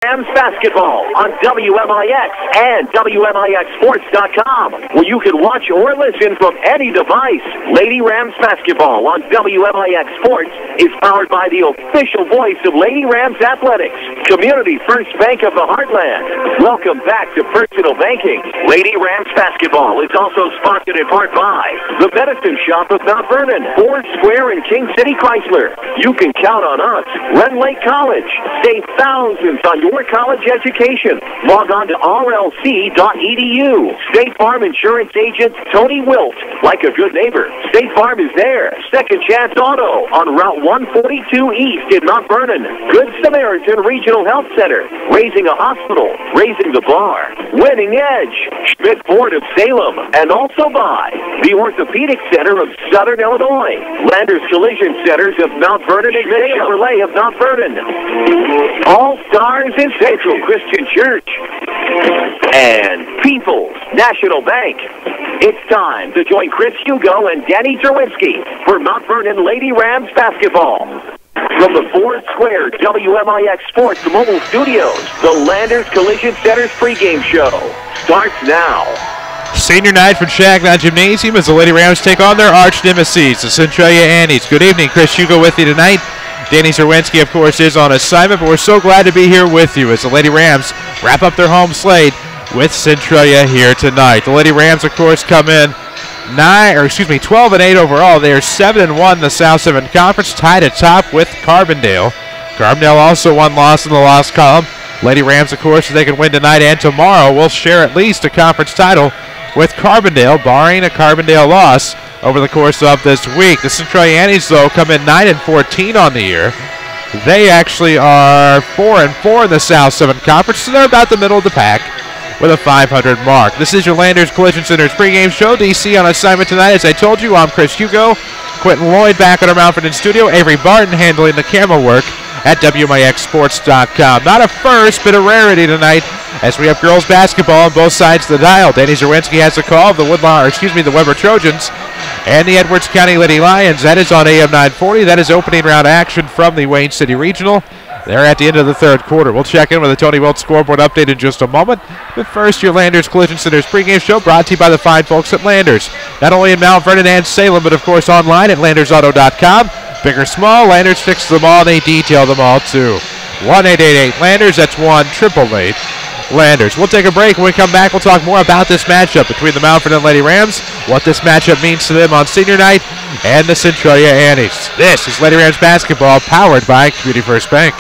Rams basketball on WMIX and WMIXsports.com, where you can watch or listen from any device. Lady Rams basketball on WMIX Sports is powered by the official voice of Lady Rams Athletics, Community First Bank of the Heartland. Welcome back to Personal Banking. Lady Rams basketball is also sponsored in part by the Medicine Shop of Mount Vernon, Ford Square, and King City Chrysler. You can count on us. Ren Lake College. Save thousands on your college education. Log on to rlc.edu. State Farm Insurance Agent Tony Wilt. Like a good neighbor, State Farm is there. Second Chance Auto on Route 142 East in Mount Vernon. Good Samaritan Regional Health Center. Raising a hospital. Raising the bar. Winning Edge. Schmidt Ford of Salem. And also by the Orthopedic Center of Southern Illinois. Landers Collision Centers of Mount Vernon and Chevrolet of Mount Vernon. All Stars in Central Christian Church. And People's National Bank. It's time to join Chris Hugo and Danny Derwinski for Mount Vernon Lady Rams basketball. From the Ford Square WMIX Sports Mobile Studios, the Landers Collision Center's pregame show starts now. Senior night for Changnon Gymnasium as the Lady Rams take on their arch nemesis, the Centralia Annies. Good evening, Chris Hugo with you tonight. Danny Zerwinski, of course, is on assignment, but we're so glad to be here with you as the Lady Rams wrap up their home slate with Centralia here tonight. The Lady Rams, of course, come in 12-8 overall. They are 7-1 in the South 7 Conference, tied atop with Carbondale. Carbondale also one loss in the loss column. Lady Rams, of course, if they can win tonight and tomorrow, will share at least a conference title with Carbondale, barring a Carbondale loss over the course of this week. The Centralia Annies, though, come in 9-14 on the year. They actually are 4-4 in the South 7 Conference, so they're about the middle of the pack with a 500 mark. This is your Landers Collision Center's pregame show. DC on assignment tonight. As I told you, I'm Chris Hugo. Quentin Lloyd back at our Mount Vernon studio. Avery Barton handling the camera work at WMIXsports.com. Not a first, but a rarity tonight as we have girls basketball on both sides of the dial. Danny Zerwinski has the call of the the Weber Trojans and the Edwards County Lady Lions. That is on AM 940. That is opening round action from the Wayne City Regional. They're at the end of the third quarter. We'll check in with the Tony Wilt scoreboard update in just a moment. But first, your Landers Collision Center's pregame show brought to you by the fine folks at Landers. Not only in Mount Vernon and Salem, but of course online at LandersAuto.com. Big or small, Landers fix them all. They detail them all too. 1-888-Landers. That's 1-888-Landers. We'll take a break. When we come back, we'll talk more about this matchup between the Mount Vernon Lady Rams, what this matchup means to them on senior night, and the Centralia Annies. This is Lady Rams basketball powered by Community First Bank.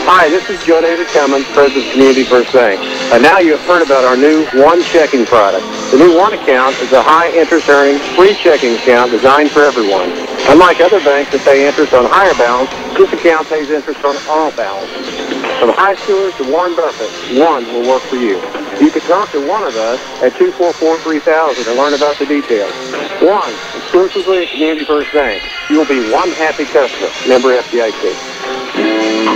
Hi, this is Joe David Cummins, President of Community First Bank. Now you have heard about our new One Checking product. The new One account is a high-interest earning, free checking account designed for everyone. Unlike other banks that pay interest on higher balance, this account pays interest on all balances. From high schoolers to Warren Buffett, One will work for you. You can talk to one of us at 244-3000 and learn about the details. One, exclusively at Community First Bank. You will be one happy customer. Member FDIC.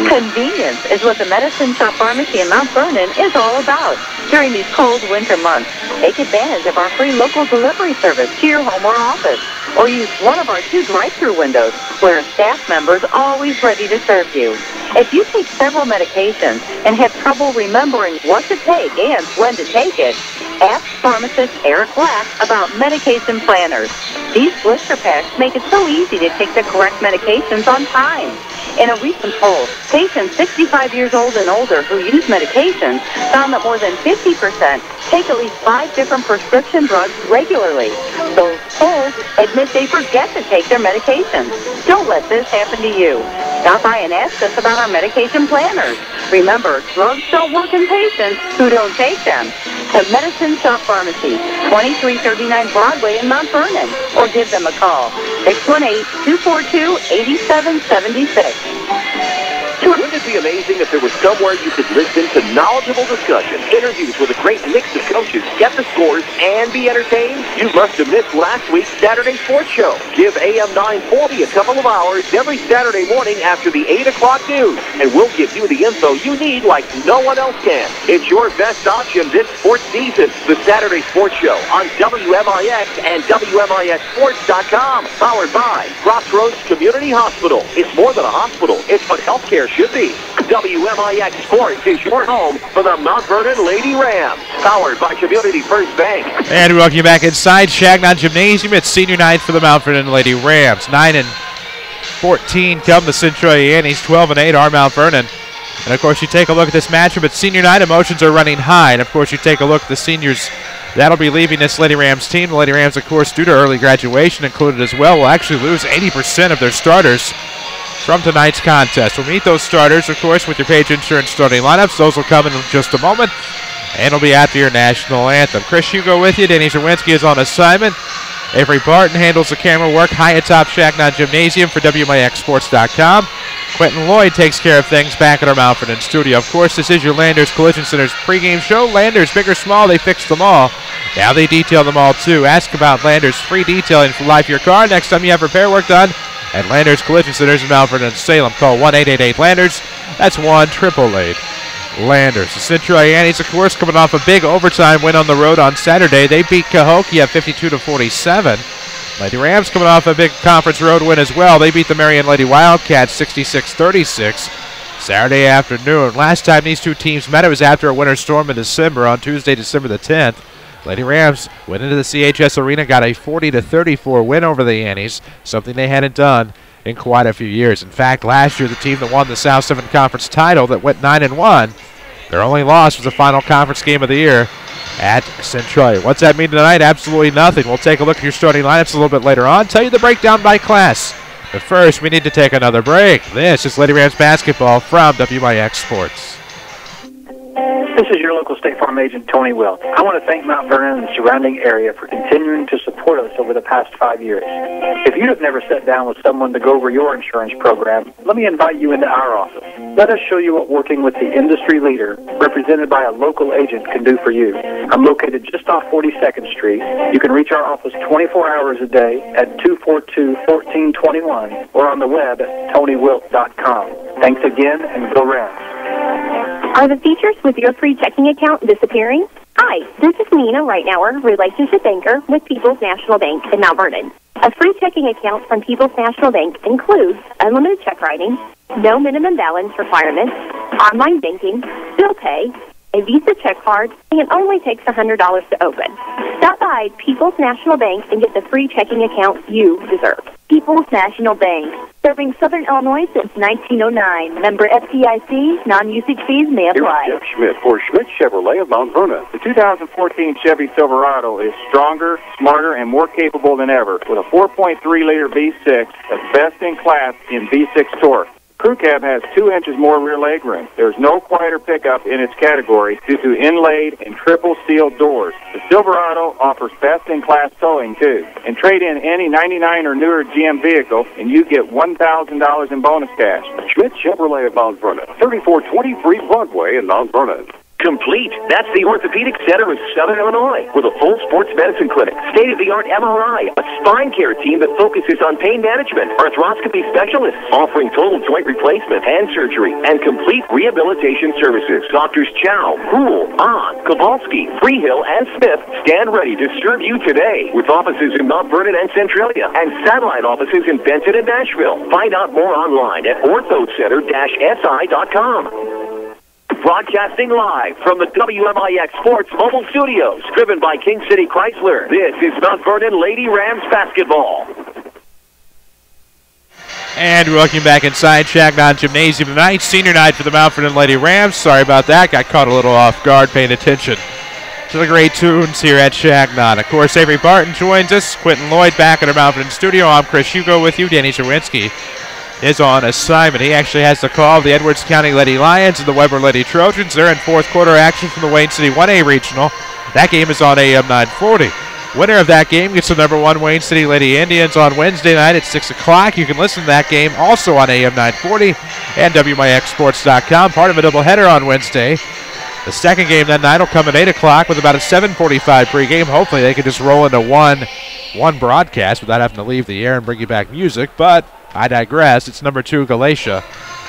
Convenience is what the Medicine Shop Pharmacy in Mount Vernon is all about. During these cold winter months, take advantage of our free local delivery service to your home or office. Or use one of our 2 drive-thru windows where a staff member is always ready to serve you. If you take several medications and have trouble remembering what to take and when to take it, ask pharmacist Eric Black about medication planners. These blister packs make it so easy to take the correct medications on time. In a recent poll, patients 65 years old and older who use medications found that more than 50% take at least 5 different prescription drugs regularly. Those polls admit they forget to take their medications. Don't let this happen to you. Stop by and ask us about our medication planners. Remember, drugs don't work in patients who don't take them. The Medicine Shop Pharmacy, 2339 Broadway in Mount Vernon, or give them a call, 618-242-8776. Wouldn't it be amazing if there was somewhere you could listen to knowledgeable discussion, interviews with a great mix of coaches, get the scores, and be entertained? You must have missed last week's Saturday Sports Show. Give AM 940 a couple of hours every Saturday morning after the 8 o'clock news, and we'll give you the info you need like no one else can. It's your best option this sports season. The Saturday Sports Show on WMIX and WMIXsports.com. Powered by Crossroads Community Hospital. It's more than a hospital. It's a healthcare should be. WMIX Sports is your home for the Mount Vernon Lady Rams, powered by Community First Bank. And we welcome you back inside Changnon Gymnasium. It's senior night for the Mount Vernon Lady Rams. 9-14 come the Centralia Annies. 12-8 are Mount Vernon. And, of course, you take a look at this matchup. It's senior night. Emotions are running high. And, of course, you take a look at the seniors that'll be leaving this Lady Rams team. The Lady Rams, of course, due to early graduation included as well, will actually lose 80% of their starters from tonight's contest. We'll meet those starters, of course, with your Page Insurance starting lineups. Those will come in just a moment, and it'll be after your national anthem. Chris Hugo with you. Danny Zerwinski is on assignment. Avery Barton handles the camera work high atop Changnon Gymnasium for WMIXSports.com. Quentin Lloyd takes care of things back at our Mount Vernon studio. Of course, this is your Landers Collision Center's pregame show. Landers, big or small, they fixed them all. Now they detail them all, too. Ask about Landers' free detailing for life of your car next time you have repair work done at Landers Collision Centers in Mount Vernon and Salem. Call 1-888-LANDERS. That's 1-888-LANDERS. The Centralia Annies, of course, coming off a big overtime win on the road on Saturday. They beat Cahokia 52-47. Lady Rams coming off a big conference road win as well. They beat the Marion Lady Wildcats 66-36 Saturday afternoon. Last time these two teams met, it was after a winter storm in December on Tuesday, December the 10th. Lady Rams went into the CHS Arena, got a 40-34 win over the Annies, something they hadn't done in quite a few years. In fact, last year, the team that won the South 7 Conference title that went 9-1, their only loss was the final conference game of the year at Centralia. What's that mean tonight? Absolutely nothing. We'll take a look at your starting lineups a little bit later on, tell you the breakdown by class. But first, we need to take another break. This is Lady Rams basketball from WMIX Sports. This is your local State Farm agent, Tony Will. I want to thank Mount Vernon and the surrounding area for continuing to support us over the past 5 years. If you have never sat down with someone to go over your insurance program, let me invite you into our office. Let us show you what working with the industry leader, represented by a local agent, can do for you. I'm located just off 42nd Street. You can reach our office 24 hours a day at 242-1421 or on the web at TonyWilt.com. Thanks again, and go Rams. Are the features with your free checking account disappearing? Hi, this is Nina Reitnauer, relationship banker with People's National Bank in Mount Vernon. A free checking account from People's National Bank includes unlimited check writing, no minimum balance requirements, online banking, bill pay, a Visa check card, and it only takes $100 to open. Stop by People's National Bank and get the free checking account you deserve. People's National Bank, serving Southern Illinois since 1909. Member FDIC, non-usage fees may apply. Here's Jeff Schmidt for Schmidt Chevrolet of Mount Vernon. The 2014 Chevy Silverado is stronger, smarter, and more capable than ever with a 4.3-liter V6 that's best in class in V6 torque. Crew cab has 2 inches more rear legroom. There's no quieter pickup in its category due to inlaid and triple sealed doors. The Silverado offers best-in-class towing, too. And trade in any 99 or newer GM vehicle, and you get $1,000 in bonus cash. Schmidt Chevrolet of Mount Vernon, 3423 Broadway in Mount Vernon. Complete. That's the Orthopedic Center of Southern Illinois with a full sports medicine clinic, state-of-the-art MRI, a spine care team that focuses on pain management, arthroscopy specialists offering total joint replacement, hand surgery, and complete rehabilitation services. Doctors Chow, Poole, Ahn, Kowalski, Freehill, and Smith stand ready to serve you today with offices in Mount Vernon and Centralia and satellite offices in Benton and Nashville. Find out more online at orthocenter-si.com. Broadcasting live from the WMIX Sports Mobile Studios, driven by King City Chrysler. This is Mount Vernon Lady Rams basketball. And we're looking back inside Changnon Gymnasium tonight. Senior night for the Mount Vernon Lady Rams. Sorry about that. Got caught a little off guard paying attention to the great tunes here at Changnon. Of course, Avery Barton joins us. Quentin Lloyd back at our Mount Vernon studio. I'm Chris Hugo with you. Danny Zerwinski is on assignment. He actually has the call of the Edwards County Lady Lions and the Weber Lady Trojans. They're in fourth quarter action from the Wayne City 1A Regional. That game is on AM 940. Winner of that game gets the number 1 Wayne City Lady Indians on Wednesday night at 6 o'clock. You can listen to that game also on AM 940 and WMIXSports.com. Part of a doubleheader on Wednesday. The second game that night will come at 8 o'clock with about a 7:45 pregame. Hopefully they can just roll into one broadcast without having to leave the air and bring you back music, but I digress. It's number 2 Galatia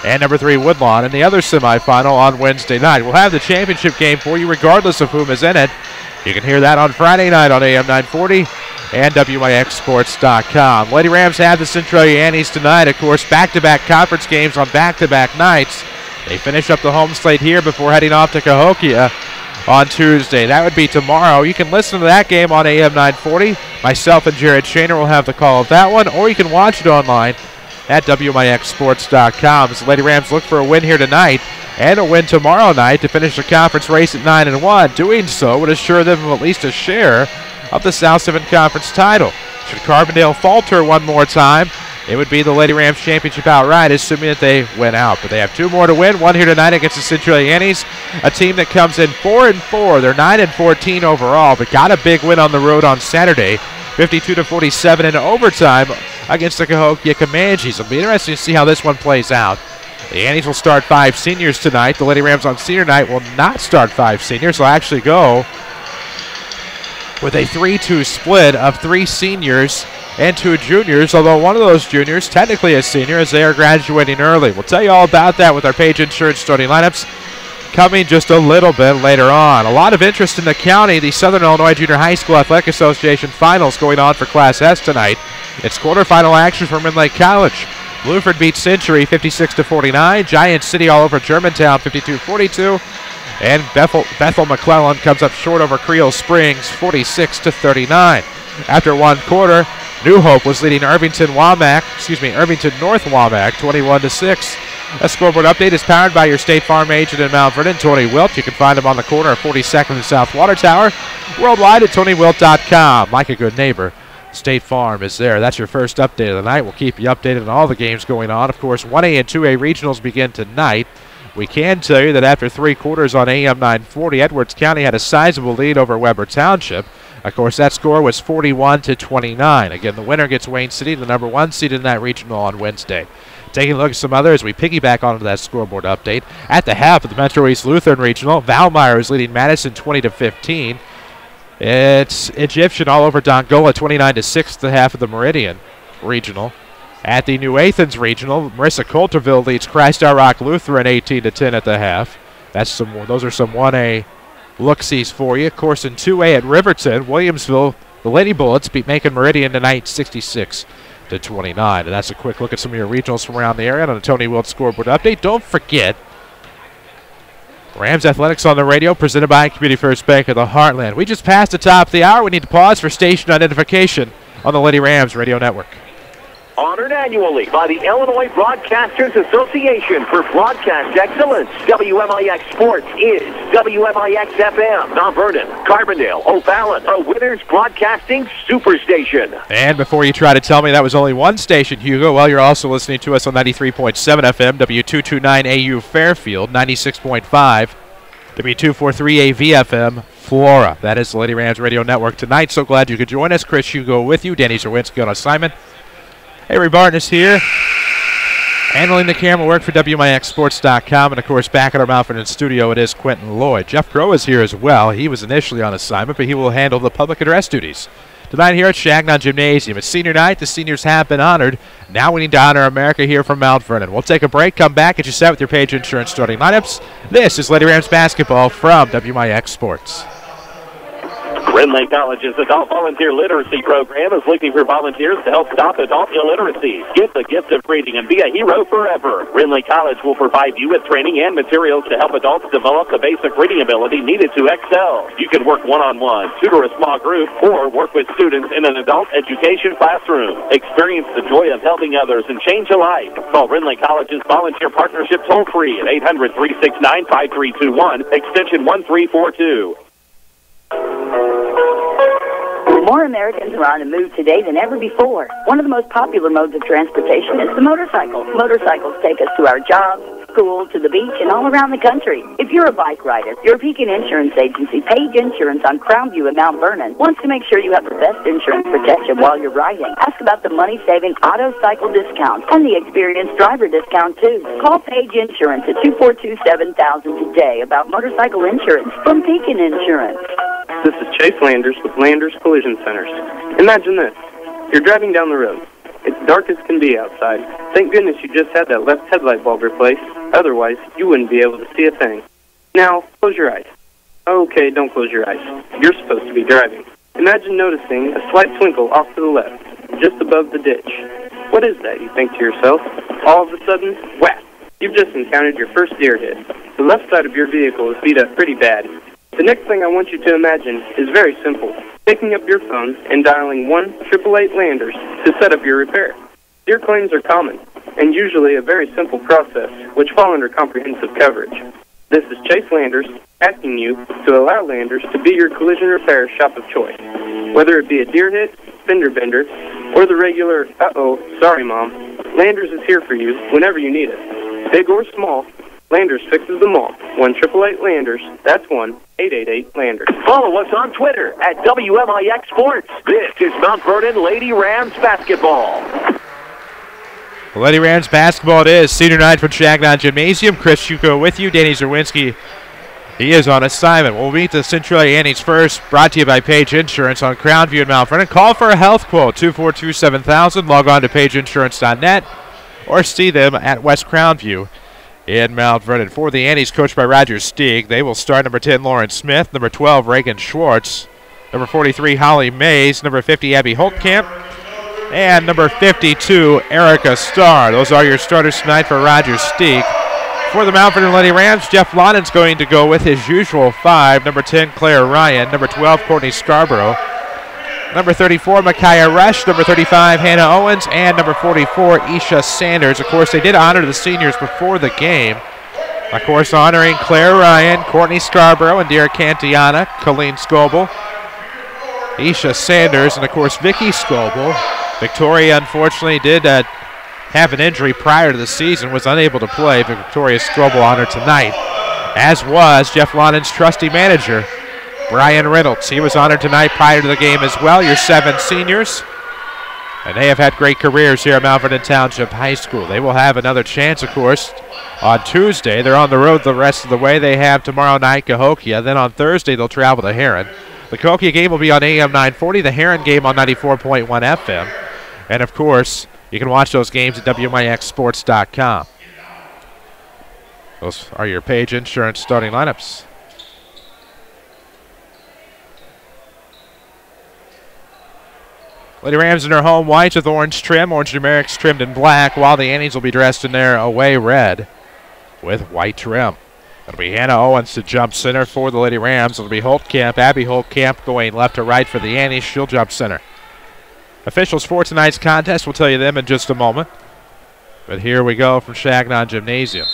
and number 3 Woodlawn in the other semifinal on Wednesday night. We'll have the championship game for you regardless of whom is in it. You can hear that on Friday night on AM 940 and WMIXsports.com. Lady Rams have the Centralia Annies tonight. Of course, back-to-back conference games on back-to-back nights. They finish up the home slate here before heading off to Cahokia on Tuesday. That would be tomorrow. You can listen to that game on AM 940. Myself and Jared Shaner will have the call of that one, or you can watch it online at WMIXsports.com. As the Lady Rams look for a win here tonight and a win tomorrow night to finish the conference race at 9-1. Doing so would assure them of at least a share of the South 7 Conference title. Should Carbondale falter one more time, it would be the Lady Rams championship outright, assuming that they win out. But they have 2 more to win, one here tonight against the Centralia Annies, a team that comes in 4-4. They're 9-14 overall, but got a big win on the road on Saturday, 52-47 in overtime against the Cahokia Comanches. It'll be interesting to see how this one plays out. The Annies will start 5 seniors tonight. The Lady Rams on senior night will not start 5 seniors. They'll actually go with a 3-2 split of 3 seniors and 2 juniors, although one of those juniors technically a senior as they are graduating early. We'll tell you all about that with our Page Insurance starting lineups coming just a little bit later on. A lot of interest in the county. The Southern Illinois Junior High School Athletic Association Finals going on for Class S tonight. It's quarterfinal action from Midland College. Bluford beats Century 56-49. Giant City all over Germantown 52-42. And Bethel McClellan comes up short over Creel Springs 46-39. After one quarter, New Hope was leading Irvington North Wamack 21-6. A scoreboard update is powered by your State Farm agent in Mount Vernon, Tony Wilt. You can find him on the corner of 42nd and South Water Tower. Worldwide at TonyWilt.com. Like a good neighbor, State Farm is there. That's your first update of the night. We'll keep you updated on all the games going on. Of course, 1A and 2A regionals begin tonight. We can tell you that after 3 quarters on AM 940, Edwards County had a sizable lead over Weber Township. Of course, that score was 41-29. Again, the winner gets Wayne City, the number 1 seed in that regional on Wednesday. Taking a look at some others, we piggyback onto that scoreboard update. At the half of the Metro East Lutheran Regional, Valmeyer is leading Madison 20-15. It's Egyptian all over Dongola 29-6 at the half of the Meridian Regional. At the New Athens Regional, Marissa Coulterville leads Christ Our Rock Lutheran 18-10 at the half. Those are some 1A look-sees for you. Of course, in 2A at Riverton, Williamsville, the Lady Bullets beat Macon Meridian tonight 66-29. And that's a quick look at some of your regionals from around the area on the Tony Wilt scoreboard update. Don't forget, Rams Athletics on the radio, presented by Community First Bank of the Heartland. We just passed the top of the hour. We need to pause for station identification on the Lady Rams radio network. Honored annually by the Illinois Broadcasters Association for broadcast excellence. WMIX Sports is WMIX FM, Mount Vernon, Carbondale, O'Fallon, a Winners Broadcasting Superstation. And before you try to tell me that was only one station, Hugo, well, you're also listening to us on 93.7 FM, W229AU Fairfield, 96.5, W243AV FM, Flora. That is the Lady Rams Radio Network tonight. So glad you could join us. Chris Hugo with you. Danny Zerwinski on assignment. Avery Barton is here, handling the camera work for WMIXsports.com. And, of course, back at our Mount Vernon studio, it is Quentin Lloyd. Jeff Crow is here as well. He was initially on assignment, but he will handle the public address duties tonight here at Changnon Gymnasium. It's senior night. The seniors have been honored. Now we need to honor America here from Mount Vernon. We'll take a break, come back, get you set with your Page Insurance starting lineups. This is Lady Rams basketball from WMIX Sports. Ridley College's Adult Volunteer Literacy Program is looking for volunteers to help stop adult illiteracy. Get the gift of reading and be a hero forever. Ridley College will provide you with training and materials to help adults develop the basic reading ability needed to excel. You can work one-on-one, tutor a small group, or work with students in an adult education classroom. Experience the joy of helping others and change a life. Call Ridley College's Volunteer Partnership toll-free at 800-369-5321, extension 1342. More Americans are on the move today than ever before. One of the most popular modes of transportation is the motorcycle. Motorcycles take us to our jobs, school, to the beach, and all around the country. If you're a bike rider, your Pekin Insurance Agency, Page Insurance on Crownview in Mount Vernon, wants to make sure you have the best insurance protection while you're riding. Ask about the money-saving auto cycle discount and the experienced driver discount, too. Call Page Insurance at 242-7000 today about motorcycle insurance from Pekin Insurance. This is Chase Landers with Landers Collision Centers. Imagine this. You're driving down the road. It's dark as can be outside. Thank goodness you just had that left headlight bulb replaced. Otherwise, you wouldn't be able to see a thing. Now, close your eyes. Okay, don't close your eyes. You're supposed to be driving. Imagine noticing a slight twinkle off to the left, just above the ditch. What is that, you think to yourself? All of a sudden, whack! You've just encountered your first deer hit. The left side of your vehicle is beat up pretty bad. The next thing I want you to imagine is very simple. Picking up your phone and dialing 1-888-LANDERS to set up your repair. Deer claims are common, and usually a very simple process, which fall under comprehensive coverage. This is Chase Landers asking you to allow Landers to be your collision repair shop of choice. Whether it be a deer hit, fender bender, or the regular, uh-oh, sorry mom, Landers is here for you whenever you need it. Big or small, Landers fixes them all. 1-888-LANDERS. That's 1-888-LANDERS. Follow us on Twitter at WMIX Sports. This is Mount Vernon Lady Rams basketball. Lady Rams basketball it is. Senior night from Changnon Gymnasium. Chris Hugo with you. Danny Zerwinski, he is on assignment. We'll meet the Centralia Annies first. Brought to you by Page Insurance on Crown View in Mount Vernon. Call for a health quote, 242-7000. Log on to pageinsurance.net or see them at West Crown View in Mount Vernon. For the Annies, coached by Roger Stieg, they will start number 10, Lauren Smith, number 12, Reagan Schwartz, number 43, Holly Mays, number 50, Abby Holtkamp, and number 52, Erica Starr. Those are your starters tonight for Roger Stieg. For the Mount Vernon Lady Rams, Jeff Lonnen's going to go with his usual 5, number 10, Claire Ryan, number 12, Courtney Scarborough, number 34, Micaiah Rush, number 35, Hannah Owens, and number 44, Isha Sanders. Of course, they did honor the seniors before the game. Of course, honoring Claire Ryan, Courtney Scarborough, and Dara Cantiana, Colleen Scoble, Isha Sanders, and of course, Vicky Scoble. Victoria, unfortunately, did have an injury prior to the season, was unable to play. Victoria Scoble honored tonight, as was Jeff Lonnen's trusty manager, Brian Reynolds. He was honored tonight prior to the game as well. Your 7 seniors, and they have had great careers here at Mount Vernon Township High School. They will have another chance, of course, on Tuesday. They're on the road the rest of the way. They have tomorrow night Cahokia. Then on Thursday, they'll travel to Heron. The Cahokia game will be on AM 940, the Heron game on 94.1 FM. And, of course, you can watch those games at WMIXsports.com. Those are your Page Insurance starting lineups. Lady Rams in their home whites with orange trim, orange numerics trimmed in black, while the Annies will be dressed in their away red with white trim. It'll be Hannah Owens to jump center for the Lady Rams. It'll be Holtkamp, Abby Holtkamp going left to right for the Annies. She'll jump center. Officials for tonight's contest, we'll tell you them in just a moment. But here we go from Changnon Gymnasium.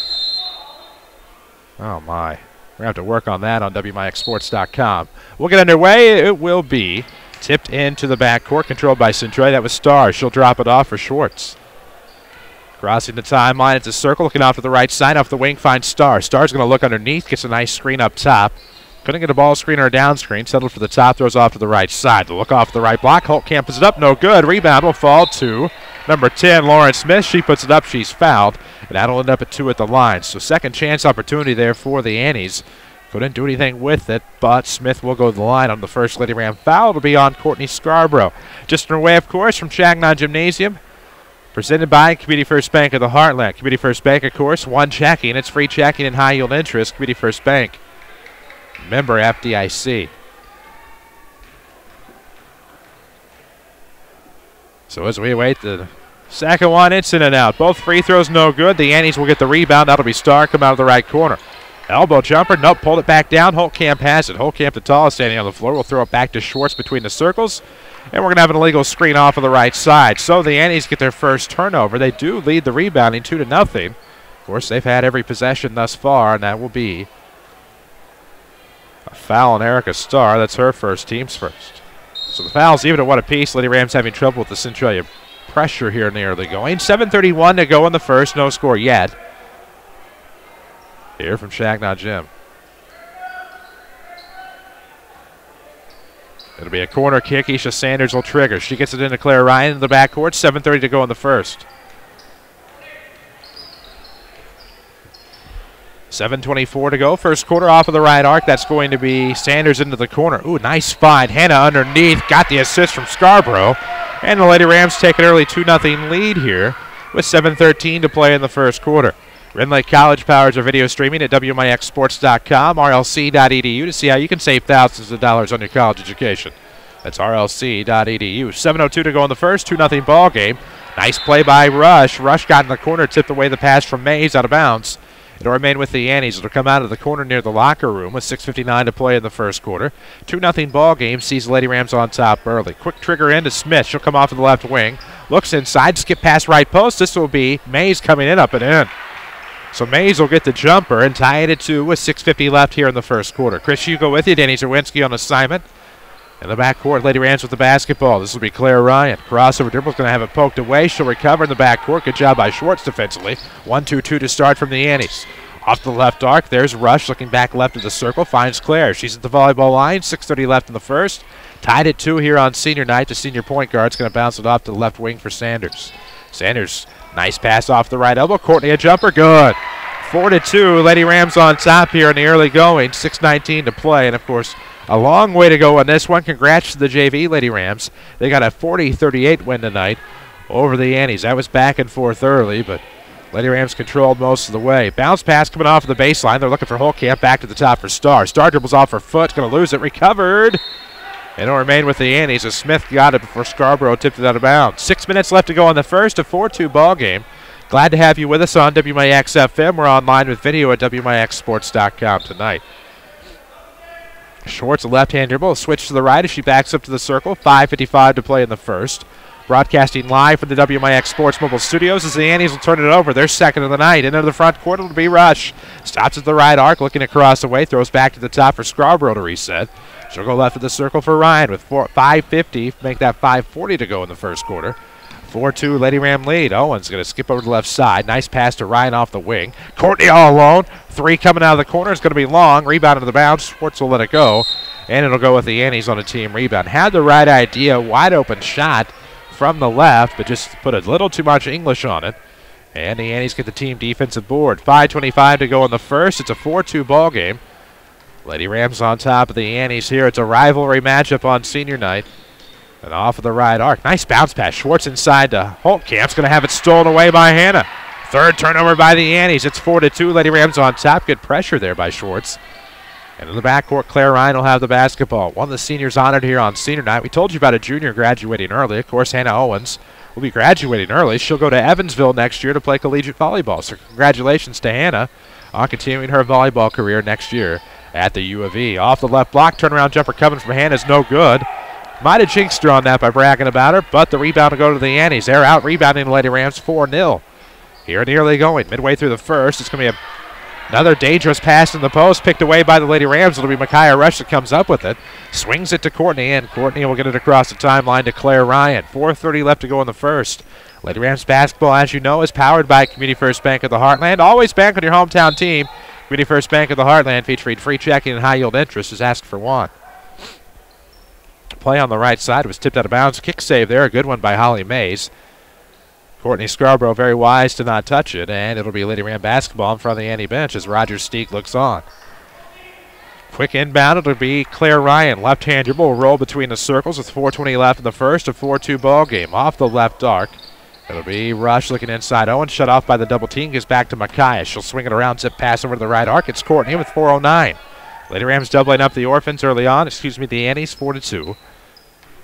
Oh my, we're going to have to work on that on WMIXsports.com. We'll get underway. It will be tipped into the backcourt, controlled by Centralia. That was Starr. She'll drop it off for Schwartz. Crossing the timeline, it's a circle, looking off to the right side, off the wing, finds Starr. Starr's going to look underneath, gets a nice screen up top. Couldn't get a ball screen or a down screen, settled for the top, throws off to the right side. The look off the right block, Holtkamp puts it up, no good. Rebound will fall to number 10, Lauren Smith. She puts it up, she's fouled, and that'll end up at 2 at the line. So second chance opportunity there for the Annies. Couldn't do anything with it, but Smith will go to the line on the first Lady Ram foul. It'll be on Courtney Scarborough. Just away, of course, from Changnon Gymnasium. Presented by Community First Bank of the Heartland. Community First Bank, of course, one checking. It's free checking and high yield interest. Community First Bank, member FDIC. So as we await the second one, it's in and out. Both free throws no good. The Annies will get the rebound. That'll be Starr, come out of the right corner. Elbow jumper, nope, pulled it back down. Holtkamp has it. Holtkamp, the tallest, standing on the floor. We'll throw it back to Schwartz between the circles. And we're going to have an illegal screen off of the right side. So the Annies get their first turnover. They do lead the rebounding 2-0. Of course, they've had every possession thus far, and that will be a foul on Erica Starr. That's her first, team's first. So the foul's even at 1 apiece. Lady Rams having trouble with the Centralia pressure here in the early going. 7:31 to go in the first. No score yet. Here from Changnon Gym. It'll be a corner kick. Isha Sanders will trigger. She gets it into Claire Ryan in the backcourt. 7:30 to go in the first. 7:24 to go. First quarter off of the right arc. That's going to be Sanders into the corner. Ooh, nice find. Hannah underneath. Got the assist from Scarborough. And the Lady Rams take an early 2-0 lead here with 7:13 to play in the first quarter. Red Lake College powers our video streaming at WMIXsports.com, RLC.edu to see how you can save thousands of dollars on your college education. That's rlc.edu. 7:02 to go in the first, 2-0 ball game. Nice play by Rush. Rush got in the corner, tipped away the pass from Mays out of bounds. It'll remain with the Annies. It'll come out of the corner near the locker room with 6:59 to play in the first quarter. 2-0 ball game. Sees the Lady Rams on top early. Quick trigger into Smith. She'll come off to the left wing. Looks inside. Skip past right post. This will be Mays coming in, up and in. So Mays will get the jumper and tie it at 2 with 6:50 left here in the first quarter. Chris Hugo with you. Danny Zerwinski on assignment. In the backcourt, Lady Rams with the basketball. This will be Claire Ryan. Crossover dribble's going to have it poked away. She'll recover in the backcourt. Good job by Schwartz defensively. 1-2-2 to start from the Annies. Off the left arc, there's Rush looking back left of the circle. Finds Claire. She's at the volleyball line. 6:30 left in the first. Tied at 2 here on senior night. The senior point guard's going to bounce it off to the left wing for Sanders. Sanders, nice pass off the right elbow. Courtney, a jumper. Good. 4-2. Lady Rams on top here in the early going. 6:19 to play. And, of course, a long way to go on this one. Congrats to the JV Lady Rams. They got a 40-38 win tonight over the Annies. That was back and forth early, but Lady Rams controlled most of the way. Bounce pass coming off of the baseline. They're looking for Holtkamp. Back to the top for Starr. Starr dribbles off her foot. Going to lose it. Recovered. And it'll remain with the Annies as Smith got it before Scarborough tipped it out of bounds. 6 minutes left to go in the first. A 4-2 ball game. Glad to have you with us on WMIX FM. We're online with video at WMIXsports.com tonight. Schwartz, a left-hand dribble, switch to the right as she backs up to the circle. 5:55 to play in the first. Broadcasting live from the WMIX Sports Mobile Studios as the Annies will turn it over. They're second of the night. Into the front court, it'll be Rush. Stops at the right arc, looking across the way. Throws back to the top for Scarborough to reset. She'll go left of the circle for Ryan with 5:50. Make that 5:40 to go in the first quarter. 4-2 Lady Ram lead. Owens going to skip over to the left side. Nice pass to Ryan off the wing. Courtney all alone. 3 coming out of the corner. It's going to be long. Rebound into the bounce. Schwartz will let it go. And it'll go with the Annies on a team rebound. Had the right idea. Wide open shot from the left, but just put a little too much English on it. And the Annies get the team defensive board. 5:25 to go in the first. It's a 4-2 ball game. Lady Rams on top of the Annies here. It's a rivalry matchup on senior night. And off of the right arc. Nice bounce pass. Schwartz inside to Holtkamp's going to have it stolen away by Hannah. Third turnover by the Annies. It's 4-2. Lady Rams on top. Good pressure there by Schwartz. And in the backcourt, Claire Ryan will have the basketball. One of the seniors honored here on senior night. We told you about a junior graduating early. Of course, Hannah Owens will be graduating early. She'll go to Evansville next year to play collegiate volleyball. So congratulations to Hannah on continuing her volleyball career next year at the U of E. Off the left block, turnaround jumper coming from Hannah is no good. Might have jinxed her on that by bragging about her, but the rebound will go to the Annies. They're out rebounding the Lady Rams 4-0. Here in the early going, midway through the first, it's going to be another dangerous pass in the post, picked away by the Lady Rams. It'll be Micaiah Rush that comes up with it. Swings it to Courtney, and Courtney will get it across the timeline to Claire Ryan. 4:30 left to go in the first. Lady Rams basketball, as you know, is powered by Community First Bank of the Heartland. Always bank on your hometown team. Community First Bank of the Heartland, featuring free checking and high-yield interest. Is asked for one. Play on the right side was tipped out of bounds. Kick save there, a good one by Holly Mays. Courtney Scarborough very wise to not touch it, and it'll be Lady Ram basketball in front of the Annie bench as Roger Steek looks on. Quick inbound, it'll be Claire Ryan. Left-hand dribble will roll between the circles with 4:20 left in the first, a 4-2 ball game. Off the left arc, it'll be Rush looking inside. Owen shut off by the double team, gives back to Micaiah. She'll swing it around, zip pass over to the right arc. It's Courtney with 4:09. Lady Rams doubling up the Orphans early on, the Annies 4-2.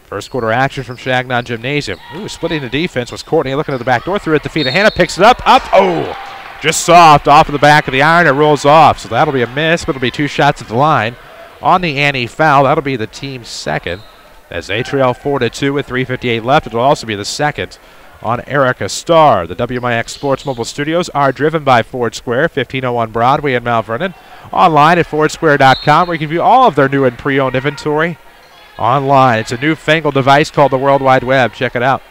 First quarter action from Changnon Gymnasium. Ooh, splitting the defense was Courtney looking at the back door, threw it to feet of Hannah, picks it up, oh! Just soft off of the back of the iron, it rolls off. So that'll be a miss, but it'll be 2 shots at the line. On the Annie foul, that'll be the team's second. As they trail 4-2 with 3:58 left, it'll also be the second on Erica Starr. The WMIX Sports Mobile Studios are driven by Ford Square, 1501 Broadway in Mount Vernon. Online at FordSquare.com, where you can view all of their new and pre-owned inventory. Online, it's a newfangled device called the World Wide Web. Check it out.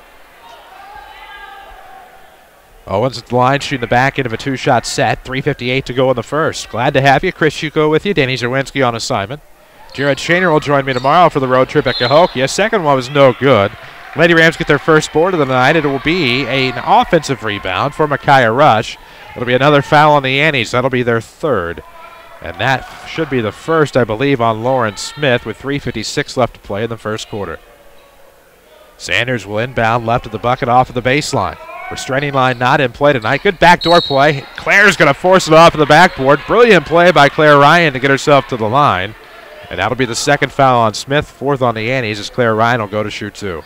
Owens at the line, shooting the back end of a 2-shot set. 3:58 to go in the first. Glad to have you. Chris Hugo with you. Danny Zerwinski on assignment. Jared Shaner will join me tomorrow for the road trip at Cahokia. Second one was no good. Lady Rams get their first board of the night. It will be an offensive rebound for Micaiah Rush. It'll be another foul on the Annies. That'll be their third. And that should be the first, I believe, on Lauren Smith with 3:56 left to play in the first quarter. Sanders will inbound left of the bucket off of the baseline. Restraining line not in play tonight. Good backdoor play. Claire's going to force it off of the backboard. Brilliant play by Claire Ryan to get herself to the line. And that'll be the second foul on Smith, fourth on the Annies, as Claire Ryan will go to shoot 2.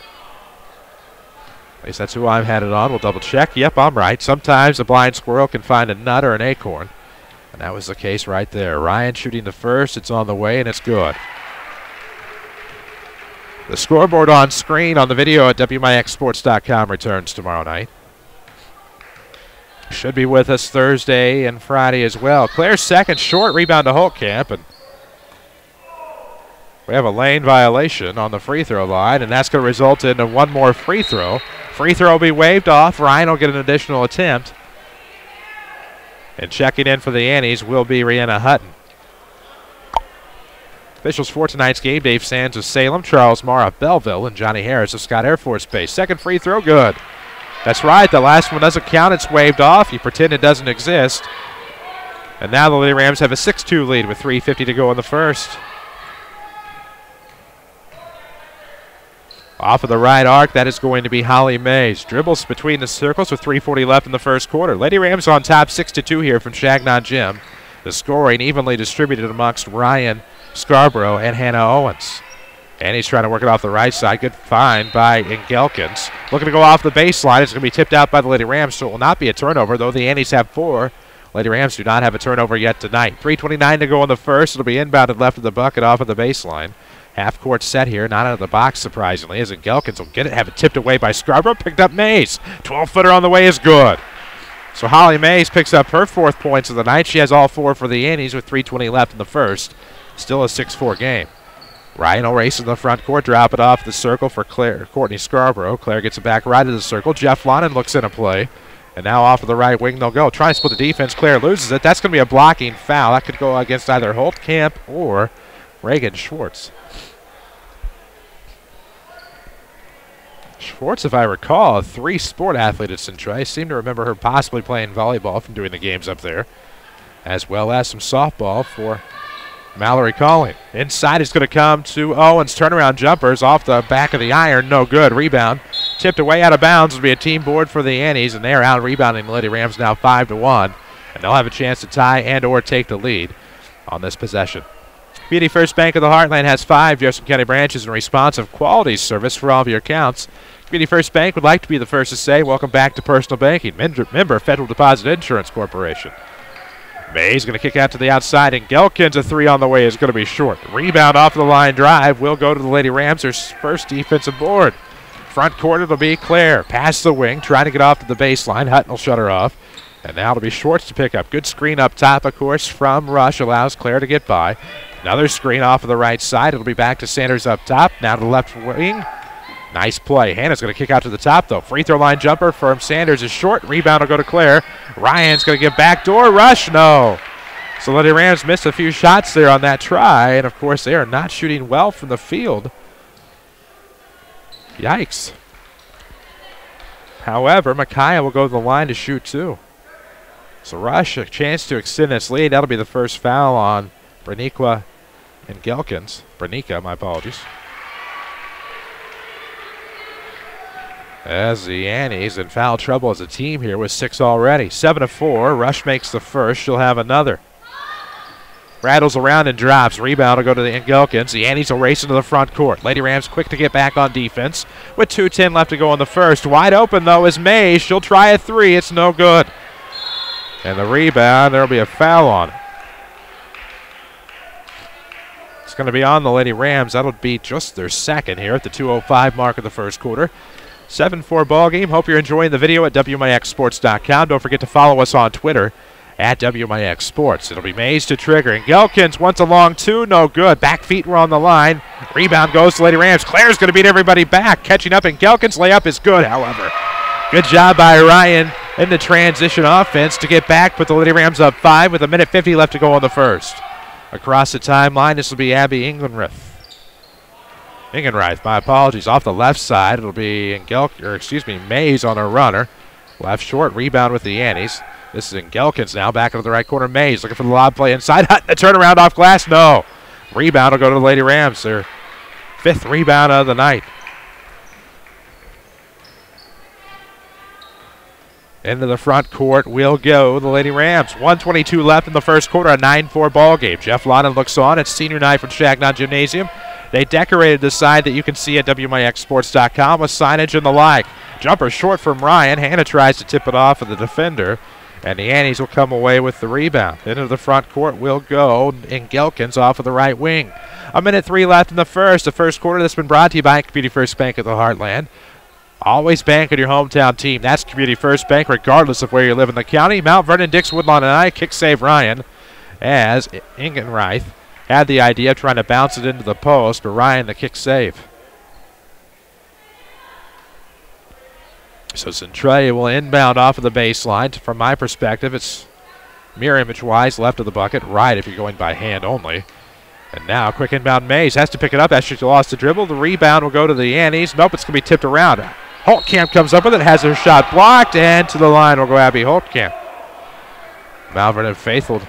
At least that's who I'm headed on. We'll double check. Yep, I'm right. Sometimes a blind squirrel can find a nut or an acorn. And that was the case right there. Ryan shooting the first. It's on the way, and it's good. The scoreboard on screen on the video at WMIXsports.com returns tomorrow night. Should be with us Thursday and Friday as well. Claire's second short rebound to Holtkamp, and we have a lane violation on the free throw line, and that's going to result in one more free throw. Free throw will be waved off. Ryan will get an additional attempt. And checking in for the Annies will be Rihanna Hutton. Officials for tonight's game: Dave Sands of Salem, Charles Marr of Belleville, and Johnny Harris of Scott Air Force Base. Second free throw, good. That's right, the last one doesn't count. It's waved off. You pretend it doesn't exist. And now the Lady Rams have a 6-2 lead with 3:50 to go in the first. Off of the right arc, that is going to be Holly Mays. Dribbles between the circles with 3:40 left in the first quarter. Lady Rams on top 6-2 here from Changnon Gym. The scoring evenly distributed amongst Ryan Scarborough and Hannah Owens. And he's trying to work it off the right side. Good find by Engelkens. Looking to go off the baseline. It's going to be tipped out by the Lady Rams, so it will not be a turnover, though the Annies have 4. Lady Rams do not have a turnover yet tonight. 3:29 to go in the first. It'll be inbounded left of the bucket off of the baseline. Half-court set here, not out of the box, surprisingly, as Engelkens will get it, have it tipped away by Scarborough. Picked up Mays. 12-footer on the way is good. So Holly Mays picks up her 4th points of the night. She has all 4 for the Annies with 3:20 left in the first. Still a 6-4 game. Ryan will race in the front court, drop it off the circle for Courtney Scarborough. Claire gets it back right of the circle. Jeff Lonnen looks in a play. And now off of the right wing they'll go. Trying to split the defense. Claire loses it. That's going to be a blocking foul. That could go against either Holtkamp or Reagan Schwartz. Schwartz, if I recall, a 3-sport athlete at Centralia. I seem to remember her possibly playing volleyball from doing the games up there, as well as some softball for Mallory Calling. Inside is going to come to Owens. Turnaround jumpers off the back of the iron. No good. Rebound. Tipped away out of bounds. Will be a team board for the Annies, and they are out rebounding the Lady Rams now 5-1. And they'll have a chance to tie and or take the lead on this possession. Community First Bank of the Heartland has 5 Jefferson County branches and responsive quality service for all of your accounts. Community First Bank would like to be the first to say, welcome back to personal banking. Member Federal Deposit Insurance Corporation. Mays going to kick out to the outside, and Gelkins, a 3 on the way, is going to be short. Rebound off the line drive will go to the Lady Rams, their first defensive board. Front court it'll be Claire. Past the wing, trying to get off to the baseline. Hutton will shut her off. And now it'll be Schwartz to pick up. Good screen up top, of course, from Rush. Allows Claire to get by. Another screen off of the right side. It'll be back to Sanders up top. Now to the left wing. Nice play. Hannah's going to kick out to the top, though. Free throw line jumper from Sanders is short. Rebound will go to Claire. Ryan's going to get backdoor. Rush, no. So Lady Rams missed a few shots there on that try. And, of course, they are not shooting well from the field. Yikes. However, Micaiah will go to the line to shoot, too. So Rush, a chance to extend this lead. That'll be the first foul on Branica and Gelkins. Branica, my apologies. As the Annies in foul trouble as a team here with 6 already. 7-4. Rush makes the first. She'll have another. Rattles around and drops. Rebound will go to the Gelkins. The Annies will race into the front court. Lady Rams quick to get back on defense with 2:10 left to go in the first. Wide open, though, is Mays. She'll try a 3. It's no good. And the rebound, there will be a foul on it. It's going to be on the Lady Rams. That'll be just their second here at the 2:05 mark of the first quarter. 7-4 ball game. Hope you're enjoying the video at WMIXsports.com. Don't forget to follow us on Twitter at WMIX Sports. It'll be Mays to trigger. And Gelkins wants a long 2. No good. Back feet were on the line. Rebound goes to Lady Rams. Claire's going to beat everybody back. Catching up, and Gelkins' layup is good, however. Good job by Ryan in the transition offense to get back. Put the Lady Rams up 5 with 1:50 left to go in the first. Across the timeline, this will be Abby Ingenreith, my apologies. Off the left side, it'll be Mays on a runner. Left short, rebound with the Annies. This is Gelkins now, back into the right corner. Mays looking for the lob play inside. Hutton, a turnaround off glass, no. Rebound will go to the Lady Rams, their 5th rebound of the night. Into the front court will go the Lady Rams. 1:22 left in the first quarter, a 9-4 ball game. Jeff Loudon looks on. It's senior night from Changnon Gymnasium. They decorated the side that you can see at WMIXsports.com with signage and the like. Jumper short from Ryan. Hannah tries to tip it off of the defender, and the Annies will come away with the rebound. Into the front court will go in Gelkins off of the right wing. 1:03 left in the first. The first quarter that's been brought to you by Community First Bank of the Heartland. Always bank on your hometown team. That's Community First Bank, regardless of where you live in the county. Mount Vernon, Dix, Woodlawn, and I kick save Ryan, as Ingenreith had the idea of trying to bounce it into the post, but Ryan the kick save. So Centralia will inbound off of the baseline. From my perspective, it's mirror image-wise left of the bucket, right if you're going by hand only. And now quick inbound Mays has to pick it up as she lost the dribble. The rebound will go to the Annies. Nope, it's going to be tipped around. Holtkamp comes up with it, has her shot blocked, and to the line will go Abby Holtkamp. Mount Vernon faithful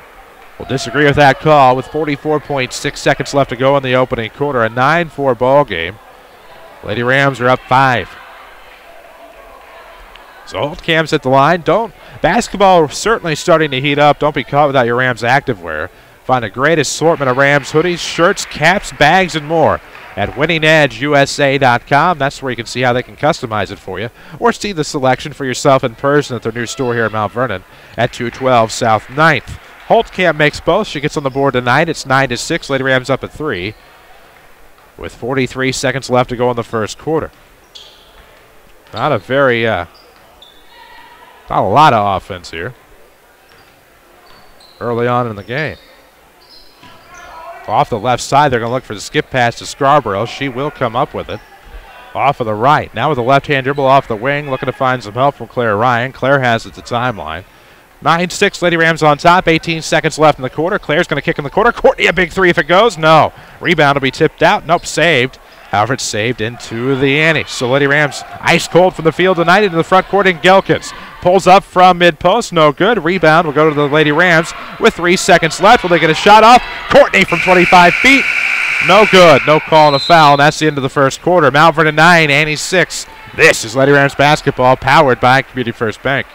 will disagree with that call with 44.6 seconds left to go in the opening quarter. A 9-4 ball game. Lady Rams are up 5. So Holtkamp's at the line. Basketball certainly starting to heat up. Don't be caught without your Rams activewear. Find a great assortment of Rams hoodies, shirts, caps, bags, and more at winningedgeusa.com. That's where you can see how they can customize it for you, or see the selection for yourself in person at their new store here in Mount Vernon at 212 South 9th. Holtkamp makes both. She gets on the board tonight. It's 9-6. Lady Rams up at 3 with 43 seconds left to go in the first quarter. Not a lot of offense here early on in the game. Off the left side, they're going to look for the skip pass to Scarborough. She will come up with it. Off of the right. Now with a left-hand dribble off the wing, looking to find some help from Claire Ryan. Claire has it at the timeline. 9-6, Lady Rams on top. 18 seconds left in the quarter. Claire's going to kick in the quarter. Courtney, a big three if it goes. No. Rebound will be tipped out. Nope, saved. However, it's saved into the Annies. So Lady Rams ice cold from the field tonight into the front court in Gelkins. Pulls up from mid-post. No good. Rebound will go to the Lady Rams with 3 seconds left. Will they get a shot off? Courtney from 25 feet. No good. No call and a foul. And that's the end of the first quarter. Mount Vernon 9, Annies 6. This is Lady Rams basketball powered by Community First Bank.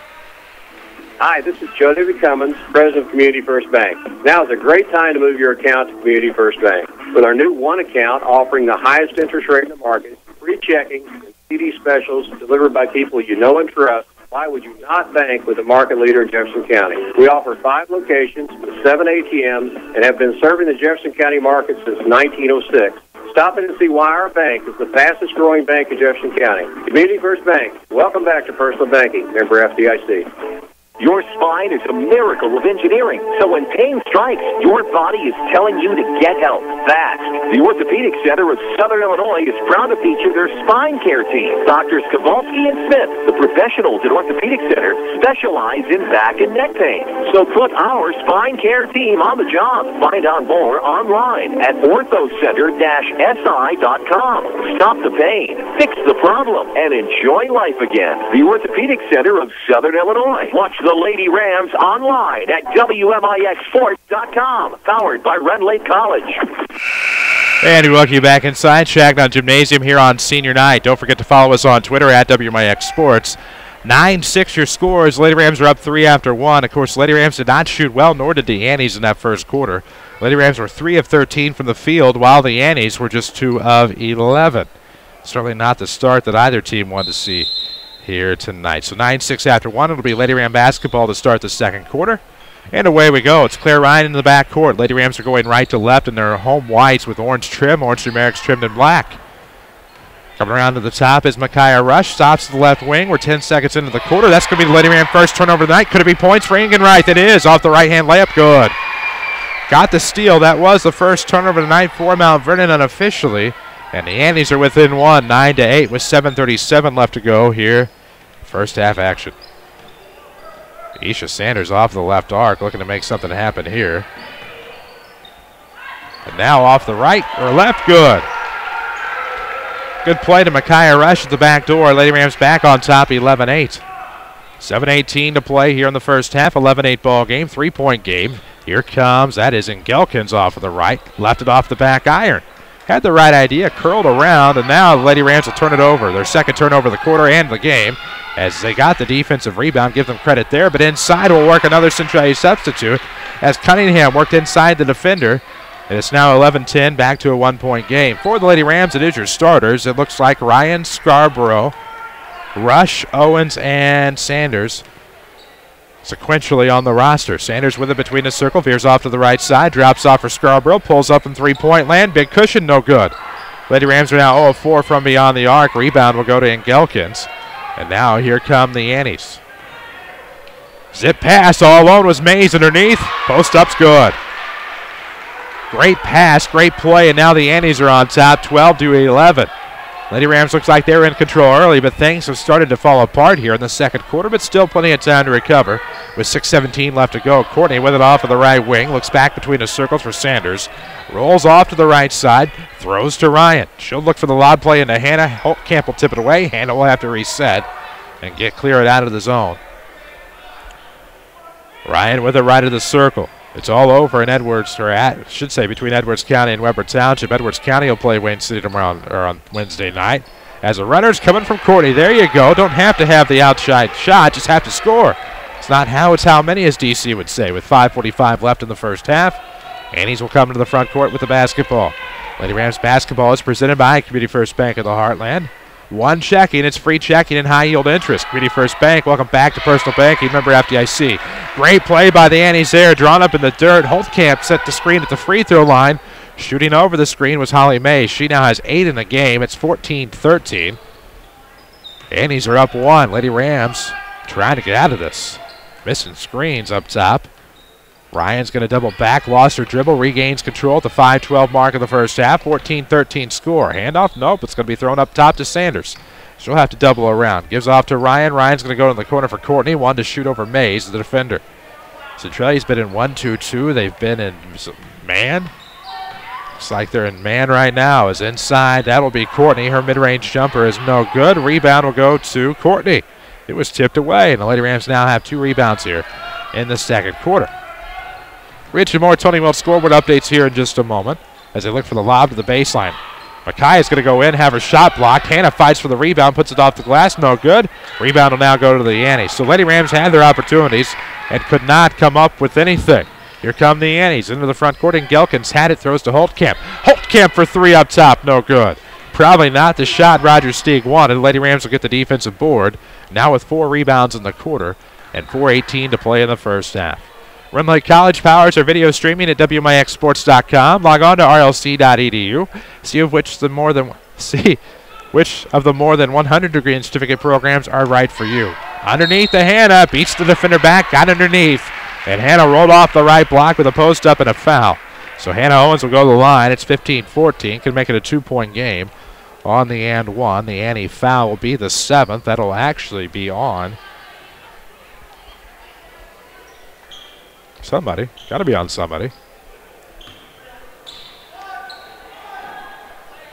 Hi, this is Joe David Cummins, President of Community First Bank. Now is a great time to move your account to Community First Bank. With our new One account offering the highest interest rate in the market, free checking, and CD specials delivered by people you know and trust, why would you not bank with the market leader in Jefferson County? We offer 5 locations with 7 ATMs and have been serving the Jefferson County market since 1906. Stop in and see why our bank is the fastest growing bank in Jefferson County. Community First Bank. Welcome back to personal banking. Member FDIC. Your spine is a miracle of engineering. So when pain strikes, your body is telling you to get help fast. The Orthopedic Center of Southern Illinois is proud to feature their spine care team. Doctors Kowalski and Smith, the professionals at Orthopedic Center, specialize in back and neck pain. So put our spine care team on the job. Find out more online at orthocenter-si.com. Stop the pain, fix the problem, and enjoy life again. The Orthopedic Center of Southern Illinois. Watch the Lady Rams online at WMIXsports.com. Powered by Red Lake College. And we welcome you back inside Changnon Gymnasium here on senior night. Don't forget to follow us on Twitter at WMIX Sports. 9-6 your scores. Lady Rams are up 3 after 1. Of course, Lady Rams did not shoot well, nor did the Annies in that first quarter. Lady Rams were 3 of 13 from the field, while the Annies were just 2 of 11. Certainly not the start that either team wanted to see here tonight. So 9-6 after 1. It'll be Lady Ram basketball to start the second quarter. And away we go. It's Claire Ryan in the back court. Lady Rams are going right to left in their home whites with orange trim. Orange numerics trimmed in black. Coming around to the top is Micaiah Rush. Stops to the left wing. We're 10 seconds into the quarter. That's going to be the Lady Ram first turnover of the night. Could it be points for Ingenreith? It is. Off the right-hand layup. Good. Got the steal. That was the first turnover of the night for Mount Vernon unofficially. And the Annies are within 1, 9-8 with 7:37 left to go here. First half action. Isha Sanders off the left arc, looking to make something happen here. And now off the right or left, good. Good play to Micaiah Rush at the back door. Lady Rams back on top, 11-8. 7:18 to play here in the first half. 11-8 ball game, 3-point game. Here comes, that is in Gelkins off of the right. Left it off the back iron. Had the right idea, curled around, and now the Lady Rams will turn it over. Their second turnover of the quarter and the game. as they got the defensive rebound. Give them credit there, but inside will work another Centralia substitute as Cunningham worked inside the defender. And it's now 11-10, back to a 1-point game. For the Lady Rams, it is your starters. It looks like Ryan, Scarborough, Rush, Owens, and Sanders sequentially on the roster. Sanders with it between the circle, veers off to the right side, drops off for Scarborough, pulls up in three-point land, big cushion, no good. Lady Rams are now 0 of 4 from beyond the arc. Rebound will go to Engelkins. And now here come the Annies. Zip pass, all alone was Mays underneath. Post up's good. Great pass, great play, and now the Annies are on top, 12-11. Lady Rams looks like they were in control early, but things have started to fall apart here in the second quarter, but still plenty of time to recover with 6:17 left to go. Courtney with it off of the right wing, looks back between the circles for Sanders, rolls off to the right side, throws to Ryan. She'll look for the lob play into Hannah. Holtkamp will tip it away. Hannah will have to reset and clear it out of the zone. Ryan with it right of the circle. It's all over in Edwards, or I should say between Edwards County and Weber Township. Edwards County will play Wayne City tomorrow on Wednesday night. As a runner's coming from Courtney. There you go. Don't have to have the outside shot, just have to score. It's not how, it's how many, as DC would say, with 5:45 left in the first half. Annies will come to the front court with the basketball. Lady Rams basketball is presented by Community First Bank of the Heartland. One checking, it's free checking and high yield interest. Community First Bank, welcome back to personal banking. Remember FDIC. Great play by the Annies there, drawn up in the dirt. Holtkamp set the screen at the free throw line. Shooting over the screen was Holly May. She now has 8 in the game. It's 14-13. Annies are up 1. Lady Rams trying to get out of this. Missing screens up top. Ryan's going to double back, lost her dribble, regains control at the 5:12 mark of the first half. 14-13 score. Handoff? Nope, it's going to be thrown up top to Sanders. She'll have to double around. Gives off to Ryan. Ryan's going to go in the corner for Courtney. One to shoot over Mays, the defender. Centralia's been in 1-2-2. They've been in man. Looks like they're in man right now. Is inside. That'll be Courtney. Her mid-range jumper is no good. Rebound will go to Courtney. It was tipped away, and the Lady Rams now have 2 rebounds here in the second quarter. Rich and more Tony Wells scoreboard updates here in just a moment as they look for the lob to the baseline. Mackay is going to go in, have her shot blocked. Hannah fights for the rebound, puts it off the glass, no good. Rebound will now go to the Annies. So Lady Rams had their opportunities and could not come up with anything. Here come the Annies into the front court, and Gelkins had it, throws to Holtkamp. Holtkamp for 3 up top, no good. Probably not the shot Roger Stieg wanted. Lady Rams will get the defensive board, now with 4 rebounds in the quarter and 4:18 to play in the first half. Run Lake College powers our video streaming at WMIXsports.com. Log on to rlc.edu. See which of the more than 100 degree and certificate programs are right for you. Underneath the Hannah, beats the defender back, got underneath, and Hannah rolled off the right block with a post up and a foul. So Hannah Owens will go to the line. It's 15-14, can make it a 2-point game on the and one. The Annie foul will be the 7th. That'll actually be on somebody. Got to be on somebody.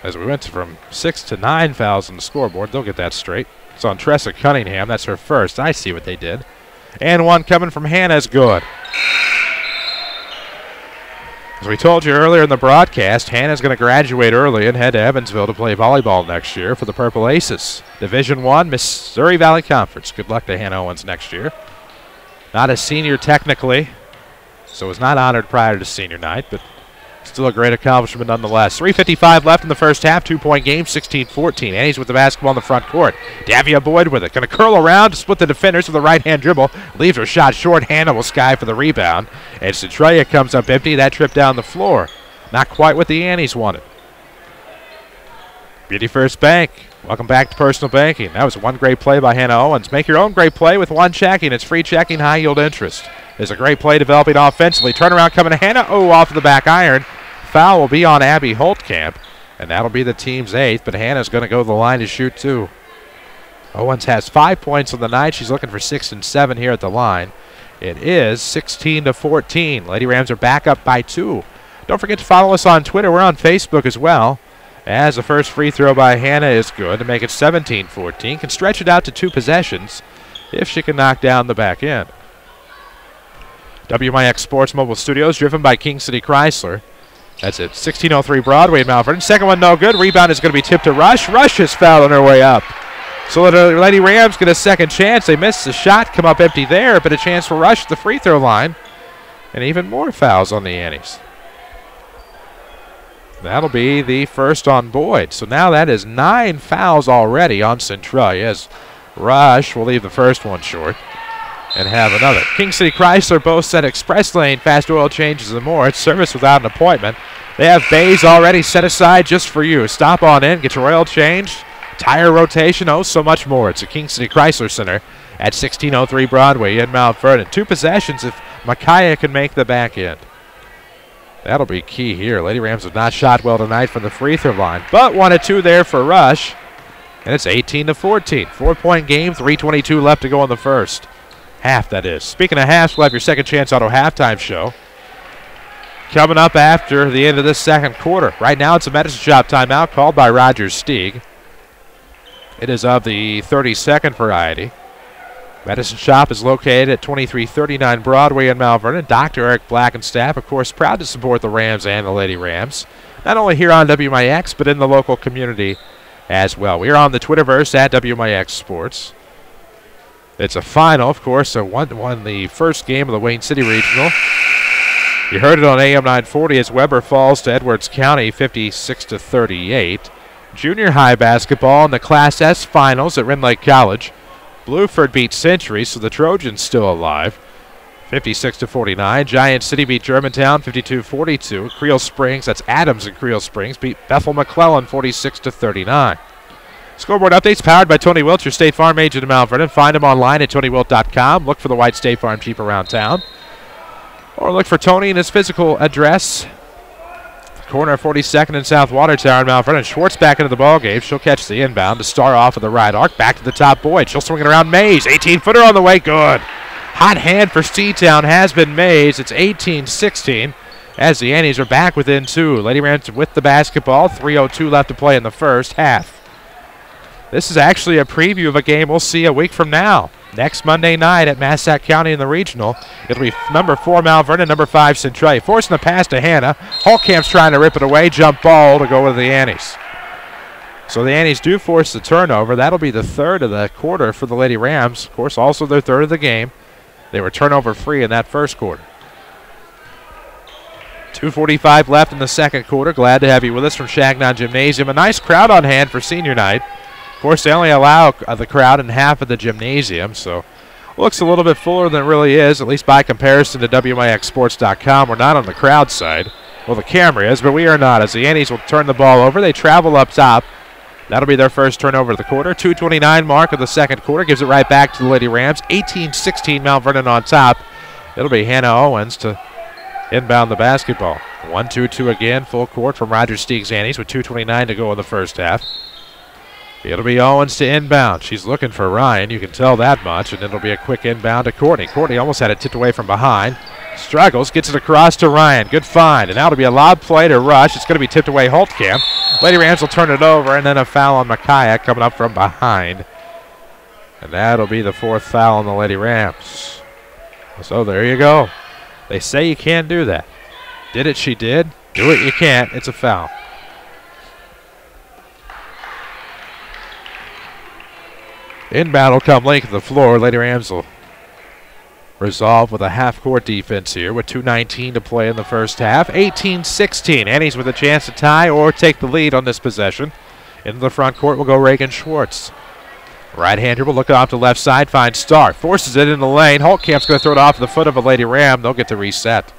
As we went from 6 to 9 fouls on the scoreboard, they'll get that straight. It's on Tressa Cunningham. That's her first. I see what they did. And one coming from Hannah is good. As we told you earlier in the broadcast, Hannah's going to graduate early and head to Evansville to play volleyball next year for the Purple Aces. Division I, Missouri Valley Conference. Good luck to Hannah Owens next year. Not a senior technically, so was not honored prior to senior night, but still a great accomplishment nonetheless. 3:55 left in the first half, 2-point game, 16-14. Annie's with the basketball in the front court. Davia Boyd with it. Going to curl around to split the defenders with a right-hand dribble. Leaves her shot short. Hannah will sky for the rebound. And Centralia comes up empty. That trip down the floor. Not quite what the Annies wanted. Beauty First Bank. Welcome back to personal banking. That was one great play by Hannah Owens. Make your own great play with one checking. It's free checking, high yield interest. There's a great play developing offensively. Turnaround coming to Hannah. Oh, off of the back iron. Foul will be on Abby Holtkamp, and that'll be the team's 8th, but Hannah's going to go to the line to shoot 2. Owens has 5 points on the night. She's looking for 6 and 7 here at the line. It is 16-14. Lady Rams are back up by 2. Don't forget to follow us on Twitter. We're on Facebook as well. As the first free throw by Hannah is good to make it 17-14. Can stretch it out to 2 possessions if she can knock down the back end. WMIX Sports Mobile Studios, driven by King City Chrysler. That's it. 1603 Broadway in Mount Vernon. Second one no good. Rebound is going to be tipped to Rush. Rush is fouled on her way up. So the Lady Rams get a second chance. They missed the shot, come up empty there, but a chance for Rush at the free throw line. And even more fouls on the Annies. That'll be the first on Boyd. So now that is 9 fouls already on Centralia, as Rush will leave the first one short and have another. King City Chrysler both set express lane, fast oil changes and more. It's service without an appointment. They have bays already set aside just for you. Stop on in, get your oil changed, tire rotation, oh, so much more. It's a King City Chrysler Center at 1603 Broadway in Mount Vernon. 2 possessions if Micaiah can make the back end. That'll be key here. Lady Rams have not shot well tonight from the free throw line, but 1 of 2 there for Rush. And it's 18-14. 4-point game, 3:22 left to go in the first. Half, that is. Speaking of halves, we'll have your second chance auto halftime show coming up after the end of this second quarter. Right now it's a medicine shop timeout called by Roger Stieg. It is of the 30-second variety. Medicine Shop is located at 2339 Broadway in Mount Vernon. Dr. Eric Black and staff, of course, proud to support the Rams and the Lady Rams, not only here on WMIX, but in the local community as well. We are on the Twitterverse at WMIX Sports. It's a final, of course, so won the first game of the Wayne City Regional. You heard it on AM 940 as Weber falls to Edwards County 56-38. Junior high basketball in the Class S finals at Rend Lake College. Blueford beat Century, so the Trojans still alive. 56-49. Giant City beat Germantown 52-42. Creel Springs, that's Adams and Creel Springs, beat Bethel McClellan 46-39. Scoreboard updates powered by Tony Wilt, your State Farm agent in Mount Vernon. Find him online at TonyWilt.com. Look for the white State Farm Jeep around town. Or look for Tony and his physical address. Corner of 42nd and South Watertower in Mount Vernon. Schwartz back into the ballgame. She'll catch the inbound to star off of the right arc. Back to the top, Boyd. She'll swing it around Mays. 18-footer on the way. Good. Hot hand for Seatown has been Mays. It's 18-16 as the Annies are back within 2. Lady Rams with the basketball. 3:02 left to play in the first half. This is actually a preview of a game we'll see a week from now. Next Monday night at Massac County in the regional. It'll be number 4 Mount Vernon, number 5 Centralia. Forcing the pass to Hannah. Holtkamp's trying to rip it away. Jump ball to go with the Annies. So the Annies do force the turnover. That'll be the third of the quarter for the Lady Rams. Of course, also their third of the game. They were turnover free in that first quarter. 2:45 left in the second quarter. Glad to have you with us from Changnon Gymnasium. A nice crowd on hand for senior night. Of course, they only allow the crowd in half of the gymnasium, so looks a little bit fuller than it really is, at least by comparison to WMIXsports.com. We're not on the crowd side. Well, the camera is, but we are not, as the Annies will turn the ball over. They travel up top. That'll be their first turnover of the quarter. 2:29 mark of the second quarter. Gives it right back to the Lady Rams. 18-16 Mount Vernon on top. It'll be Hannah Owens to inbound the basketball. 1-2-2 again, full court from Roger Stieg's Annies with 2:29 to go in the first half. It'll be Owens to inbound. She's looking for Ryan. You can tell that much. And it'll be a quick inbound to Courtney. Courtney almost had it tipped away from behind. Struggles, gets it across to Ryan. Good find. And now it'll be a lob play to Rush. It's going to be tipped away Holtkamp. Lady Rams will turn it over. And then a foul on Micaiah coming up from behind. And that'll be the 4th foul on the Lady Rams. So there you go. They say you can't do that. Did it, she did. Do it, you can't. It's a foul. Inbound will come length of the floor. Lady Rams will resolve with a half-court defense here with 2:19 to play in the first half. 18-16. Annies with a chance to tie or take the lead on this possession. Into the front court will go Reagan Schwartz. Right-hander will look off the left side, finds Starr. Forces it in the lane. Holtkamp's going to throw it off the foot of a Lady Ram. They'll get the reset.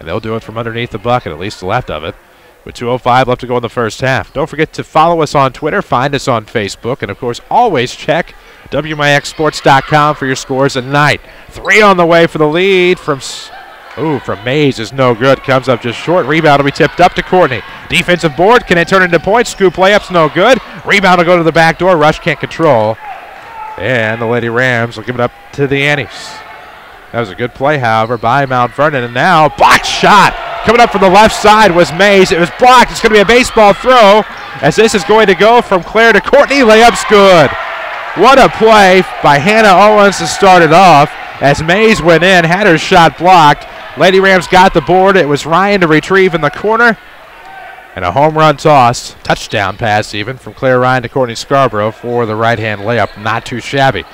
And they'll do it from underneath the bucket, at least the left of it. With 2:05 left to go in the first half. Don't forget to follow us on Twitter, find us on Facebook, and of course always check WMIXsports.com for your scores tonight. 3 on the way for the lead from Mays is no good. Comes up just short. Rebound will be tipped up to Courtney. Defensive board. Can it turn into points? Scoop layup's no good. Rebound will go to the back door. Rush can't control. And the Lady Rams will give it up to the Annies. That was a good play, however, by Mount Vernon. And now, blocked shot. Coming up from the left side was Mays. It was blocked. It's going to be a baseball throw as this is going to go from Claire to Courtney. Layup's good. What a play by Hannah Owens to start it off as Mays went in, had her shot blocked. Lady Rams got the board. It was Ryan to retrieve in the corner. And a home run toss, touchdown pass even, from Claire Ryan to Courtney Scarborough for the right-hand layup. Not too shabby.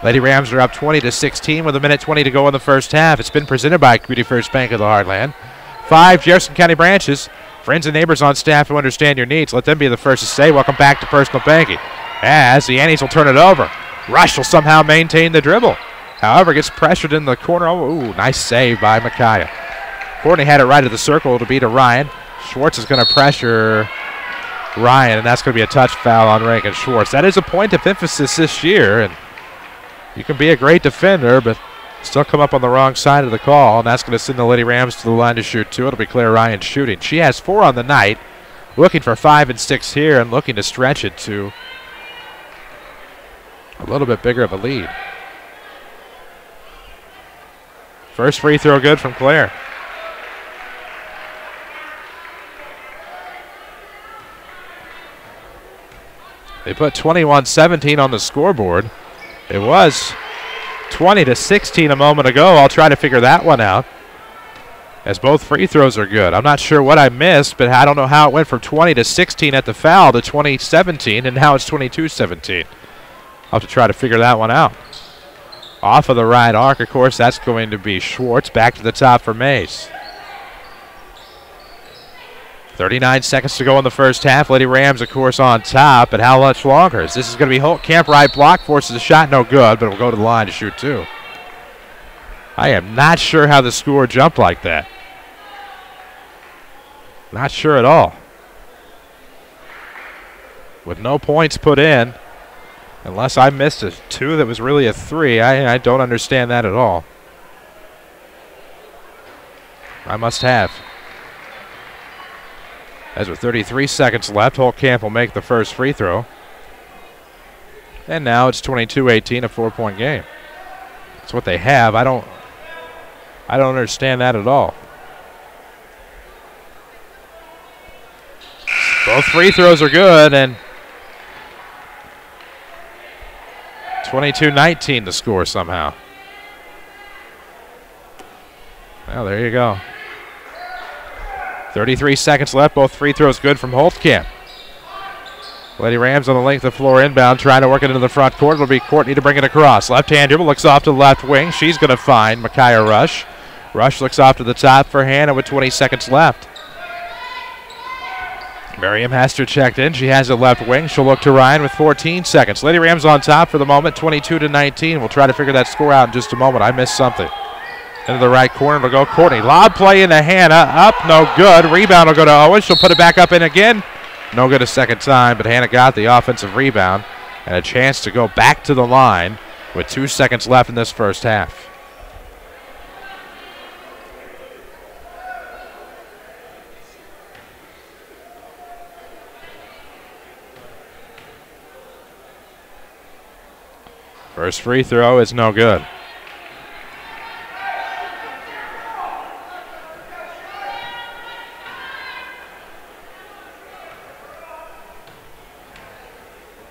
Lady Rams are up 20-16 with 1:20 to go in the first half. It's been presented by Community First Bank of the Heartland. 5 Jefferson County branches. Friends and neighbors on staff who understand your needs. Let them be the first to say welcome back to personal banking. As the Annies will turn it over. Rush will somehow maintain the dribble. However, gets pressured in the corner. Ooh, nice save by Micaiah. Courtney had it right at the circle to beat a Ryan. Schwartz is going to pressure Ryan, and that's going to be a touch foul on Rankin Schwartz. That is a point of emphasis this year, and you can be a great defender, but still come up on the wrong side of the call, and that's going to send the Lady Rams to the line to shoot 2. It'll be Claire Ryan shooting. She has 4 on the night, looking for 5 and 6 here, and looking to stretch it to a little bit bigger of a lead. First free throw good from Claire. They put 21-17 on the scoreboard. It was 20-16 a moment ago. I'll try to figure that one out, as both free throws are good. I'm not sure what I missed, but I don't know how it went from 20-16 at the foul to 20-17, and now it's 22-17. I'll have to try to figure that one out. Off of the right arc, of course, that's going to be Schwartz. Back to the top for Mays. 39 seconds to go in the first half. Lady Rams, of course, on top, but how much longer? This is going to be Holtkamp, right block, forces a shot, no good, but it'll go to the line to shoot 2. I am not sure how the score jumped like that. Not sure at all. With no points put in, unless I missed a 2 that was really a 3, I don't understand that at all. I must have. As with 33 seconds left, Holtkamp will make the first free throw. And now it's 22-18, a 4-point game. That's what they have. I don't understand that at all. Both free throws are good, and 22-19 the score somehow. Well, there you go. 33 seconds left. Both free throws good from Holtkamp. Lady Rams on the length of floor inbound, trying to work it into the front court. It'll be Courtney to bring it across. Left-hand dribble, looks off to the left wing. She's going to find Micaiah Rush. Rush looks off to the top for Hannah with 20 seconds left. Miriam Hester checked in. She has it left wing. She'll look to Ryan with 14 seconds. Lady Rams on top for the moment, 22-19. We'll try to figure that score out in just a moment. I missed something. Into the right corner will go Courtney. Lob play into Hannah. Up, no good. Rebound will go to Owen. She'll put it back up in again. No good a second time, but Hannah got the offensive rebound and a chance to go back to the line with 2 seconds left in this first half. First free throw is no good.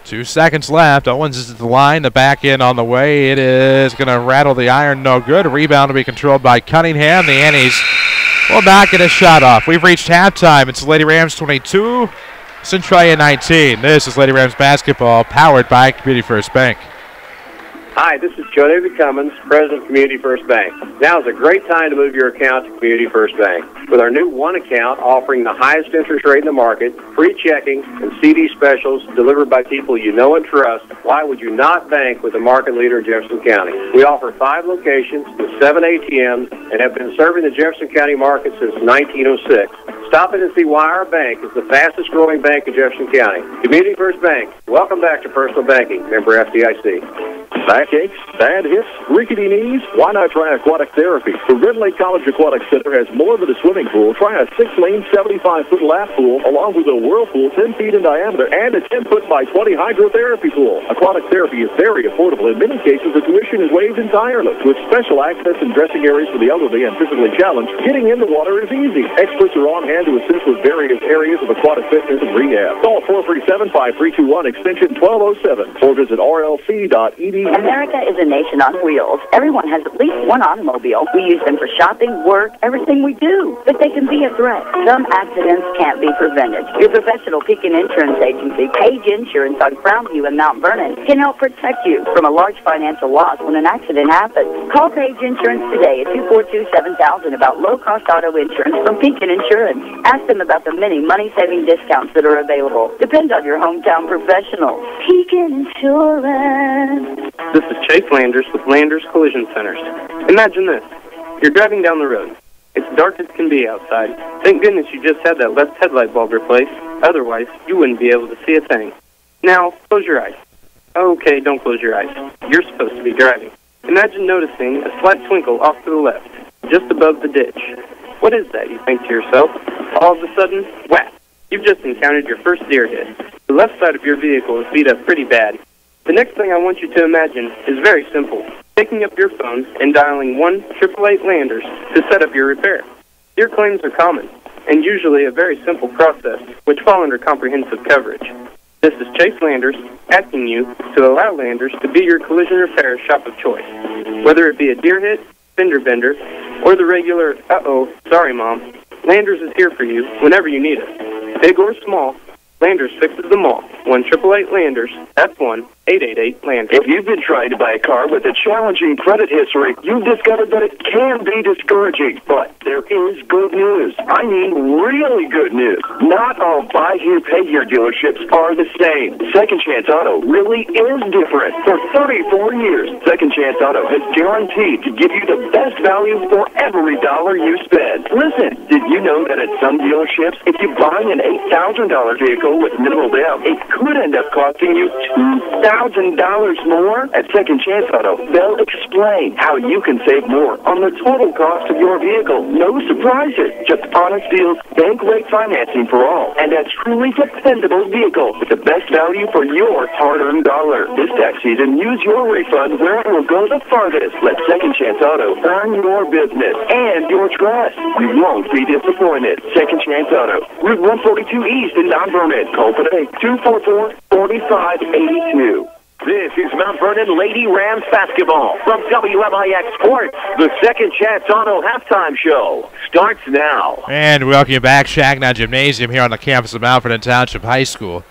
Two seconds left. Owens is at the line. The back end on the way. It is going to rattle the iron. No good. Rebound to be controlled by Cunningham. The Annies will not get a shot off. We've reached halftime. It's Lady Rams 22, Centralia 19. This is Lady Rams basketball, powered by Community First Bank. Hi, this is Joe David Cummins, President of Community First Bank. Now is a great time to move your account to Community First Bank. With our new One Account offering the highest interest rate in the market, free checking, and CD specials delivered by people you know and trust, why would you not bank with the market leader in Jefferson County? We offer 5 locations with 7 ATMs and have been serving the Jefferson County market since 1906. Stop in and see why our bank is the fastest growing bank in Jefferson County. Community First Bank. Welcome back to Personal Banking. Member FDIC. Backaches, bad hips, rickety knees? Why not try aquatic therapy? The Red Lake College Aquatic Center has more than a swimming pool. Try a 6-lane, 75-foot lap pool, along with a whirlpool 10 feet in diameter and a 10-foot by 20 hydrotherapy pool. Aquatic therapy is very affordable. In many cases, the tuition is waived entirely. With special access and dressing areas for the elderly and physically challenged, getting in the water is easy. Experts are on hand to assist with various areas of aquatic fitness and rehab. Call 437-5321, extension 1207, or visit rlc.edu. America is a nation on wheels. Everyone has at least one automobile. We use them for shopping, work, everything we do. But they can be a threat. Some accidents can't be prevented. Your professional Pekin Insurance Agency, Page Insurance on Crown View in Mount Vernon, can help protect you from a large financial loss when an accident happens. Call Page Insurance today at 242-7000 about low-cost auto insurance from Pekin Insurance. Ask them about the many money-saving discounts that are available. Depend on your hometown professional. Pekin Insurance. This is Chase Landers with Landers Collision Centers. Imagine this. You're driving down the road. It's dark as can be outside. Thank goodness you just had that left headlight bulb replaced. Otherwise, you wouldn't be able to see a thing. Now, close your eyes. Okay, don't close your eyes. You're supposed to be driving. Imagine noticing a slight twinkle off to the left, just above the ditch. What is that, you think to yourself? All of a sudden, whap! You've just encountered your first deer hit. The left side of your vehicle is beat up pretty bad. The next thing I want you to imagine is very simple. Picking up your phone and dialing 1-888 Landers to set up your repair. Deer claims are common, and usually a very simple process, which fall under comprehensive coverage. This is Chase Landers asking you to allow Landers to be your collision repair shop of choice. Whether it be a deer hit, fender bender, or the regular, uh-oh, sorry mom, Landers is here for you whenever you need us. Big or small, Landers fixes them all. 1-888 Landers. That's 1-888 Landers. If you've been trying to buy a car with a challenging credit history, you've discovered that it can be discouraging. But there is good news. I mean really good news. Not all buy-here-pay-here dealerships are the same. Second Chance Auto really is different. For 34 years, Second Chance Auto has guaranteed to give you the best value for every dollar you spend. Listen, did you know that at some dealerships, if you buy an $8,000 vehicle with minimal down, it could end up costing you $2,000 more? At Second Chance Auto, they'll explain how you can save more on the total cost of your vehicle. No surprises, just honest deals, bank rate financing for all, and a truly dependable vehicle with the best value for your hard-earned dollar. This tax season, use your refund where it will go the farthest. Let Second Chance Auto earn your business and your trust. You won't be disappointed. Second Chance Auto, Route 142 East in Mount Vernon. Call today, 244-4582. This is Mount Vernon Lady Rams basketball from WMIX Sports. The Second Chance Auto halftime show starts now. And we welcome you back, Changnon Gymnasium here on the campus of Mount Vernon Township High School.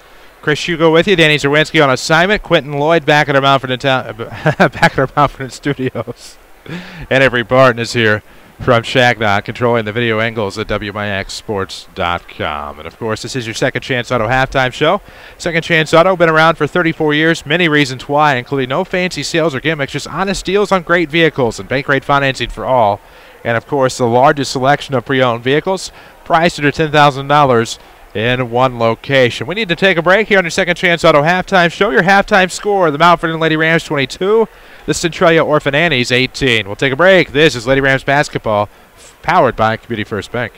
Chris Hugo with you, Danny Zerwinski on assignment, Quentin Lloyd back at our Mount Vernon back at our Mount Vernon studios, and Avery Barton is here from Changnon, controlling the video angles at WMIXsports.com. And, of course, this is your Second Chance Auto halftime show. Second Chance Auto, been around for 34 years. Many reasons why, including no fancy sales or gimmicks, just honest deals on great vehicles and bank rate financing for all. And, of course, the largest selection of pre-owned vehicles, priced under $10,000 in one location. We need to take a break here on your Second Chance Auto halftime show. Your halftime score, the Mount Vernon Lady Rams 22, the Centralia Annies 18. We'll take a break. This is Lady Rams basketball, powered by Community First Bank.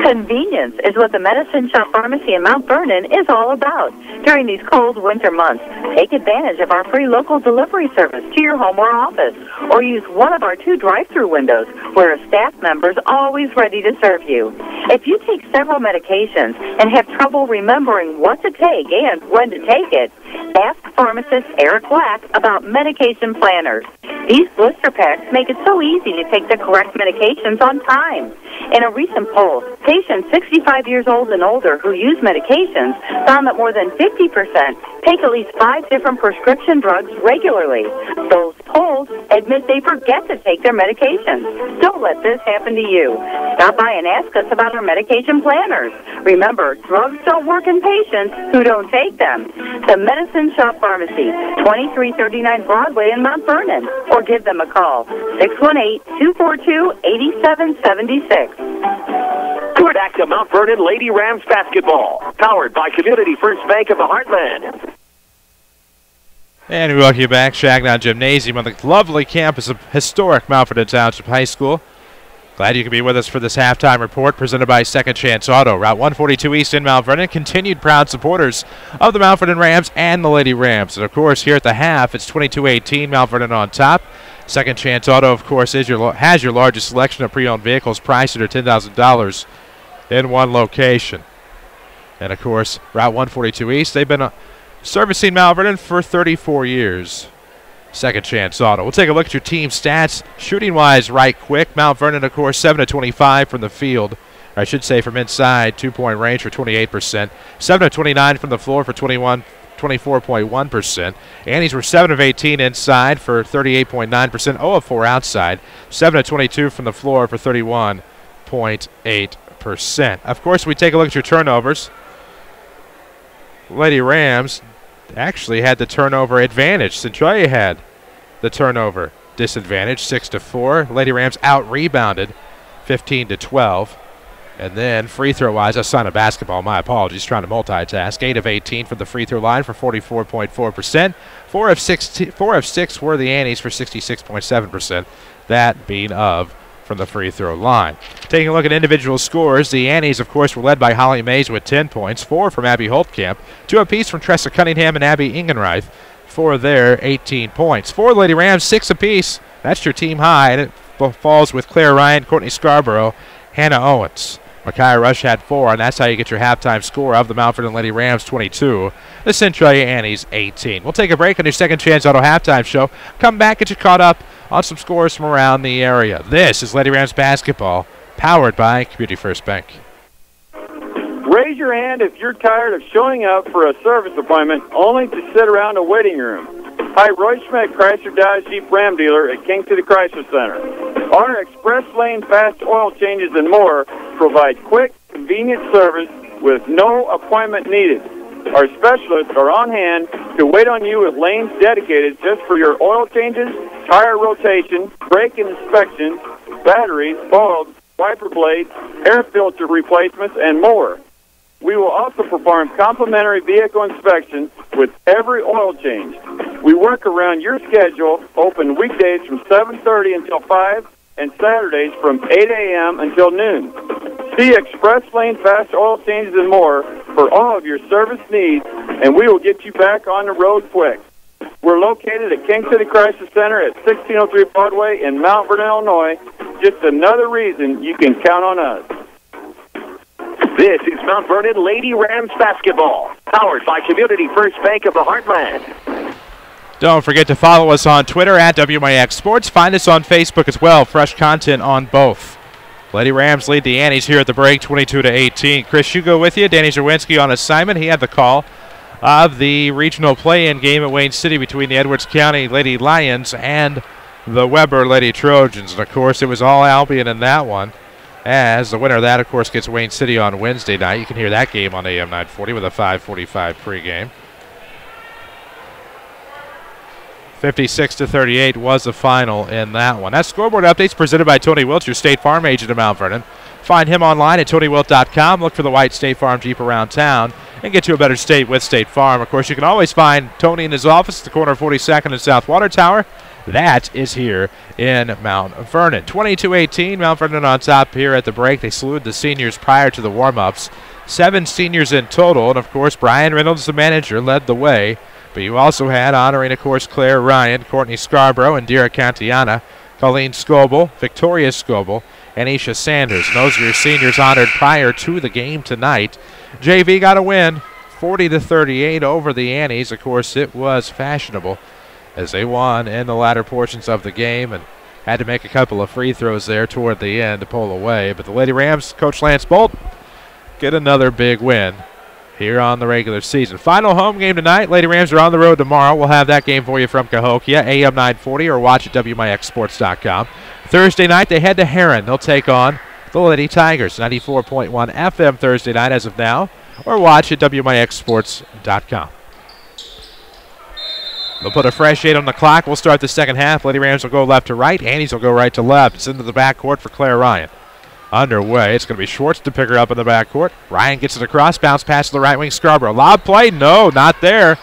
Convenience is what the Medicine Shop Pharmacy in Mount Vernon is all about. During these cold winter months, take advantage of our free local delivery service to your home or office, or use one of our 2 drive-through windows where a staff member is always ready to serve you. If you take several medications and have trouble remembering what to take and when to take it, ask pharmacist Eric Black about medication planners. These blister packs make it so easy to take the correct medications on time. In a recent poll, patients 65 years old and older who use medications found that more than 50% take at least 5 different prescription drugs regularly. Those polled admit they forget to take their medications. Don't let this happen to you. Stop by and ask us about our medication planners. Remember, drugs don't work in patients who don't take them. The Medicine Shop Pharmacy, 2339 Broadway in Mount Vernon, or give them a call, 618-242-8776. We're back to Mount Vernon Lady Rams basketball, powered by Community First Bank of the Heartland. And we welcome you back, Changnon Gymnasium on the lovely campus of historic Mount Vernon Township High School. Glad you can be with us for this halftime report presented by Second Chance Auto. Route 142 East in Mount Vernon, continued proud supporters of the Mount Vernon Rams and the Lady Rams. And, of course, here at the half, it's 22-18, Mount Vernon on top. Second Chance Auto, of course, has your largest selection of pre-owned vehicles priced under $10,000 in one location. And, of course, Route 142 East, they've been servicing Mount Vernon for 34 years. Second Chance Auto. We'll take a look at your team stats. Shooting-wise, right quick. Mount Vernon, of course, 7 of 25 from the field. Or I should say from inside, 2-point range for 28%. 7 of 29 from the floor for 24.1%. Annies were 7 of 18 inside for 38.9%. 0 of 4 outside. 7 of 22 from the floor for 31.8%. Of course, we take a look at your turnovers. Lady Rams actually had the turnover advantage. Centralia had the turnover disadvantage, 6-4. Lady Rams out-rebounded, 15-12. And then free throw wise, I signed a basketball. My apologies, trying to multitask. 8 of 18 from the free throw line for 44.4%. 4 of 6 were the Annies for 66.7%. That being of from the free throw line. Taking a look at individual scores, the Annies, of course, were led by Holly Mays with 10 points, 4 from Abby Holtkamp, 2 apiece from Tressa Cunningham and Abby Ingenreith for their 18 points. For Lady Rams, 6 apiece. That's your team high, and it falls with Claire Ryan, Courtney Scarborough, Hannah Owens. Micaiah Rush had 4, and that's how you get your halftime score of the Mount Vernon Lady Rams 22, the Centralia Annies 18. We'll take a break on your Second Chance Auto halftime show. Come back, get you caught up on some scores from around the area. This is Lady Rams basketball, powered by Community First Bank. Raise your hand if you're tired of showing up for a service appointment only to sit around a waiting room. Hi, Roy Schmidt, Chrysler Dodge Jeep Ram dealer at King City Chrysler Center. Our express lane fast oil changes and more provide quick, convenient service with no appointment needed. Our specialists are on hand to wait on you with lanes dedicated just for your oil changes, tire rotation, brake inspection, batteries, bulbs, wiper blades, air filter replacements, and more. We will also perform complimentary vehicle inspection with every oil change. We work around your schedule, open weekdays from 7:30 until 5 and Saturdays from 8 a.m. until noon. See Express Lane Fast Oil Changes and more for all of your service needs, and we will get you back on the road quick. We're located at King City Crisis Center at 1603 Broadway in Mount Vernon, Illinois. Just another reason you can count on us. This is Mount Vernon Lady Rams basketball, powered by Community First Bank of the Heartland. Don't forget to follow us on Twitter at WMIX Sports. Find us on Facebook as well. Fresh content on both. Lady Rams lead the Annies here at the break, 22-18. Chris Hugo with you. Danny Zerwinski on assignment. He had the call of the regional play-in game at Wayne City between the Edwards County Lady Lions and the Weber Lady Trojans. And, of course, it was all Albion in that one. As the winner of that, of course, gets Wayne City on Wednesday night. You can hear that game on AM 940 with a 5:45 pregame. 56-38 was the final in that one. That scoreboard update's presented by Tony Wilt, your State Farm agent in Mount Vernon. Find him online at TonyWilt.com. Look for the white State Farm Jeep around town and get to a better state with State Farm. Of course, you can always find Tony in his office at the corner of 42nd and South Water Tower. That is here in Mount Vernon. 22-18, Mount Vernon on top here at the break. They saluted the seniors prior to the warm-ups. 7 seniors in total, and of course, Brian Reynolds, the manager, led the way. But you also had honoring, of course, Claire Ryan, Courtney Scarborough, Indira Cantiana, Colleen Scoble, Victoria Scoble, and Isha Sanders. And those are your seniors honored prior to the game tonight. JV got a win, 40-38 over the Annies. Of course, it was fashionable as they won in the latter portions of the game and had to make a couple of free throws there toward the end to pull away. But the Lady Rams, Coach Lance Bolt, get another big win here on the regular season. Final home game tonight. Lady Rams are on the road tomorrow. We'll have that game for you from Cahokia, AM 940, or watch at WMIXsports.com. Thursday night, they head to Heron. They'll take on the Lady Tigers, 94.1 FM Thursday night as of now, or watch at WMIXsports.com. They'll put a fresh 8 on the clock. We'll start the second half. Lady Rams will go left to right. Annies will go right to left. It's into the backcourt for Claire Ryan. Underway. It's going to be Schwartz to pick her up in the backcourt. Ryan gets it across. Bounce pass to the right wing. Scarborough. Lob play. No, not there.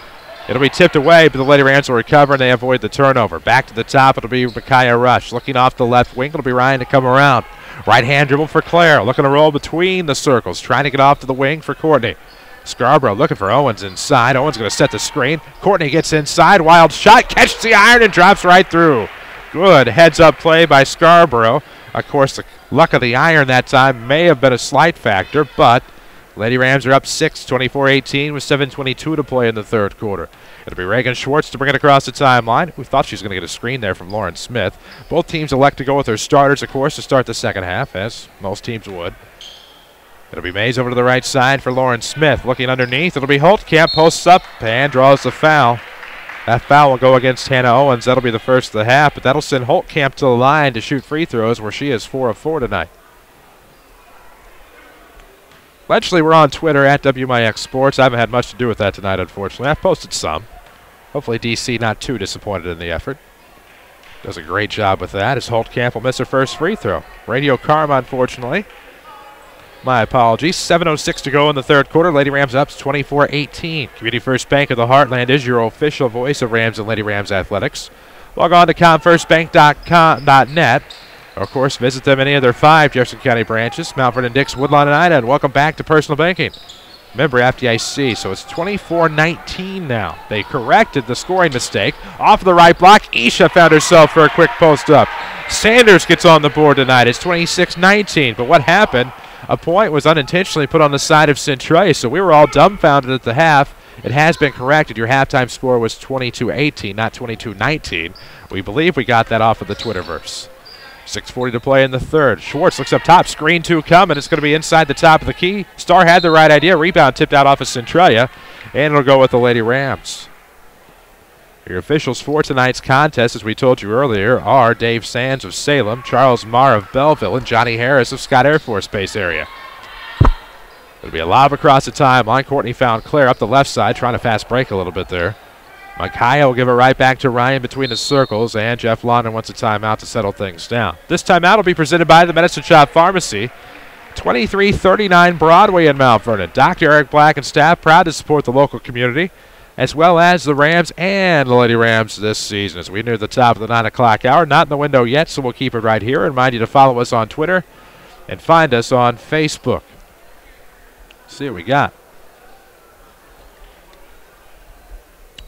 It'll be tipped away, but the Lady Rams will recover, and they avoid the turnover. Back to the top. It'll be Micaiah Rush. Looking off the left wing. It'll be Ryan to come around. Right hand dribble for Claire. Looking to roll between the circles. Trying to get off to the wing for Courtney. Scarborough looking for Owens inside. Owens going to set the screen. Courtney gets inside. Wild shot. Catches the iron and drops right through. Good heads-up play by Scarborough. Of course, the luck of the iron that time may have been a slight factor, but Lady Rams are up 6, 24-18 with 7:22 to play in the third quarter. It'll be Reagan Schwartz to bring it across the timeline. We thought she was going to get a screen there from Lauren Smith. Both teams elect to go with their starters, of course, to start the second half, as most teams would. It'll be Mays over to the right side for Lauren Smith. Looking underneath, it'll be Holtkamp, posts up and draws the foul. That foul will go against Hannah Owens. That'll be the first of the half, but that'll send Holtkamp to the line to shoot free throws, where she is 4 of 4 tonight. Eventually, we're on Twitter at WMIX Sports. I haven't had much to do with that tonight, unfortunately. I've posted some. Hopefully, DC not too disappointed in the effort. Does a great job with that, as Holtkamp will miss her first free throw. Radio Karma, unfortunately. My apologies. 7:06 to go in the third quarter. Lady Rams up 24-18. Community First Bank of the Heartland is your official voice of Rams and Lady Rams athletics. Log on to comfirstbank.net. Or, of course, visit them in any of their 5 Jefferson County branches, Mount Vernon, Dix, Woodlawn, and Ida. And welcome back to Personal Banking. Member FDIC, so it's 24-19 now. They corrected the scoring mistake. Off the right block, Isha found herself for a quick post-up. Sanders gets on the board tonight. It's 26-19. But what happened? A point was unintentionally put on the side of Centralia, so we were all dumbfounded at the half. It has been corrected. Your halftime score was 22-18, not 22-19. We believe we got that off of the Twitterverse. 6:40 to play in the third. Schwartz looks up top. Screen 2 coming. It's going to be inside the top of the key. Star had the right idea. Rebound tipped out off of Centralia, and it'll go with the Lady Rams. Your officials for tonight's contest, as we told you earlier, are Dave Sands of Salem, Charles Marr of Belleville, and Johnny Harris of Scott Air Force Base area. It'll be a lob across the timeline. Courtney found Claire up the left side, trying to fast break a little bit there. Micaiah will give it right back to Ryan between the circles, and Jeff London wants a timeout to settle things down. This timeout will be presented by the Medicine Shop Pharmacy, 2339 Broadway in Mount Vernon. Dr. Eric Black and staff proud to support the local community, as well as the Rams and the Lady Rams this season. As we near the top of the 9 o'clock hour, not in the window yet, so we'll keep it right here. Remind you to follow us on Twitter and find us on Facebook. Let's see what we got.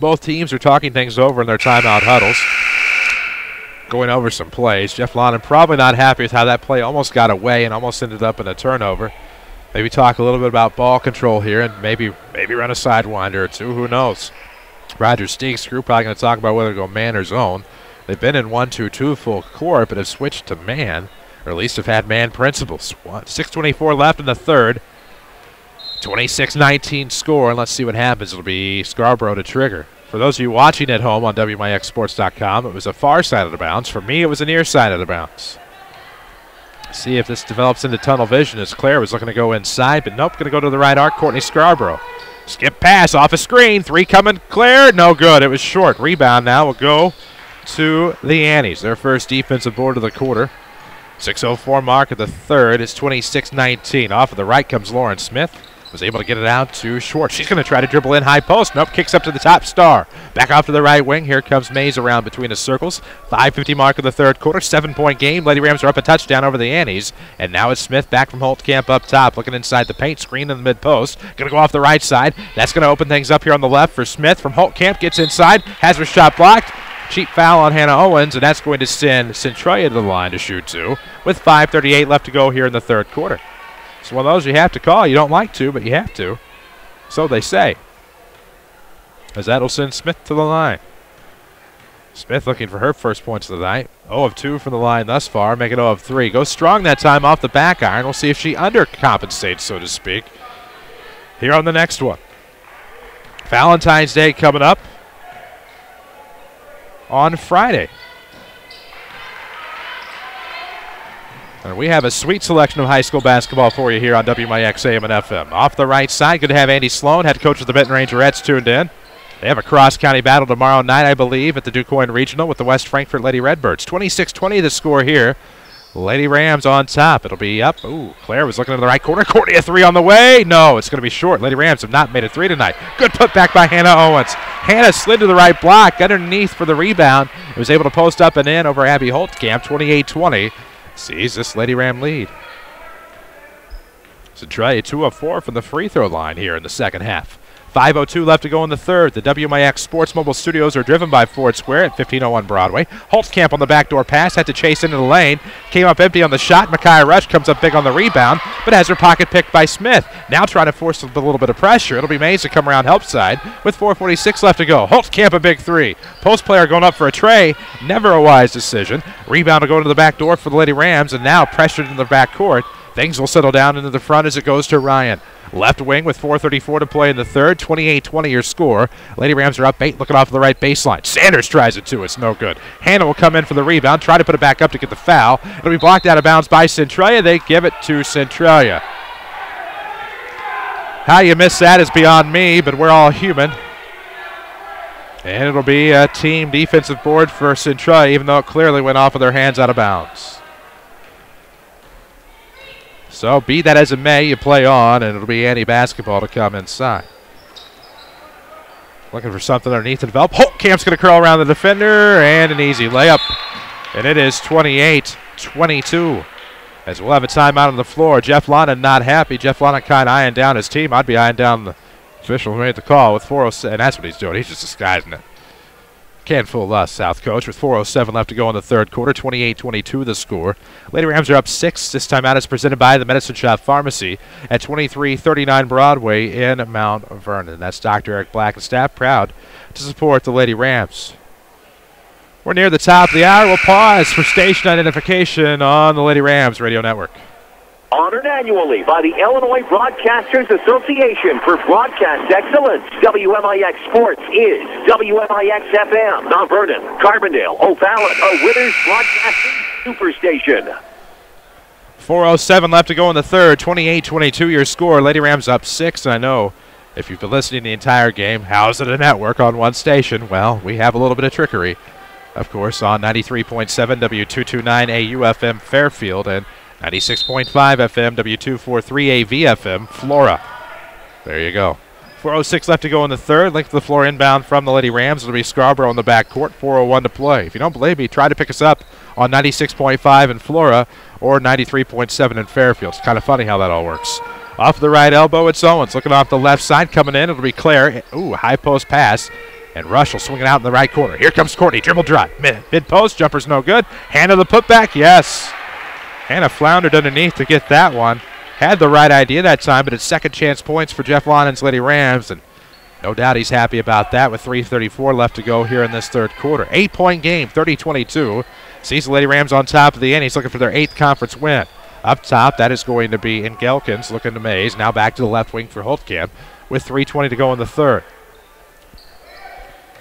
Both teams are talking things over in their timeout huddles, going over some plays. Jeff London probably not happy with how that play almost got away and almost ended up in a turnover. Maybe talk a little bit about ball control here and maybe run a sidewinder or two. Who knows? Roger Steek's group probably going to talk about whether to go man or zone. They've been in 1-2-2 full court, but have switched to man, or at least have had man principles. 6:24 left in the third. 26-19 score, and let's see what happens. It'll be Scarborough to trigger. For those of you watching at home on WMIXsports.com, it was a far side of the bounce. For me, it was a near side of the bounce. See if this develops into tunnel vision, as Claire was looking to go inside, but nope, going to go to the right arc. Courtney Scarborough. Skip pass off a screen. 3 coming. Claire, no good. It was short. Rebound now will go to the Annies. Their first defensive board of the quarter. 6:04 mark of the third. It's 26-19. Off of the right comes Lauren Smith. Was able to get it out to Schwartz. She's going to try to dribble in high post. Nope, kicks up to the top. Star. Back off to the right wing. Here comes Mays around between the circles. 5:50 mark of the third quarter. 7-point game. Lady Rams are up a touchdown over the Annies. And now it's Smith back from Holtkamp up top. Looking inside the paint. Screen in the mid-post. Going to go off the right side. That's going to open things up here on the left for Smith from Holtkamp. Gets inside. Has her shot blocked. Cheap foul on Hannah Owens, and that's going to send Centralia to the line to shoot 2 with 5:38 left to go here in the third quarter. It's one of those you have to call. You don't like to, but you have to. So they say. As that'll send Smith to the line. Smith looking for her first points of the night. 0 of 2 from the line thus far. Make it 0 of 3. Goes strong that time off the back iron. We'll see if she undercompensates, so to speak, here on the next one. Valentine's Day coming up on Friday. And we have a sweet selection of high school basketball for you here on WMIX AM and FM. Off the right side, good to have Andy Sloan, head coach of the Benton Rangerettes, tuned in. They have a cross-county battle tomorrow night, I believe, at the DuQuoin Regional with the West Frankfort Lady Redbirds. 26-20 the score here. Lady Rams on top. It'll be up. Ooh, Claire was looking in the right corner. Courtney, a 3 on the way. No, it's going to be short. Lady Rams have not made a 3 tonight. Good put back by Hannah Owens. Hannah slid to the right block, got underneath for the rebound. Was able to post up and in over Abby Holtkamp. 28-20. Sees this Lady Ram lead. Centralia 2 of 4 from the free throw line here in the second half. 5:02 left to go in the third. The WMIX Sports Mobile Studios are driven by Ford Square at 1501 Broadway. Holtzkamp on the backdoor pass, had to chase into the lane. Came up empty on the shot. Micaiah Rush comes up big on the rebound, but has her pocket picked by Smith. Now trying to force a little bit of pressure. It'll be Mays to come around help side with 4:46 left to go. Holtzkamp a big three. Post player going up for a tray. Never a wise decision. Rebound will go to the back door for the Lady Rams, and now pressured in the back court. Things will settle down into the front as it goes to Ryan. Left wing with 4:34 to play in the third. 28-20 your score. Lady Rams are up 8, looking off the right baseline. Sanders tries it too. It's no good. Hannah will come in for the rebound, try to put it back up to get the foul. It'll be blocked out of bounds by Centralia. They give it to Centralia. How you miss that is beyond me, but we're all human. And it'll be a team defensive board for Centralia, even though it clearly went off of their hands out of bounds. So be that as it may, you play on, and it'll be Annie basketball to come inside. Looking for something underneath to develop. Holtkamp's going to curl around the defender, and an easy layup. And it is 28-22. As we'll have a timeout on the floor. Jeff Lana not happy. Jeff Lana kind of eyeing down his team. I'd be eyeing down the official who made the call with 4:07, and that's what he's doing. He's just disguising it. Can't fool us, South Coach, with 4:07 left to go in the third quarter. 28-22 the score. Lady Rams are up 6. This time out is presented by the Medicine Shop Pharmacy at 2339 Broadway in Mount Vernon. That's Dr. Eric Black and staff, proud to support the Lady Rams. We're near the top of the hour. We'll pause for station identification on the Lady Rams Radio Network. Honored annually by the Illinois Broadcasters Association for broadcast excellence. WMIX Sports is WMIX FM, Mount Vernon, Carbondale, O'Fallon, a Withers Broadcasting Superstation. 4:07 left to go in the third. 28-22 your score. Lady Rams up 6. And I know if you've been listening the entire game, how's it a network on one station? Well, we have a little bit of trickery. Of course, on 93.7 W229 AUFM Fairfield and 96.5 FM, W243 AVFM, Flora. There you go. 4:06 left to go in the third. Length of the floor inbound from the Lady Rams. It'll be Scarborough in the backcourt. 4:01 to play. If you don't believe me, try to pick us up on 96.5 in Flora or 93.7 in Fairfield. It's kind of funny how that all works. Off the right elbow, it's Owens. Looking off the left side, coming in. It'll be Claire. Ooh, high post pass. And Rush will swing it out in the right corner. Here comes Courtney. Dribble drive. Mid-post. Jumper's no good. Hannah the putback. Yes. Hannah floundered underneath to get that one. Had the right idea that time, but it's second chance points for Jeff Lonan's Lady Rams, and no doubt he's happy about that with 3:34 left to go here in this third quarter. 8-point game, 30-22. Sees the Lady Rams on top of the Annies looking for their 8th conference win. Up top, that is going to be in Gelkins looking to Mays. Now back to the left wing for Holtkamp with 3:20 to go in the third.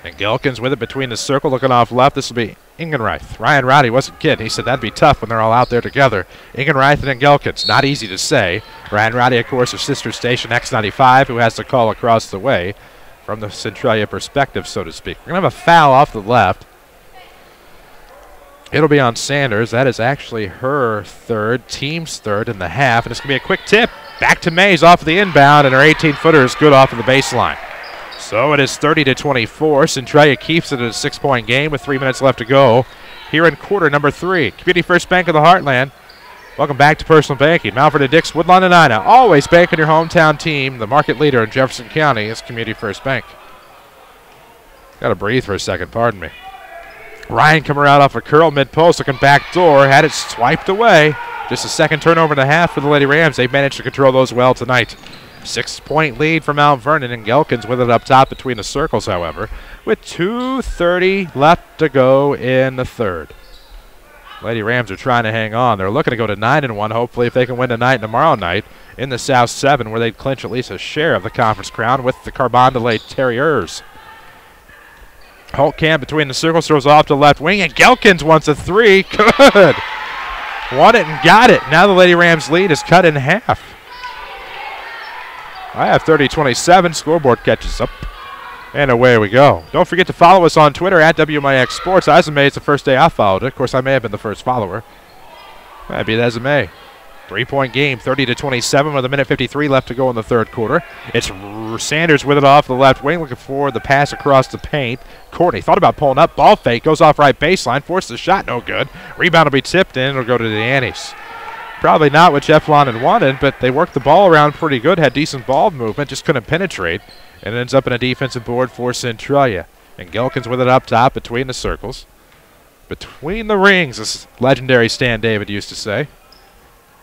And Gelkins with it between the circle, looking off left. This will be Ingenreith. Ryan Rowdy wasn't kidding. He said that'd be tough when they're all out there together. Ingenreith and Gelkins. Not easy to say. Ryan Rowdy, of course, her sister station X95, who has to call across the way from the Centralia perspective, so to speak. We're going to have a foul off the left. It'll be on Sanders. That is actually her third, team's third in the half. And it's going to be a quick tip. Back to Mays off of the inbound, and her 18-footer is good off of the baseline. So it is 30-24. Centralia keeps it at a 6-point game with 3 minutes left to go here in quarter number 3. Community First Bank of the Heartland. Welcome back to Personal Banking. Malford and Dix, Woodlawn and Ina. Always bank on your hometown team. The market leader in Jefferson County is Community First Bank. Got to breathe for a second, pardon me. Ryan coming around off a curl mid-post, looking back door, had it swiped away. Just a second turnover and a half for the Lady Rams. They've managed to control those well tonight. 6-point lead for Mount Vernon, and Gelkins with it up top between the circles, however, with 2:30 left to go in the third. Lady Rams are trying to hang on. They're looking to go to 9-1, hopefully, if they can win tonight and tomorrow night in the South 7, where they'd clinch at least a share of the conference crown with the Carbondale Terriers. Holtkamp between the circles throws off to left wing, and Gelkins wants a 3. Good. Won it and got it. Now the Lady Rams lead is cut in half. I have 30-27. Scoreboard catches up. And away we go. Don't forget to follow us on Twitter at WMIX Sports. I was amazed the first day I followed it. Of course, I may have been the first follower. Might be as it may. 3-point game, 30-27 with 1:53 left to go in the third quarter. It's Sanders with it off the left wing, looking for the pass across the paint. Courtney thought about pulling up. Ball fake, goes off right baseline, forces the shot, no good. Rebound will be tipped in. It'll go to the Annies. Probably not what Jeff Lonan wanted, but they worked the ball around pretty good, had decent ball movement, just couldn't penetrate. And it ends up in a defensive board for Centralia. And Gilkins with it up top between the circles. Between the rings, as legendary Stan David used to say.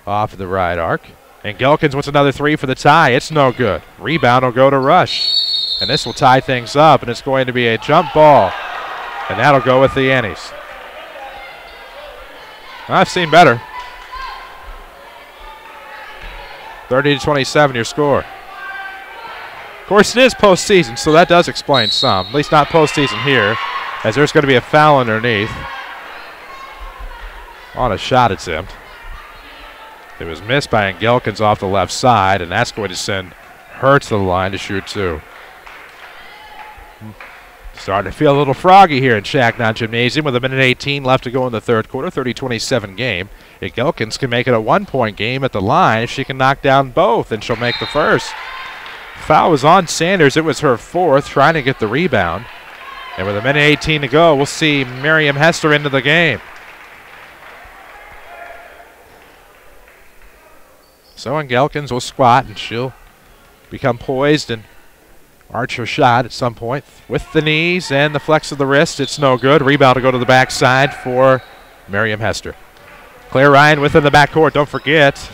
Off of the right arc. And Gilkins wants another three for the tie. It's no good. Rebound will go to Rush. And this will tie things up, and it's going to be a jump ball. And that'll go with the Annies. I've seen better. 30-27 your score. Of course, it is postseason, so that does explain some. At least not postseason here, as there's going to be a foul underneath on a shot attempt. It was missed by Gilkins off the left side, and that's going to send her to the line to shoot two. Starting to feel a little froggy here in Changnon Gymnasium with 1:18 left to go in the third quarter, 30-27 game. If Gilkins can make it a one-point game at the line, she can knock down both, and she'll make the first. Foul was on Sanders. It was her fourth, trying to get the rebound. And with 1:18 to go, we'll see Miriam Hester into the game. So Gilkins will squat, and she'll become poised and arch her shot at some point with the knees and the flex of the wrist. It's no good. Rebound to go to the backside for Miriam Hester. Claire Ryan within the backcourt. Don't forget,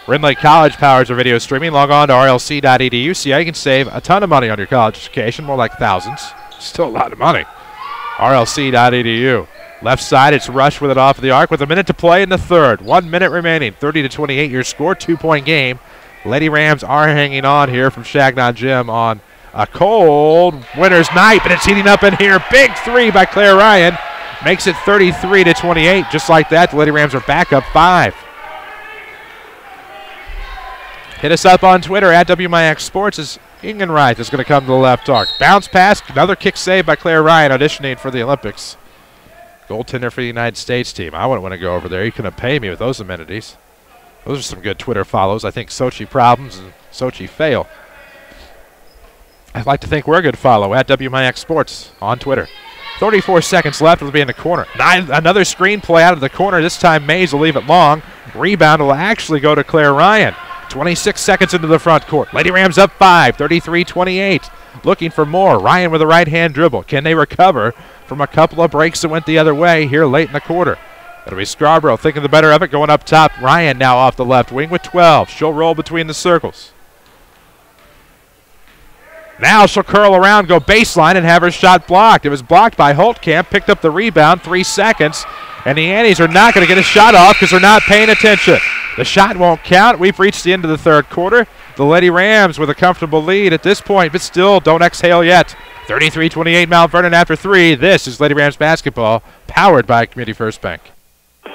Ridley College powers our video streaming. Log on to rlc.edu. See how you can save a ton of money on your college education, more like thousands. Still a lot of money. rlc.edu. Left side, it's Rush with it off of the arc with a minute to play in the third. 1 minute remaining. 30-28 your score. 2-point game. Lady Rams are hanging on here from Changnon Gym on a cold winter's night, but it's heating up in here. Big three by Claire Ryan. Makes it 33-28. Just like that, the Lady Rams are back up 5. Hit us up on Twitter at WMIX Sports as Ingenreich is going to come to the left arc. Bounce pass, another kick save by Claire Ryan, auditioning for the Olympics. Goaltender for the United States team. I wouldn't want to go over there. You couldn't pay me with those amenities. Those are some good Twitter follows. I think Sochi problems and Sochi fail. I'd like to think we're a good follow at WMIX Sports on Twitter. 34 seconds left. It'll be in the corner. Another screen play out of the corner. This time Mays will leave it long. Rebound will actually go to Claire Ryan. 26 seconds into the front court. Lady Rams up 5, 33-28. Looking for more. Ryan with a right-hand dribble. Can they recover from a couple of breaks that went the other way here late in the quarter? It'll be Scarborough thinking the better of it, going up top. Ryan now off the left wing with 12. She'll roll between the circles. Now she'll curl around, go baseline, and have her shot blocked. It was blocked by Holtkamp, picked up the rebound, 3 seconds, and the Annies are not going to get a shot off because they're not paying attention. The shot won't count. We've reached the end of the third quarter. The Lady Rams with a comfortable lead at this point, but still don't exhale yet. 33-28 Mount Vernon after 3. This is Lady Rams basketball, powered by Community First Bank.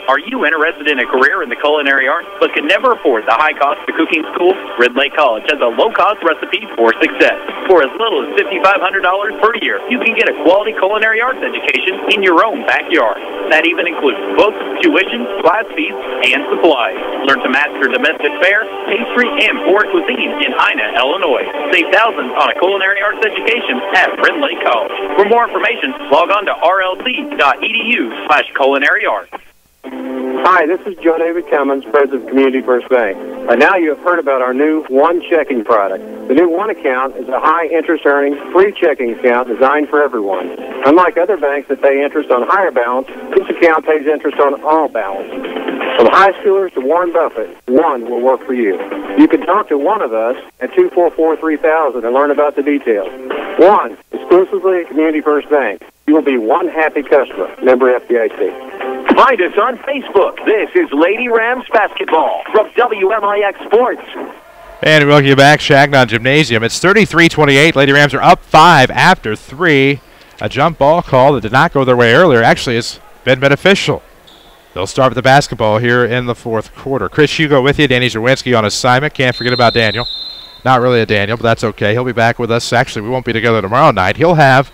Are you interested in a career in the culinary arts but can never afford the high cost of cooking school? Ridley College has a low-cost recipe for success. For as little as $5,500 per year, you can get a quality culinary arts education in your own backyard. That even includes books, tuition, class fees, and supplies. Learn to master domestic fare, pastry, and foreign cuisine in Ina, Illinois. Save thousands on a culinary arts education at Ridley College. For more information, log on to rlc.edu/culinary arts. Hi, this is Joe David Cummins, President of Community First Bank. By now you have heard about our new One Checking product. The new One account is a high-interest earning, free checking account designed for everyone. Unlike other banks that pay interest on higher balance, this account pays interest on all balance. From high schoolers to Warren Buffett, One will work for you. You can talk to one of us at 244-3000 and learn about the details. One, exclusively at Community First Bank. You will be one happy customer. Member FDIC. Find us on Facebook. This is Lady Rams basketball from WMIX Sports. And we welcome you back, Changnon Gymnasium. It's 33-28. Lady Rams are up 5 after 3. A jump ball call that did not go their way earlier actually has been beneficial. They'll start with the basketball here in the fourth quarter. Chris Hugo with you. Danny Zerwinski on assignment. Can't forget about Daniel. Not really a Daniel, but that's okay. He'll be back with us. Actually, we won't be together tomorrow night. He'll have,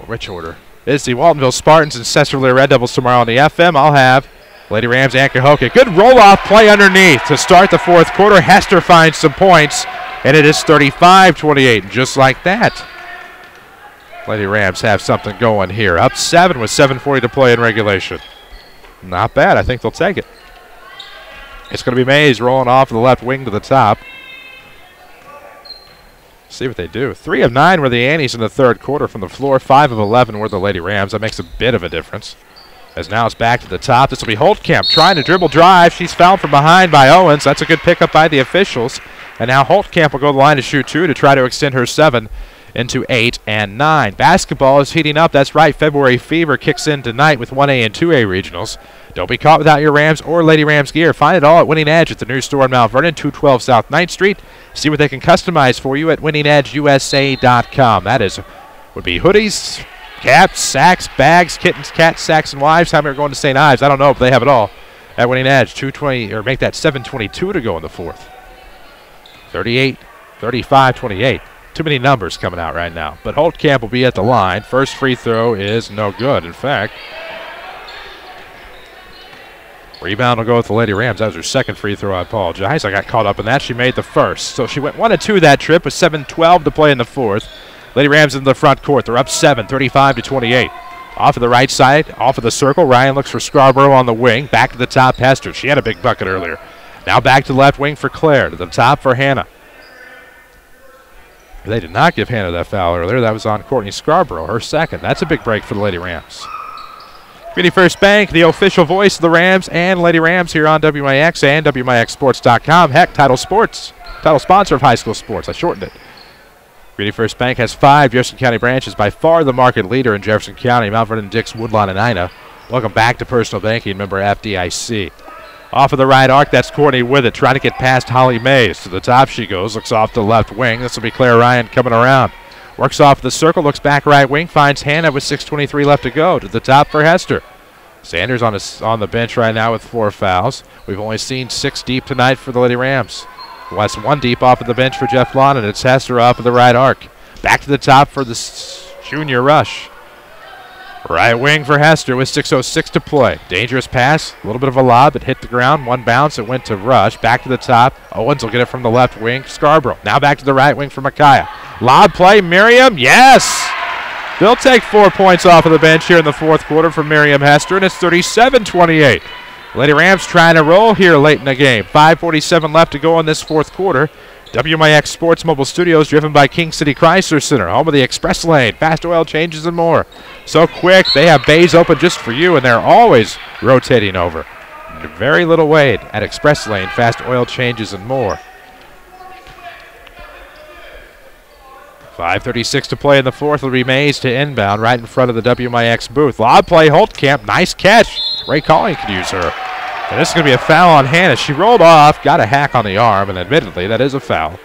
which order? It's the Waltonville Spartans and Centralia Red Devils tomorrow on the FM. I'll have Lady Rams and Cahokia. Good roll-off play underneath to start the fourth quarter. Hester finds some points, and it is 35-28. Just like that, Lady Rams have something going here. Up 7 with 7:40 to play in regulation. Not bad. I think they'll take it. It's going to be Mays rolling off the left wing to the top. see what they do. 3 of 9 were the Annies in the third quarter from the floor. 5 of 11 were the Lady Rams. That makes a bit of a difference. As now it's back to the top. This will be Holtkamp trying to dribble drive. She's fouled from behind by Owens. That's a good pickup by the officials. And now Holtkamp will go to the line to shoot 2 to try to extend her 7 into 8 and 9. Basketball is heating up. That's right. February Fever kicks in tonight with 1A and 2A regionals. Don't be caught without your Rams or Lady Rams gear. Find it all at Winning Edge at the new store in Mount Vernon, 212 South 9th Street. See what they can customize for you at winningedgeusa.com. That would be hoodies, caps, sacks, bags, kittens, cats, sacks, and wives. How many are going to St. Ives? I don't know, but they have it all at Winning Edge. 220, or make that 7:22 to go in the fourth. 38, 35, 28. Too many numbers coming out right now. But Holtkamp will be at the line. First free throw is no good. In fact, rebound will go with the Lady Rams. That was her second free throw. I apologize. I got caught up in that. She made the first. So she went 1 of 2 that trip with 7:12 to play in the fourth. Lady Rams in the front court. They're up 7, 35 to 28. Off of the right side, off of the circle. Ryan looks for Scarborough on the wing. Back to the top, Hester. She had a big bucket earlier. Now back to the left wing for Claire. To the top for Hannah. They did not give Hannah that foul earlier. That was on Courtney Scarborough, her second. That's a big break for the Lady Rams. Community First Bank, the official voice of the Rams and Lady Rams here on WMIX and WMIXsports.com. Heck, title sponsor of high school sports. I shortened it. Community First Bank has 5 Jefferson County branches, by far the market leader in Jefferson County. Mount Vernon, Dix, Woodlawn, and Ina. Welcome back to Personal Banking, member FDIC. Off of the right arc, that's Courtney with it, trying to get past Holly Mays. To the top she goes, looks off the left wing. This will be Claire Ryan coming around. Works off the circle, looks back right wing, finds Hannah with 6:23 left to go. To the top for Hester. Sanders on the bench right now with 4 fouls. We've only seen 6 deep tonight for the Lady Rams. That's 1 deep off of the bench for Jeff Lawn, and it's Hester off of the right arc. Back to the top for the junior rush. Right wing for Hester with 6:06 to play. Dangerous pass, a little bit of a lob. It hit the ground, 1 bounce. It went to Rush. Back to the top. Owens will get it from the left wing. Scarborough. Now back to the right wing for Micaiah. Lob play, Miriam. Yes! They'll take 4 points off of the bench here in the fourth quarter from Miriam Hester, and it's 37-28. Lady Rams trying to roll here late in the game. 5:47 left to go in this fourth quarter. WMIX Sports Mobile Studios driven by King City Chrysler Center, home of the Express Lane, fast oil changes and more. So quick, they have bays open just for you, and they're always rotating over. Very little wait at Express Lane, fast oil changes and more. 5:36 to play in the fourth. It'll be Mays to inbound right in front of the WMIX booth. Lob play, Holtkamp, nice catch. Ray Calling could use her. And this is going to be a foul on Hannah. She rolled off, got a hack on the arm, and admittedly, that is a foul.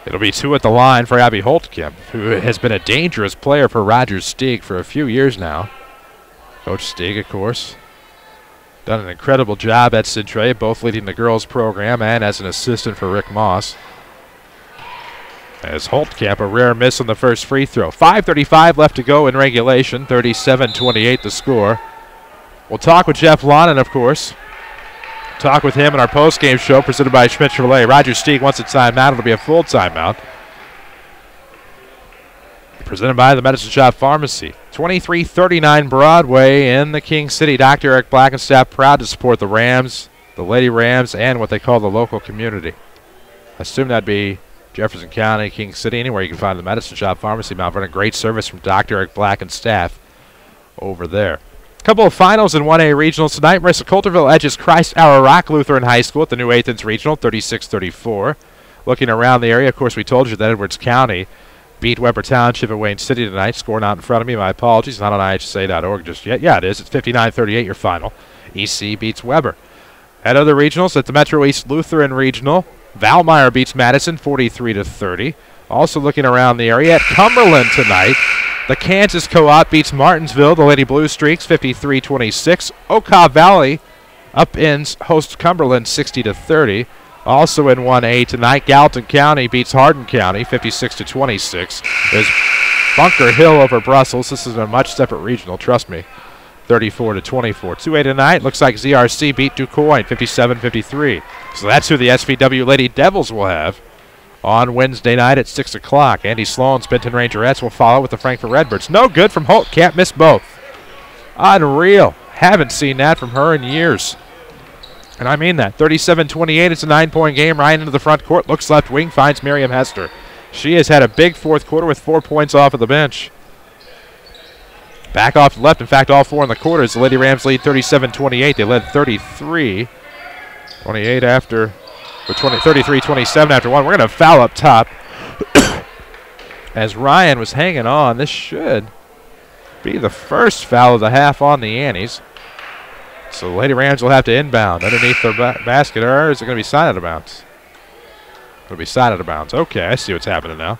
It'll be 2 at the line for Abby Holtkamp, who has been a dangerous player for Roger Stieg for a few years now. Coach Stieg, of course, done an incredible job at Centralia, both leading the girls program and as an assistant for Rick Moss. As Holtkamp, a rare miss on the first free throw. 5:35 left to go in regulation, 37-28 the score. We'll talk with Jeff Lonan, of course. Talk with him in our post-game show presented by Schmidt Chevrolet. Roger Stieg wants a timeout. It'll be a full timeout. Presented by the Medicine Shop Pharmacy. 2339 Broadway in the King City. Dr. Eric Blackenstaff proud to support the Rams, the Lady Rams, and what they call the local community. I assume that'd be Jefferson County, King City, anywhere you can find the Medicine Shop Pharmacy. Mount Vernon, great service from Dr. Eric Blackenstaff over there. Couple of finals in 1A regionals tonight. Marissa Coulterville edges Christ Our Rock Lutheran High School at the New Athens Regional, 36-34. Looking around the area, of course, we told you that Edwards County beat Weber Township at Wayne City tonight. Score not in front of me. My apologies. Not on IHSA.org just yet. Yeah, it is. It's 59-38 your final. EC beats Weber. At other regionals, at the Metro East Lutheran Regional, Valmeyer beats Madison 43-30. Also looking around the area at Cumberland tonight. The Kansas Co-op beats Martinsville. The Lady Blue Streaks 53-26. Okaw Valley upends host Cumberland 60-30. Also in 1A tonight, Gallatin County beats Hardin County 56-26. There's Bunker Hill over Brussels. This is a much separate regional, trust me. 34-24. 2A tonight, looks like ZRC beat DuQuoin 57-53. So that's who the SVW Lady Devils will have on Wednesday night at 6 o'clock. Andy Sloan's Benton Rangerettes will follow with the Frankfort Redbirds. No good from Holt. Can't miss both. Unreal. Haven't seen that from her in years. And I mean that. 37-28. It's a 9-point game. Right into the front court. Looks left wing. Finds Miriam Hester. She has had a big fourth quarter with 4 points off of the bench. Back off to the left. In fact, all 4 in the quarters. The Lady Rams lead 37-28. They led 33-28 after, or 33-27 after 1. We're going to foul up top. As Ryan was hanging on, this should be the first foul of the half on the Annies. So the Lady Rams will have to inbound underneath their basket. Or is it going to be side out of bounds? It'll be side out of bounds. Okay, I see what's happening now.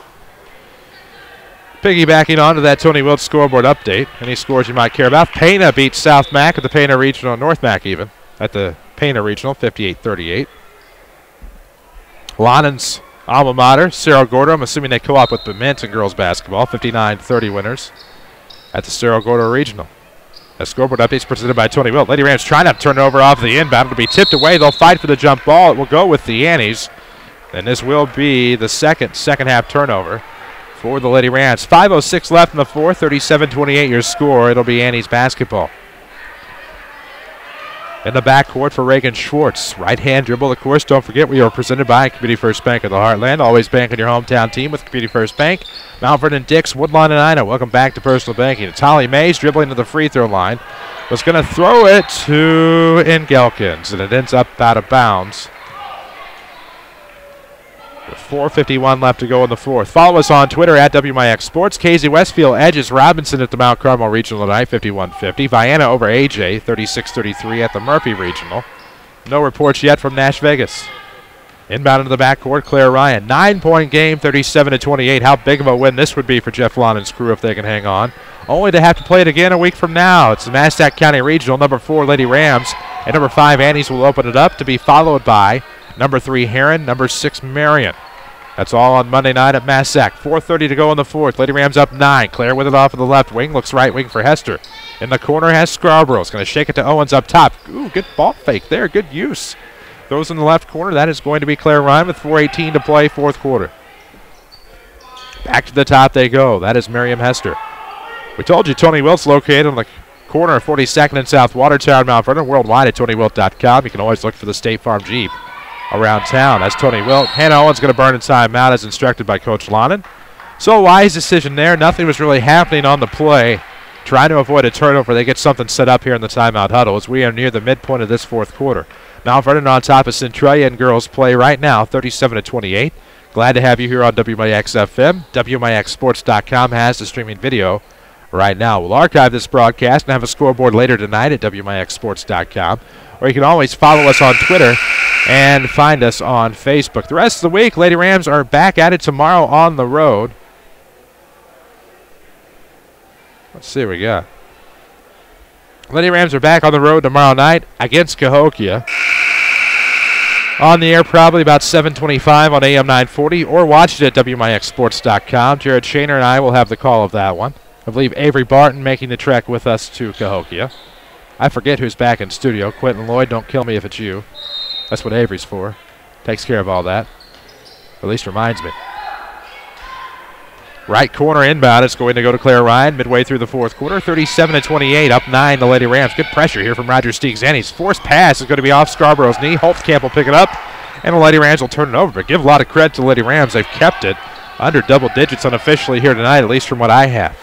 Piggybacking onto that Tony Wilt scoreboard update. Any scores you might care about. Pana beats South Mac at the Pana Regional, North Mac even, at the Pana Regional, 58-38. Lonnon's alma mater, Cerro Gordo, I'm assuming they co-op with Bement in girls basketball, 59-30 winners at the Cerro Gordo Regional. A scoreboard update is presented by Tony Wilt. Lady Rams trying to turn it over off the inbound. It'll be tipped away. They'll fight for the jump ball. It will go with the Annies. And this will be the second half turnover for the Lady Rams. 5:06 left in the fourth, 37-28 your score. It'll be Annies basketball. In the backcourt for Reagan Schwartz. Right-hand dribble, of course. Don't forget we are presented by Community First Bank of the Heartland. Always bank on your hometown team with Community First Bank. Mount Vernon Dix, Woodlawn, and Ina. Welcome back to Personal Banking. It's Holly Mays dribbling to the free throw line. Was going to throw it to Engelkins, and it ends up out of bounds. With 4:51 left to go in the fourth. Follow us on Twitter at WMIX Sports. KZ Westfield edges Robinson at the Mount Carmel Regional tonight, 51-50. Vienna over AJ, 36-33 at the Murphy Regional. No reports yet from Nash Vegas. Inbound into the backcourt, Claire Ryan. 9-point game, 37-28. How big of a win this would be for Jeff Lonnon's crew if they can hang on. Only to have to play it again a week from now. It's the Massac County Regional. Number 4, Lady Rams, and number 5, Annies will open it up to be followed by number 3, Heron, number 6, Marion. That's all on Monday night at Massac. 4:30 to go in the fourth. Lady Rams up 9. Claire with it off of the left wing. Looks right wing for Hester. In the corner has Scarborough. It's going to shake it to Owens up top. Ooh, good ball fake there. Good use. Those in the left corner. That is going to be Claire Ryan with 4:18 to play, fourth quarter. Back to the top they go. That is Miriam Hester. We told you Tony Wilt's located on the corner of 42nd and South Watertown, Mount Vernon. Worldwide at TonyWilt.com. You can always look for the State Farm Jeep around town. That's Tony Wilt. Hannah Owens going to burn in timeout as instructed by Coach Lonnon. So a wise decision there. Nothing was really happening on the play. Trying to avoid a turnover. They get something set up here in the timeout huddle as we are near the midpoint of this fourth quarter. Mount Vernon on top of Centralia in girls play right now, 37-28. Glad to have you here on WMIX FM. WMIXsports.com has the streaming video right now. We'll archive this broadcast and have a scoreboard later tonight at WMIXsports.com. Or you can always follow us on Twitter and find us on Facebook. The rest of the week, Lady Rams are back at it tomorrow on the road. Let's see what we got. Lady Rams are back on the road tomorrow night against Cahokia. On the air probably about 7:25 on AM 940, or watch it at WMIXsports.com. Jared Shaner and I will have the call of that one. I believe Avery Barton making the trek with us to Cahokia. I forget who's back in studio. Quentin Lloyd, don't kill me if it's you. That's what Avery's for. Takes care of all that. At least reminds me. Right corner inbound. It's going to go to Claire Ryan midway through the fourth quarter. 37-28, up 9 the Lady Rams. Good pressure here from Roger Steegs. Annie's forced pass is going to be off Scarborough's knee. Holtzkamp will pick it up, and the Lady Rams will turn it over. But give a lot of credit to the Lady Rams. They've kept it under double digits unofficially here tonight, at least from what I have.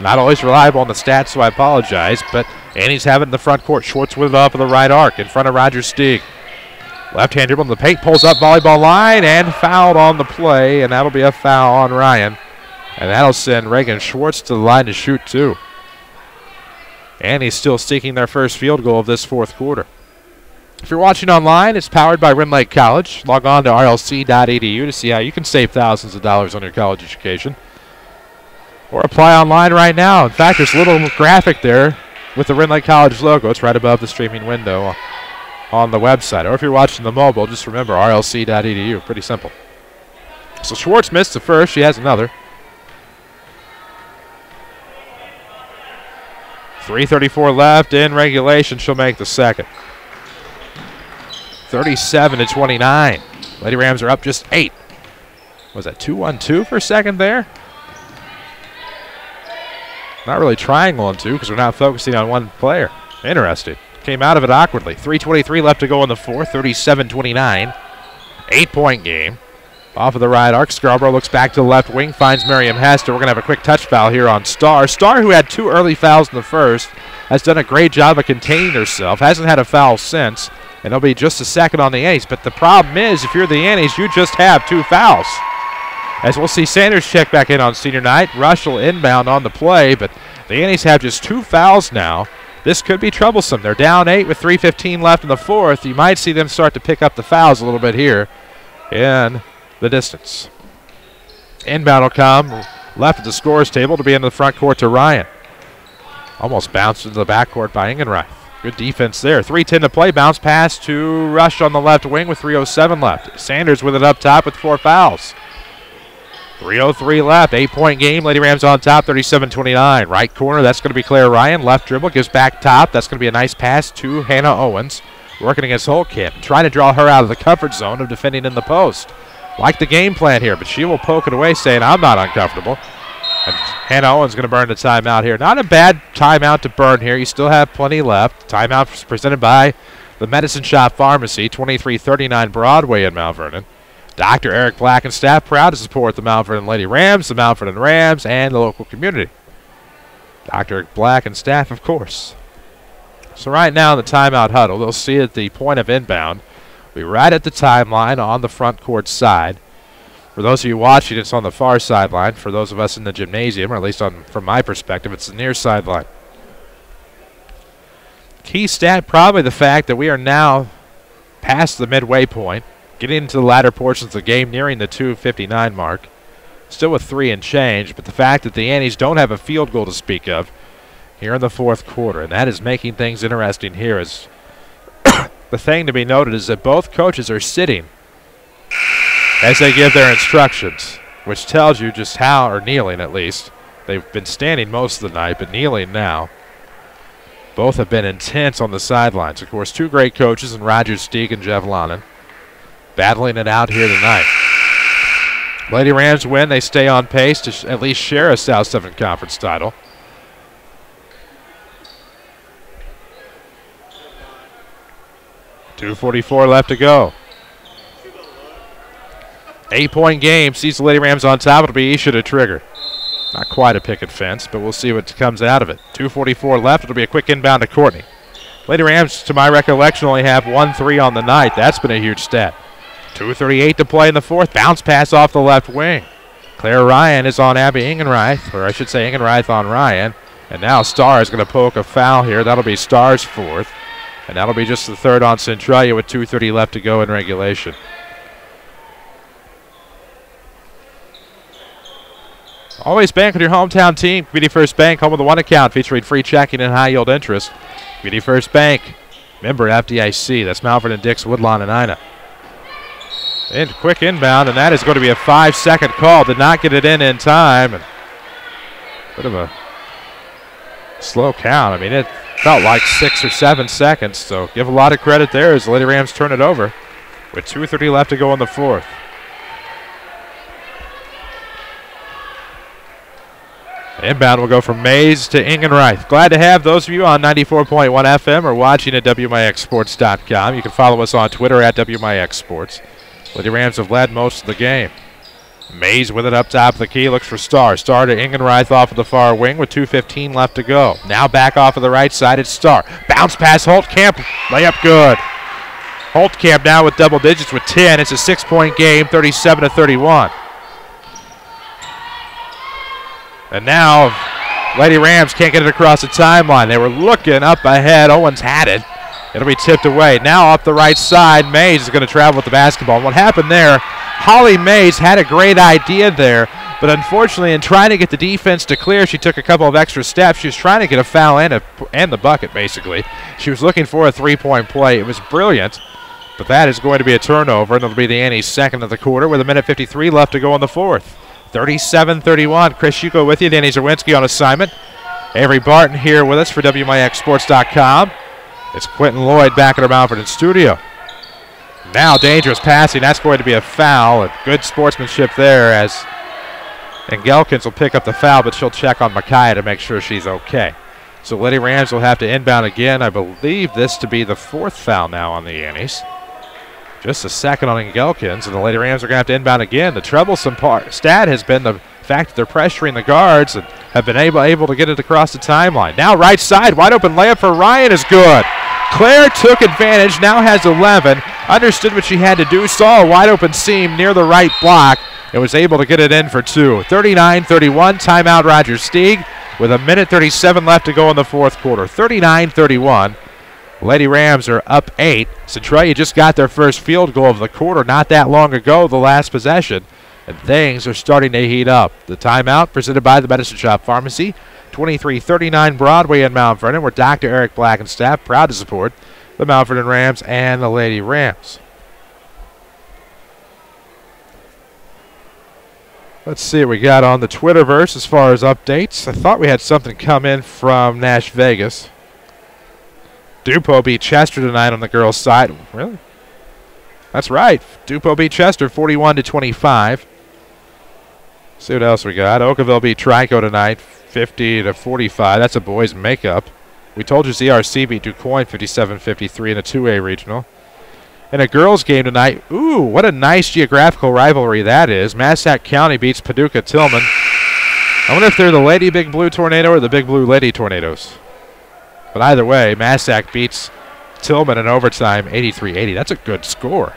Not always reliable on the stats, so I apologize, but Annie's have it in the front court. Schwartz with it off of the right arc in front of Roger Steeg. Left-hand dribble in the paint, pulls up volleyball line, and fouled on the play, and that'll be a foul on Ryan. And that'll send Reagan Schwartz to the line to shoot two. Annie's still seeking their first field goal of this fourth quarter. If you're watching online, it's powered by Rim Lake College. Log on to rlc.edu to see how you can save thousands of dollars on your college education. Or apply online right now. In fact, there's a little graphic there with the Rim Lake College logo. It's right above the streaming window on the website. Or if you're watching the mobile, just remember rlc.edu. Pretty simple. So Schwartz missed the first. She has another. 3:34 left in regulation. She'll make the second. 37-29. Lady Rams are up just 8. Was that 2-1-2 for a second there? Not really triangle on 2 because we're not focusing on one player. Interesting. Came out of it awkwardly. 3:23 left to go in the fourth. 37-29. 8-point game. Off of the right arc, Scarborough looks back to the left wing, finds Miriam Hester. We're going to have a quick touch foul here on Starr. Starr, who had 2 early fouls in the first, has done a great job of containing herself. Hasn't had a foul since, and it'll be just a second on the Annies. But the problem is, if you're the Annies, you just have 2 fouls. As we'll see Sanders check back in on senior night. Rushell inbound on the play, but the Annies have just 2 fouls now. This could be troublesome. They're down 8 with 3:15 left in the fourth. You might see them start to pick up the fouls a little bit here in the distance. Inbound will come left at the scores table to be in the front court to Ryan. Almost bounced into the backcourt by Ingenreich. Good defense there. 3:10 to play. Bounce pass to Rush on the left wing with 3:07 left. Sanders with it up top with 4 fouls. 3:03 left. 8-point game. Lady Rams on top, 37-29. Right corner, that's going to be Claire Ryan. Left dribble, gives back top. That's going to be a nice pass to Hannah Owens. Working against Holtkamp. Trying to draw her out of the comfort zone of defending in the post. Like the game plan here, but she will poke it away saying, I'm not uncomfortable. And Hannah Owens going to burn the timeout here. Not a bad timeout to burn here. You still have plenty left. Timeout presented by the Medicine Shop Pharmacy, 2339 Broadway in Mount Vernon. Dr. Eric Black and staff proud to support the Mount Vernon Lady Rams, the Mount Vernon Rams, and the local community. Dr. Eric Black and staff, of course. So right now in the timeout huddle, they'll see at the point of inbound. We'll be right at the timeline on the front court side. For those of you watching, it's on the far sideline. For those of us in the gymnasium, or at least from my perspective, it's the near sideline. Key stat, probably the fact that we are now past the midway point, getting into the latter portions of the game, nearing the 2:59 mark. Still with 3 and change, but the fact that the Annies don't have a field goal to speak of here in the fourth quarter, and that is making things interesting here. Is the thing to be noted is that both coaches are sitting as they give their instructions, which tells you just how, or kneeling at least. They've been standing most of the night, but kneeling now. Both have been intense on the sidelines. Of course, 2 great coaches in Roger Steeg and Jeff Lonan, battling it out here tonight. Lady Rams win. They stay on pace to at least share a South 7 Conference title. .244 left to go. 8-point game. Sees the Lady Rams on top. It'll be Isha to trigger. Not quite a picket fence, but we'll see what comes out of it. 2:44 left. It'll be a quick inbound to Courtney. Lady Rams, to my recollection, only have 1 3 on the night. That's been a huge stat. 2:38 to play in the fourth. Bounce pass off the left wing. Claire Ryan is on Abby Ingenreich, or I should say Ingenreich on Ryan. And now Starr is going to poke a foul here. That'll be Starr's 4th. And that'll be just the 3rd on Centralia with 2:30 left to go in regulation. Always bank with your hometown team. Community First Bank, home of the One account, featuring free checking and high yield interest. Community First Bank, member FDIC. That's Mount Vernon, Dix, Woodlawn, and Ina. And quick inbound, and that is going to be a 5-second call. Did not get it in time. And bit of a slow count. I mean, it felt like 6 or 7 seconds, so give a lot of credit there as the Lady Rams turn it over with 2:30 left to go in the fourth. Inbound will go from Mays to Ingenreich. Glad to have those of you on 94.1 FM or watching at WMIXsports.com. You can follow us on Twitter at WMIX Sports. Lady Rams have led most of the game. Mays with it up top of the key, looks for Starr. Starr to Ingenreich off of the far wing with 2:15 left to go. Now back off of the right side, it's Starr. Bounce pass, Holtkamp, layup good. Holtkamp now with double digits with 10. It's a 6-point game, 37-31. And now Lady Rams can't get it across the timeline. They were looking up ahead. Owens had it. It'll be tipped away. Now up the right side, Mays is going to travel with the basketball. And what happened there, Holly Mays had a great idea there, but unfortunately in trying to get the defense to clear, she took a couple of extra steps. She was trying to get a foul and the bucket, basically. She was looking for a 3-point play. It was brilliant, but that is going to be a turnover, and it'll be the Annies' second of the quarter with 1:53 left to go in the fourth. 37-31. Chris Hugo with you. Danny Zerwinski on assignment. Avery Barton here with us for WMIXsports.com. It's Quentin Lloyd back at our Mount Vernon studio. Now dangerous passing. That's going to be a foul. And good sportsmanship there as Engelkins will pick up the foul, but she'll check on Micaiah to make sure she's okay. So Lady Rams will have to inbound again. I believe this to be the 4th foul now on the Annies. Just a second on Engelkins, and the Lady Rams are going to have to inbound again. The troublesome stat has been the fact that they're pressuring the guards and have been able to get it across the timeline. Now right side, wide open layup for Ryan is good. Claire took advantage, now has 11, understood what she had to do, saw a wide open seam near the right block, and was able to get it in for 2. 39-31, timeout Roger Stieg with 1:37 left to go in the fourth quarter. 39-31. Lady Rams are up 8. Centralia just got their first field goal of the quarter not that long ago, the last possession, and things are starting to heat up. The timeout presented by the Medicine Shop Pharmacy, 2339 Broadway in Mount Vernon, where Dr. Eric Black and staff proud to support the Mount Vernon Rams and the Lady Rams. Let's see what we got on the Twitterverse as far as updates. I thought we had something come in from Nash Vegas. Dupo beat Chester tonight on the girls' side. Really? That's right. Dupo beat Chester 41-25. See what else we got. Oakville beat Trico tonight 50-45. That's a boys' makeup. We told you ZRC beat DuQuoin 57-53 in a 2A regional. In a girls' game tonight, ooh, what a nice geographical rivalry that is. Massac County beats Paducah Tillman. I wonder if they're the Lady Big Blue Tornado or the Big Blue Lady Tornadoes. But either way, Massac beats Tillman in overtime 83-80. That's a good score.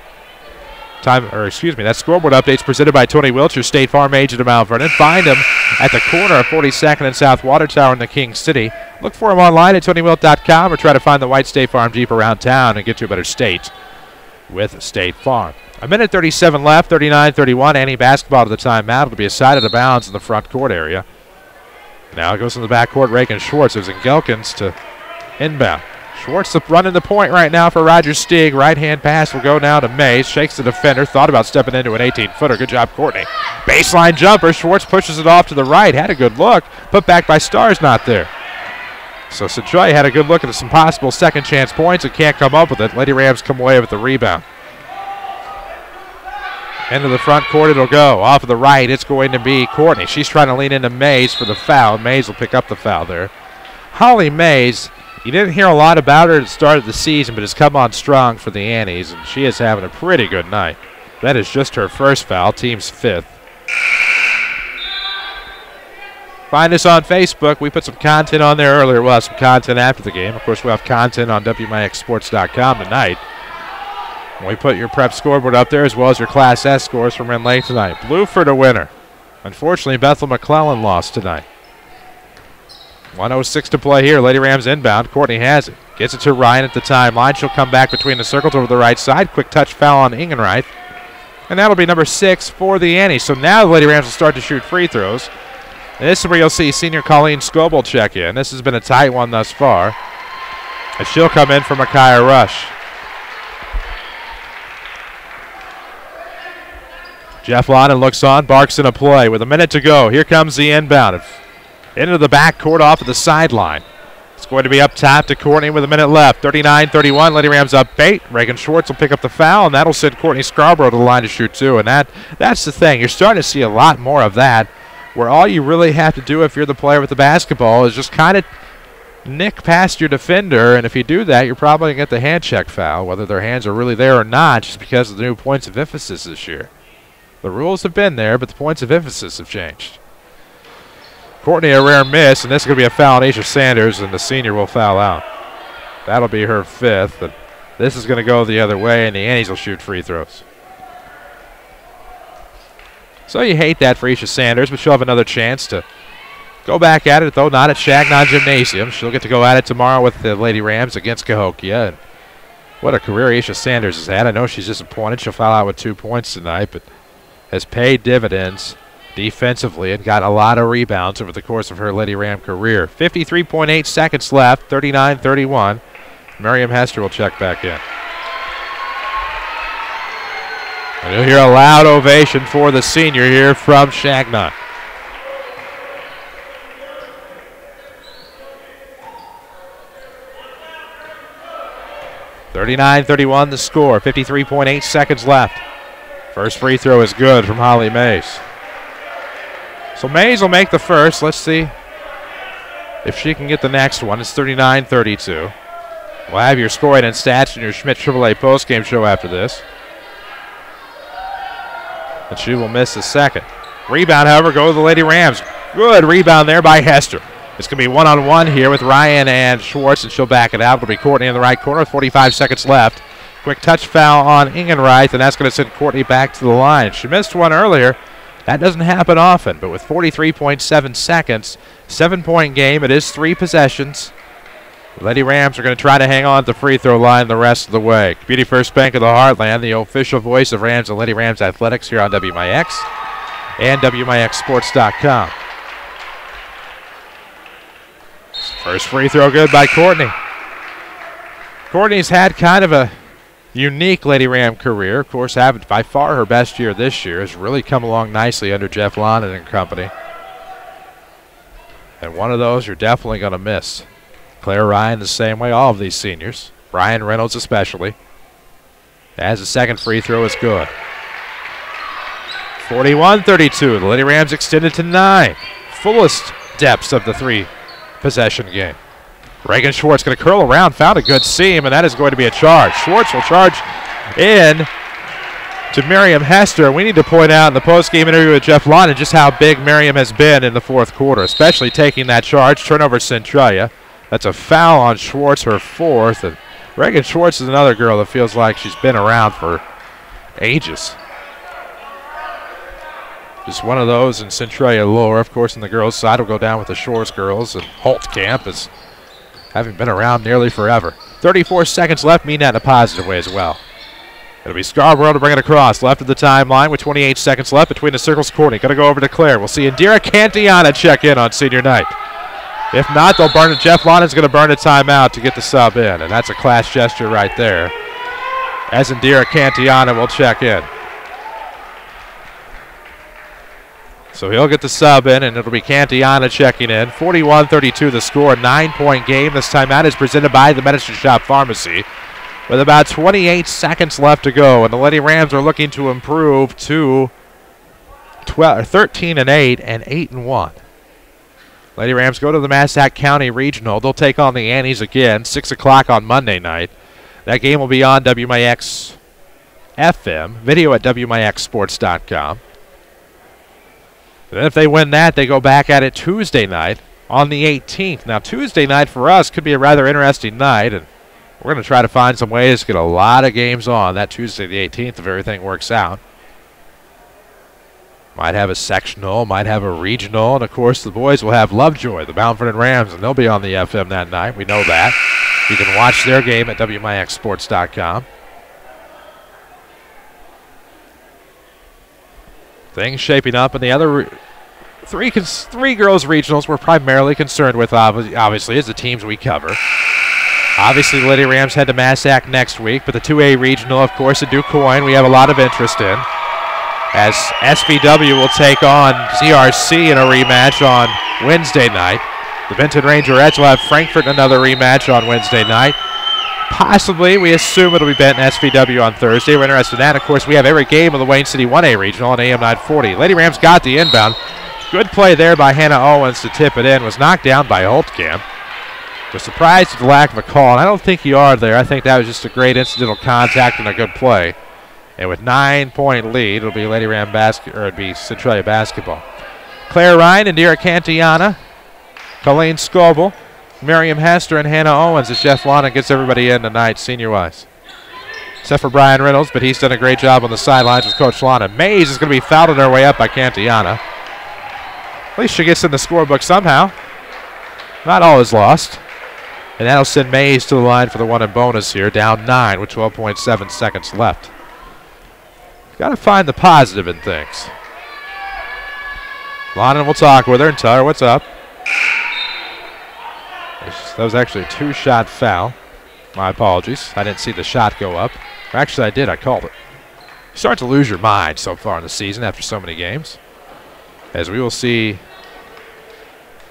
That scoreboard update's presented by Tony Wiltshire, State Farm agent of Mount Vernon. Find him at the corner of 42nd and South Water Tower in the King City. Look for him online at TonyWilt.com or try to find the white State Farm Jeep around town and get to a better state with State Farm. 1:37 left, 39-31. Annie basketball to the timeout. It'll be a side of the bounds in the front court area. Now it goes in the back court. Reagan Schwartz. There's Engelkins to inbound. Schwartz running the point right now for Roger Stieg. Right-hand pass will go now to Mays. Shakes the defender. Thought about stepping into an 18-footer. Good job, Courtney. Baseline jumper. Schwartz pushes it off to the right. Had a good look. Put back by Starr's not there. So Centralia had a good look at some possible second chance points and can't come up with it. Lady Rams come away with the rebound. Into the front court it'll go. Off of the right, it's going to be Courtney. She's trying to lean into Mays for the foul. Mays will pick up the foul there. Holly Mays, you didn't hear a lot about her at the start of the season, but has come on strong for the Annies, and she is having a pretty good night. That is just her first foul, team's 5th. Find us on Facebook. We put some content on there earlier. We'll have some content after the game. Of course, we'll have content on WMIXsports.com tonight. We put your prep scoreboard up there as well as your Class S scores from in late tonight. Blueford a winner. Unfortunately, Bethel McClellan lost tonight. 1:06 to play here. Lady Rams inbound. Courtney has it. Gets it to Ryan at the timeline. She'll come back between the circles over the right side. Quick touch foul on Ingenreith. And that'll be number 6 for the Annies. So now the Lady Rams will start to shoot free throws. And this is where you'll see senior Colleen Scoble check in. This has been a tight one thus far. And she'll come in for Micaiah Rush. Jeff Loudon looks on, barks in a play with a minute to go. Here comes the inbound. Into the backcourt off of the sideline. It's going to be up top to Courtney with a minute left. 39-31, Lady Rams up 8. Reagan Schwartz will pick up the foul, and that'll send Courtney Scarborough to the line to shoot 2. And that's the thing. You're starting to see a lot more of that, where all you really have to do if you're the player with the basketball is just kind of nick past your defender, and if you do that, you're probably going to get the hand check foul, whether their hands are really there or not, just because of the new points of emphasis this year. The rules have been there, but the points of emphasis have changed. Courtney a rare miss, and this is going to be a foul on Aisha Sanders, and the senior will foul out. That'll be her 5th, and this is going to go the other way, and the Annies will shoot free throws. So you hate that for Aisha Sanders, but she'll have another chance to go back at it, though not at Changnon Gymnasium. She'll get to go at it tomorrow with the Lady Rams against Cahokia. And what a career Aisha Sanders has had. I know she's disappointed. She'll foul out with 2 points tonight, but has paid dividends defensively and got a lot of rebounds over the course of her Lady Ram career. 53.8 seconds left, 39-31. Miriam Hester will check back in. And you'll hear a loud ovation for the senior here from Changnon. (39-31) the score, 53.8 seconds left. First free throw is good from Holly Mays. So Mays will make the first. Let's see if she can get the next one. It's 39-32. We'll have your scoring and stats in your Schmidt AAA postgame show after this. and she will miss the second. Rebound, however, go to the Lady Rams. Good rebound there by Hester. It's going to be one-on-one here with Ryan and Schwartz, and she'll back it out. It'll be Courtney in the right corner with 45 seconds left. Quick touch foul on Ingenreith, and that's going to send Courtney back to the line. She missed one earlier. That doesn't happen often, but with 43.7 seconds, 7-point game, it is 3 possessions. The Lady Rams are going to try to hang on at the free throw line the rest of the way. Community First Bank of the Heartland, the official voice of Rams and Lady Rams Athletics here on WMIX and WMIXsports.com. First free throw good by Courtney. Courtney's had kind of a unique Lady Ram career. Of course, having by far her best year this year, has really come along nicely under Jeff Londen and company. And one of those you're definitely going to miss. Claire Ryan the same way, all of these seniors. Brian Reynolds especially. As the second free throw is good. 41-32. The Lady Rams extended to 9. Fullest depths of the 3-possession game. Reagan Schwartz going to curl around, found a good seam, and that is going to be a charge. Schwartz will charge in to Miriam Hester. We need to point out in the post-game interview with Jeff Londen just how big Miriam has been in the fourth quarter, especially taking that charge. Turnover Centralia. That's a foul on Schwartz, her 4th. And Reagan Schwartz is another girl that feels like she's been around for ages. Just one of those in Centralia lore. Of course, on the girls' side, will go down with the Shores girls. And Holtkamp is having been around nearly forever. 34 seconds left, mean that in a positive way as well. It'll be Scarborough to bring it across. Left of the timeline with 28 seconds left between the circles. Courtney going to go over to Claire. We'll see Indira Cantiana check in on senior night. If not, they'll burn it. Jeff Londen's going to burn a timeout to get the sub in, and that's a class gesture right there. As Indira Cantiana will check in. So he'll get the sub in, and it'll be Cantiana checking in. 41-32 the score, 9-point game. This timeout is presented by the Medicine Shop Pharmacy. With about 28 seconds left to go, and the Lady Rams are looking to improve to 13-8 and 8-1. Lady Rams go to the Massac County Regional. They'll take on the Annies again, 6 o'clock on Monday night. That game will be on WMIX FM, video at WMIXsports.com. And then if they win that, they go back at it Tuesday night on the 18th. Now, Tuesday night for us could be a rather interesting night, and we're going to try to find some ways to get a lot of games on that Tuesday the 18th if everything works out. Might have a sectional, might have a regional, and of course the boys will have Lovejoy, the Mount Vernon Rams, and they'll be on the FM that night. We know that. You can watch their game at WMIXsports.com. Things shaping up, and the other three girls regionals we're primarily concerned with, obviously, is the teams we cover. Obviously, the Lady Rams head to Massac next week, but the 2A regional, of course, at DuQuoin, we have a lot of interest in. As SVW will take on CRC in a rematch on Wednesday night. The Benton Rangerettes will have Frankfort in another rematch on Wednesday night. Possibly, we assume it'll be Benton SVW on Thursday. We're interested in that. Of course, we have every game of the Wayne City 1A Regional on AM 940. Lady Rams got the inbound. Good play there by Hannah Owens to tip it in. Was knocked down by Holtkamp. Was surprised at the lack of a call, and I don't think you are there. I think that was just a great incidental contact and a good play. And with 9-point lead, it'll be Lady Ram it'll be Centralia basketball. Claire Ryan, Indira Cantiana, Colleen Scoble, Miriam Hester, and Hannah Owens as Jeff Londen gets everybody in tonight, senior-wise. Except for Brian Reynolds, but he's done a great job on the sidelines with Coach Londen. Mays is going to be fouled on her way up by Cantiana. At least she gets in the scorebook somehow. Not all is lost. And that'll send Mays to the line for the one and bonus here, down 9 with 12.7 seconds left. Got to find the positive in things. Londen will talk with her and tell her what's up. That was actually a 2-shot foul. My apologies. I didn't see the shot go up. Or actually, I did. I called it. You start to lose your mind so far in the season after so many games. As we will see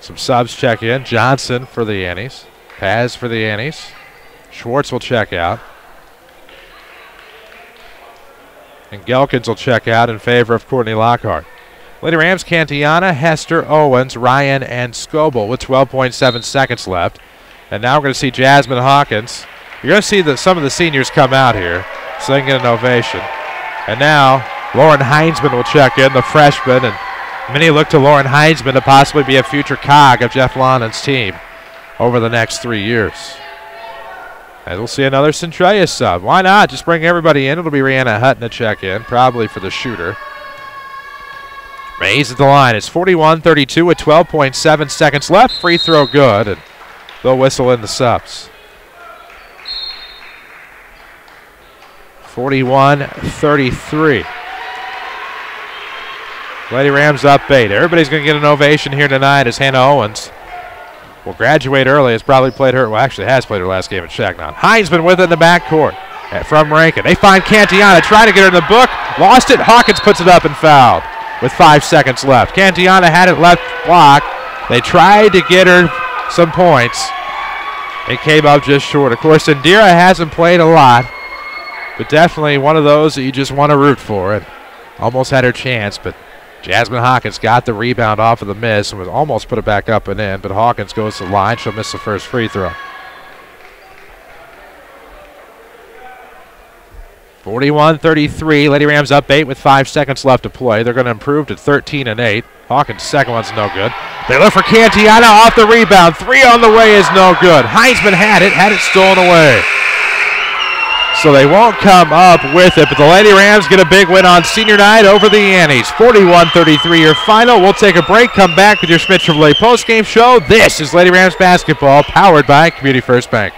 some subs check in. Johnson for the Annies. Paz for the Annies. Schwartz will check out. And Gelkins will check out in favor of Courtney Lockhart. Lady Rams, Cantiana, Hester, Owens, Ryan, and Scoble with 12.7 seconds left. And now we're going to see Jasmine Hawkins. You're going to see some of the seniors come out here so they can get an ovation. And now Lauren Heinzman will check in, the freshman, and many look to Lauren Heinzman to possibly be a future cog of Jeff Lonnen's team over the next 3 years. And we'll see another Centralia sub. Why not? Just bring everybody in. It'll be Rihanna Hutton to check in, probably for the shooter. Mays at the line. It's 41-32 with 12.7 seconds left. Free throw good, and they'll whistle in the subs. 41-33. Lady Rams up 8. Everybody's going to get an ovation here tonight as Hannah Owens will graduate early. Has probably played her, well, actually has played her last game at Changnon. Heinzman with it in the backcourt from Rankin. They find Cantiana, trying to get her in the book. Lost it. Hawkins puts it up and fouled with 5 seconds left. Cantiana had it left block. They tried to get her some points. It came up just short. Of course, Indira hasn't played a lot, but definitely one of those that you just want to root for. And almost had her chance, but Jasmine Hawkins got the rebound off of the miss and was almost put it back up and in, but Hawkins goes to the line. She'll miss the first free throw. 41-33. Lady Rams up 8 with 5 seconds left to play. They're going to improve to 13-8. Hawkins' second one's no good. They look for Cantiana off the rebound. 3 on the way is no good. Heinzman had it stolen away. So they won't come up with it, but the Lady Rams get a big win on senior night over the Annies. 41-33 your final. We'll take a break, come back with your Schmidt Chevrolet postgame show. This is Lady Rams basketball, powered by Community First Bank.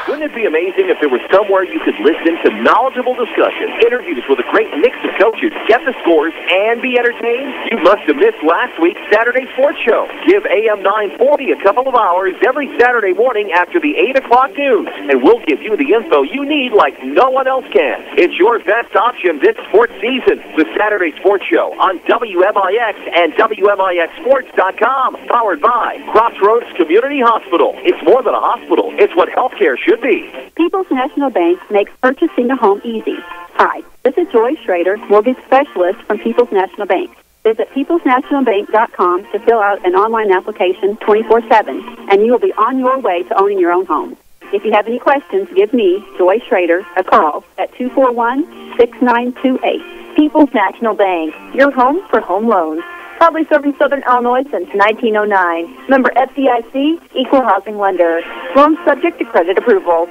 Wouldn't it be amazing if there was somewhere you could listen to knowledgeable discussion, interviews with a great mix of coaches, get the scores, and be entertained? You must have missed last week's Saturday Sports Show. Give AM 940 a couple of hours every Saturday morning after the 8 o'clock news, and we'll give you the info you need like no one else can. It's your best option this sports season. The Saturday Sports Show on WMIX and WMIXSports.com. Powered by Crossroads Community Hospital. It's more than a hospital. It's what healthcare should be. People's National Bank makes purchasing a home easy. Hi, this is Joy Schrader, mortgage specialist from People's National Bank. Visit peoplesnationalbank.com to fill out an online application 24/7, and you will be on your way to owning your own home. If you have any questions, give me, Joy Schrader, a call at 241-6928. People's National Bank, your home for home loans. Proudly serving Southern Illinois since 1909. Member FDIC, equal housing lender. Loans subject to credit approval.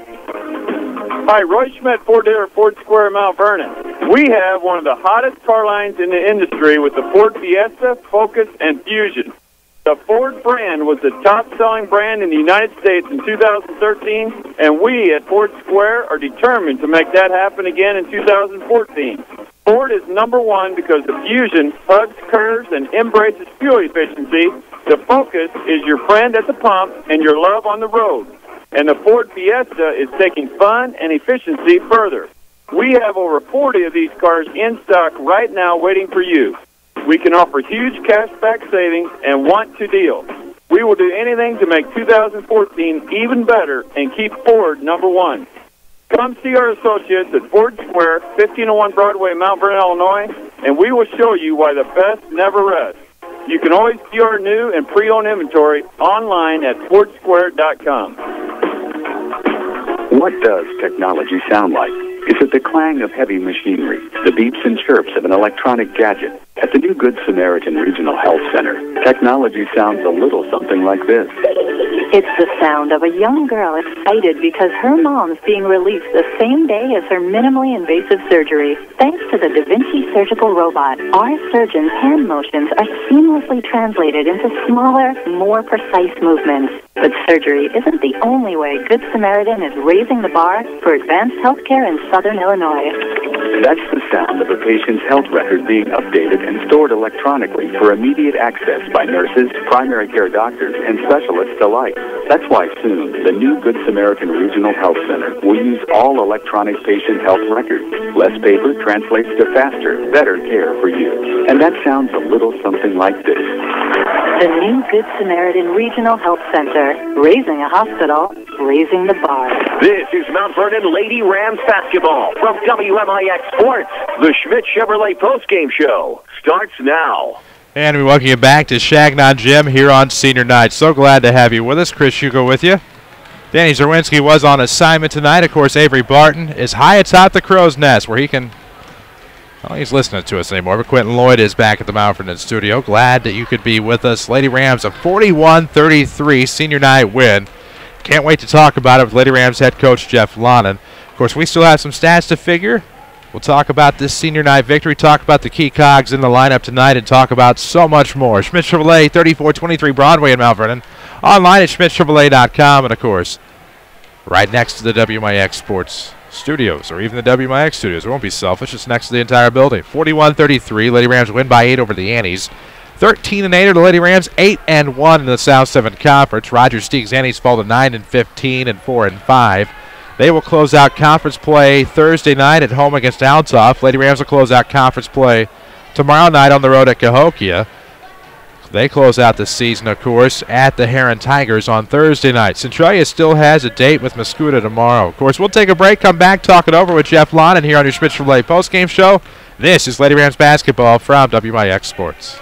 Hi, Roy Schmidt, Ford dealer, Ford Square, Mount Vernon. We have one of the hottest car lines in the industry with the Ford Fiesta, Focus, and Fusion. The Ford brand was the top-selling brand in the United States in 2013, and we at Ford Square are determined to make that happen again in 2014. Ford is #1 because the Fusion hugs curves and embraces fuel efficiency. The Focus is your friend at the pump and your love on the road. And the Ford Fiesta is taking fun and efficiency further. We have over 40 of these cars in stock right now waiting for you. We can offer huge cashback savings and want to deal. We will do anything to make 2014 even better and keep Ford #1. Come see our associates at Ford Square, 1501 Broadway, Mount Vernon, Illinois, and we will show you why the best never rests. You can always view our new and pre-owned inventory online at FordSquare.com. What does technology sound like? Is it the clang of heavy machinery, the beeps and chirps of an electronic gadget? At the new Good Samaritan Regional Health Center, technology sounds a little something like this. It's the sound of a young girl excited because her mom's being released the same day as her minimally invasive surgery. Thanks to the Da Vinci surgical robot, our surgeons' hand motions are seamlessly translated into smaller, more precise movements. But surgery isn't the only way Good Samaritan is raising the bar for advanced healthcare in Southern Illinois. That's the sound of a patient's health record being updated and stored electronically for immediate access by nurses, primary care doctors, and specialists alike. That's why soon, the new Good Samaritan Regional Health Center will use all electronic patient health records. Less paper translates to faster, better care for you. And that sounds a little something like this. The new Good Samaritan Regional Health Center, raising a hospital, raising the bar. This is Mount Vernon Lady Rams basketball from WMIX Sports. The Schmidt Chevrolet postgame show starts now. And we welcome you back to Changnon Gym here on senior night. So glad to have you with us. Chris Hugo with you. Danny Zerwinski was on assignment tonight. Of course, Avery Barton is high atop the crow's nest where he can Well, he's listening to us anymore, but Quentin Lloyd is back at the Mount Vernon studio. Glad that you could be with us. Lady Rams, a 41-33 senior night win. Can't wait to talk about it with Lady Rams head coach Jeff Lonan. Of course, we still have some stats to figure. We'll talk about this senior night victory, talk about the key cogs in the lineup tonight, and talk about so much more. Schmidt Chevrolet, 3423 Broadway in Mount Vernon. Online at schmidtchevrolet.com, and, of course, right next to the WMIX Sports Studios, or even the WMIX Studios. It won't be selfish. It's next to the entire building. 41-33. Lady Rams win by 8 over the Annies. 13-8 are the Lady Rams. 8-1 in the South 7 Conference. Roger Steeg's Annies fall to 9-15 and 4-5. They will close out conference play Thursday night at home against Altoff. Lady Rams will close out conference play tomorrow night on the road at Cahokia. They close out the season, of course, at the Heron Tigers on Thursday night. Centralia still has a date with Mascoutah tomorrow. Of course, we'll take a break, come back, talk it over with Jeff Lonan here on your Schmidt Chevrolet postgame show. This is Lady Rams basketball from WMIX Sports.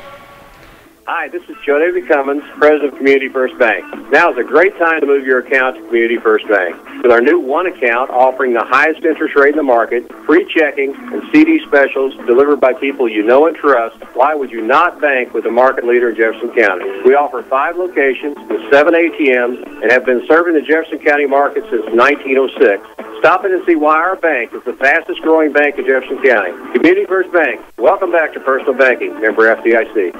Hi, this is Joe David Cummins, President of Community First Bank. Now is a great time to move your account to Community First Bank. With our new One account offering the highest interest rate in the market, free checking, and CD specials delivered by people you know and trust, why would you not bank with the market leader in Jefferson County? We offer 5 locations with 7 ATMs and have been serving the Jefferson County market since 1906. Stop in and see why our bank is the fastest growing bank in Jefferson County. Community First Bank. Welcome back to Personal Banking. Member FDIC.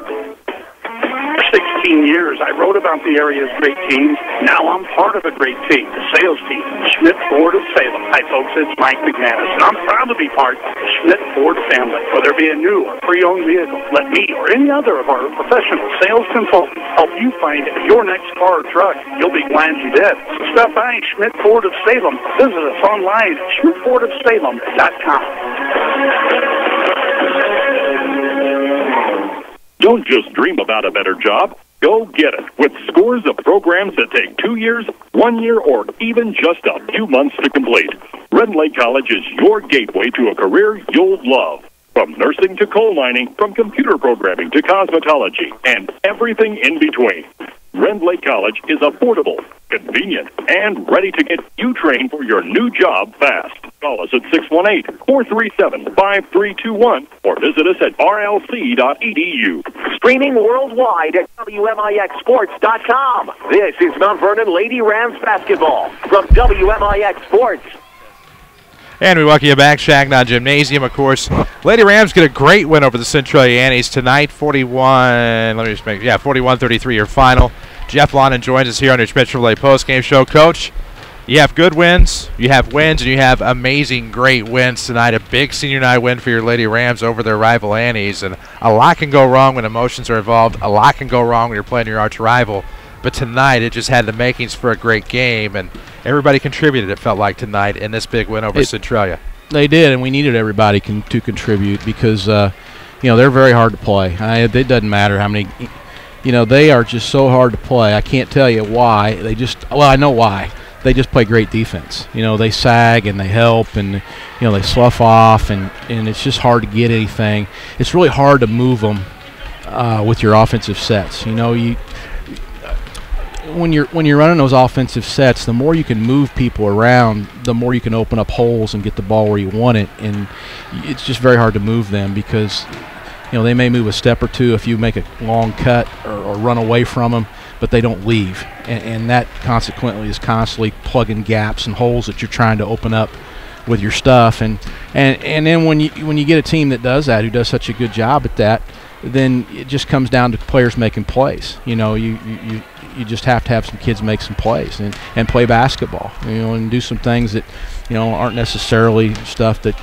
For 16 years, I wrote about the area's great teams. Now I'm part of a great team, the sales team, Schmidt Ford of Salem. Hi, folks, it's Mike McManus, and I'm proud to be part of the Schmidt Ford family. Whether it be a new or pre-owned vehicle, let me or any other of our professional sales consultants help you find your next car or truck. You'll be glad you did. So stop by Schmidt Ford of Salem. Visit us online at schmidtfordofsalem.com. Don't just dream about a better job. Go get it with scores of programs that take 2 years, 1 year, or even just a few months to complete. Red Lake College is your gateway to a career you'll love. From nursing to coal mining, from computer programming to cosmetology, and everything in between. Red Lake College is affordable, convenient, and ready to get you trained for your new job fast. Call us at 618-437-5321 or visit us at rlc.edu. Streaming worldwide at WMIXsports.com. This is Mount Vernon Lady Rams basketball from WMIX Sports. And we welcome you back, Changnon Gymnasium, of course. Lady Rams get a great win over the Centralia Annies tonight, 41-33 your final. Jeff Lonan joins us here on your Schmidt Chevrolet postgame show. Coach, you have good wins, you have wins, and you have amazing, great wins tonight. A big senior night win for your Lady Rams over their rival Annies. And a lot can go wrong when emotions are involved. A lot can go wrong when you're playing your arch rival. But tonight, it just had the makings for a great game, and everybody contributed, it felt like, tonight in this big win over Centralia. They did, and we needed everybody to contribute because, they're very hard to play. It doesn't matter how many, they are just so hard to play. I can't tell you why. I know why. They just play great defense. They sag and they help and, they slough off, and it's just hard to get anything. It's really hard to move them with your offensive sets. When you're running those offensive sets, the more you can move people around, the more you can open up holes and get the ball where you want it. And it's just very hard to move them because, they may move a step or two if you make a long cut or run away from them, but they don't leave. And that consequently is constantly plugging gaps and holes that you're trying to open up with your stuff. And then when you get a team that does that, who does such a good job at that, then it just comes down to players making plays. You just have to have some kids make some plays and play basketball, and do some things that, aren't necessarily stuff that,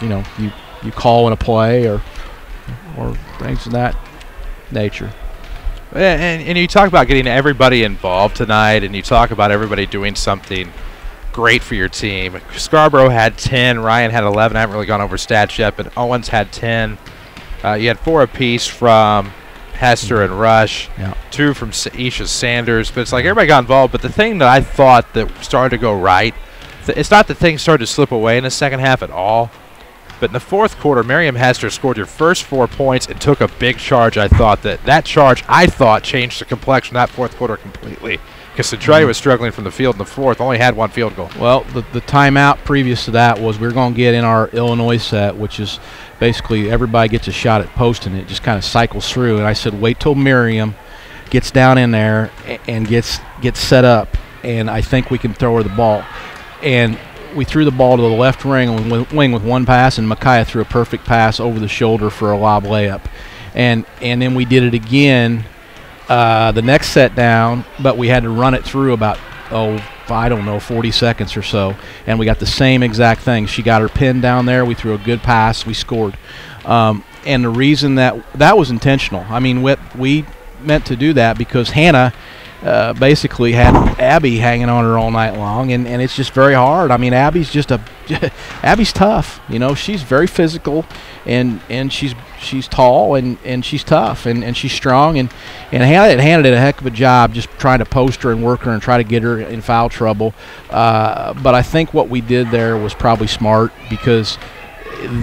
you call in a play or things of that nature. And you talk about getting everybody involved tonight, and you talk about everybody doing something great for your team. Scarborough had 10, Ryan had 11. I haven't really gone over stats yet, but Owens had 10. You had 4 apiece from Hester and Rush, 2 from Isha Sanders, but it's like everybody got involved. But the thing that I thought that started to go right, it's not that things started to slip away in the second half at all, but in the fourth quarter, Miriam Hester scored your first 4 points and took a big charge. I thought that charge, changed the complexion of that fourth quarter completely. because Centralia was struggling from the field in the fourth, only had 1 field goal. Well, the timeout previous to that was we were going to get in our Illinois set, which is basically everybody gets a shot at posting. It just kind of cycles through. And I said, wait till Miriam gets down in there and gets set up, and I think we can throw her the ball. And we threw the ball to the left wing with 1 pass, and Micaiah threw a perfect pass over the shoulder for a lob layup. And then we did it again the next set down, but we had to run it through about, I don't know, 40 seconds or so, and we got the same exact thing. She got her pin down there. We threw a good pass. We scored. And the reason that was intentional. I mean, we meant to do that because Hannah basically had Abby hanging on her all night long, and it's just very hard. I mean, Abby's Abby's tough. You know, she's very physical, and she's tall and she's tough and she's strong, and Hannah did a heck of a job just trying to post her and work her and try to get her in foul trouble. But I think what we did there was probably smart because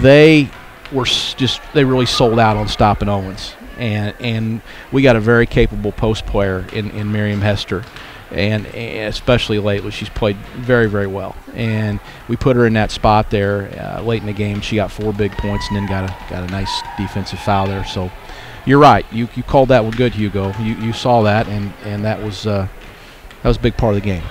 they really sold out on stopping Owens. And we got a very capable post player in Miriam Hester, and especially lately she's played very, very well. And we put her in that spot there late in the game. She got 4 big points and then got a nice defensive foul there. So you're right. You called that one good, Hugo. You saw that, and that was a big part of the game.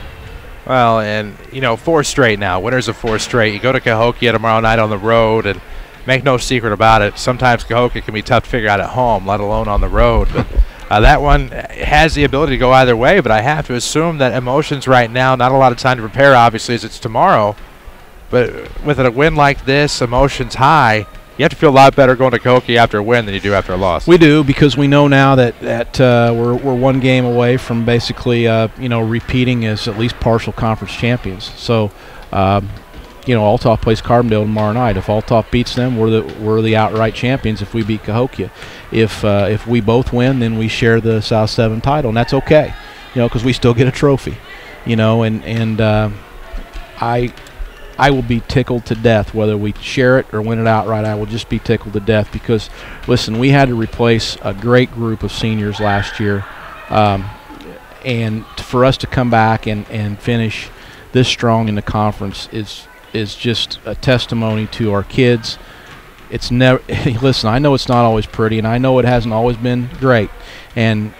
Well, and 4 straight now. Winners of 4 straight. You go to Cahokia tomorrow night on the road, and make no secret about it, sometimes Cahokia can be tough to figure out at home, let alone on the road. But that one has the ability to go either way, but I have to assume that emotions right now, not a lot of time to prepare, obviously, as it's tomorrow. But with a win like this, emotions high, you have to feel a lot better going to Cahokia after a win than you do after a loss. We do, because we know now that we're 1 game away from basically repeating as at least partial conference champions. So Althoff plays Carbondale tomorrow night. If Althoff beats them, we're the outright champions. If we beat Cahokia, if we both win, then we share the South 7 title, and that's okay, because we still get a trophy, I will be tickled to death whether we share it or win it outright. I will just be tickled to death because, listen, we had to replace a great group of seniors last year, and for us to come back and finish this strong in the conference is just a testimony to our kids. It's never listen, I know it's not always pretty, and I know it hasn't always been great, and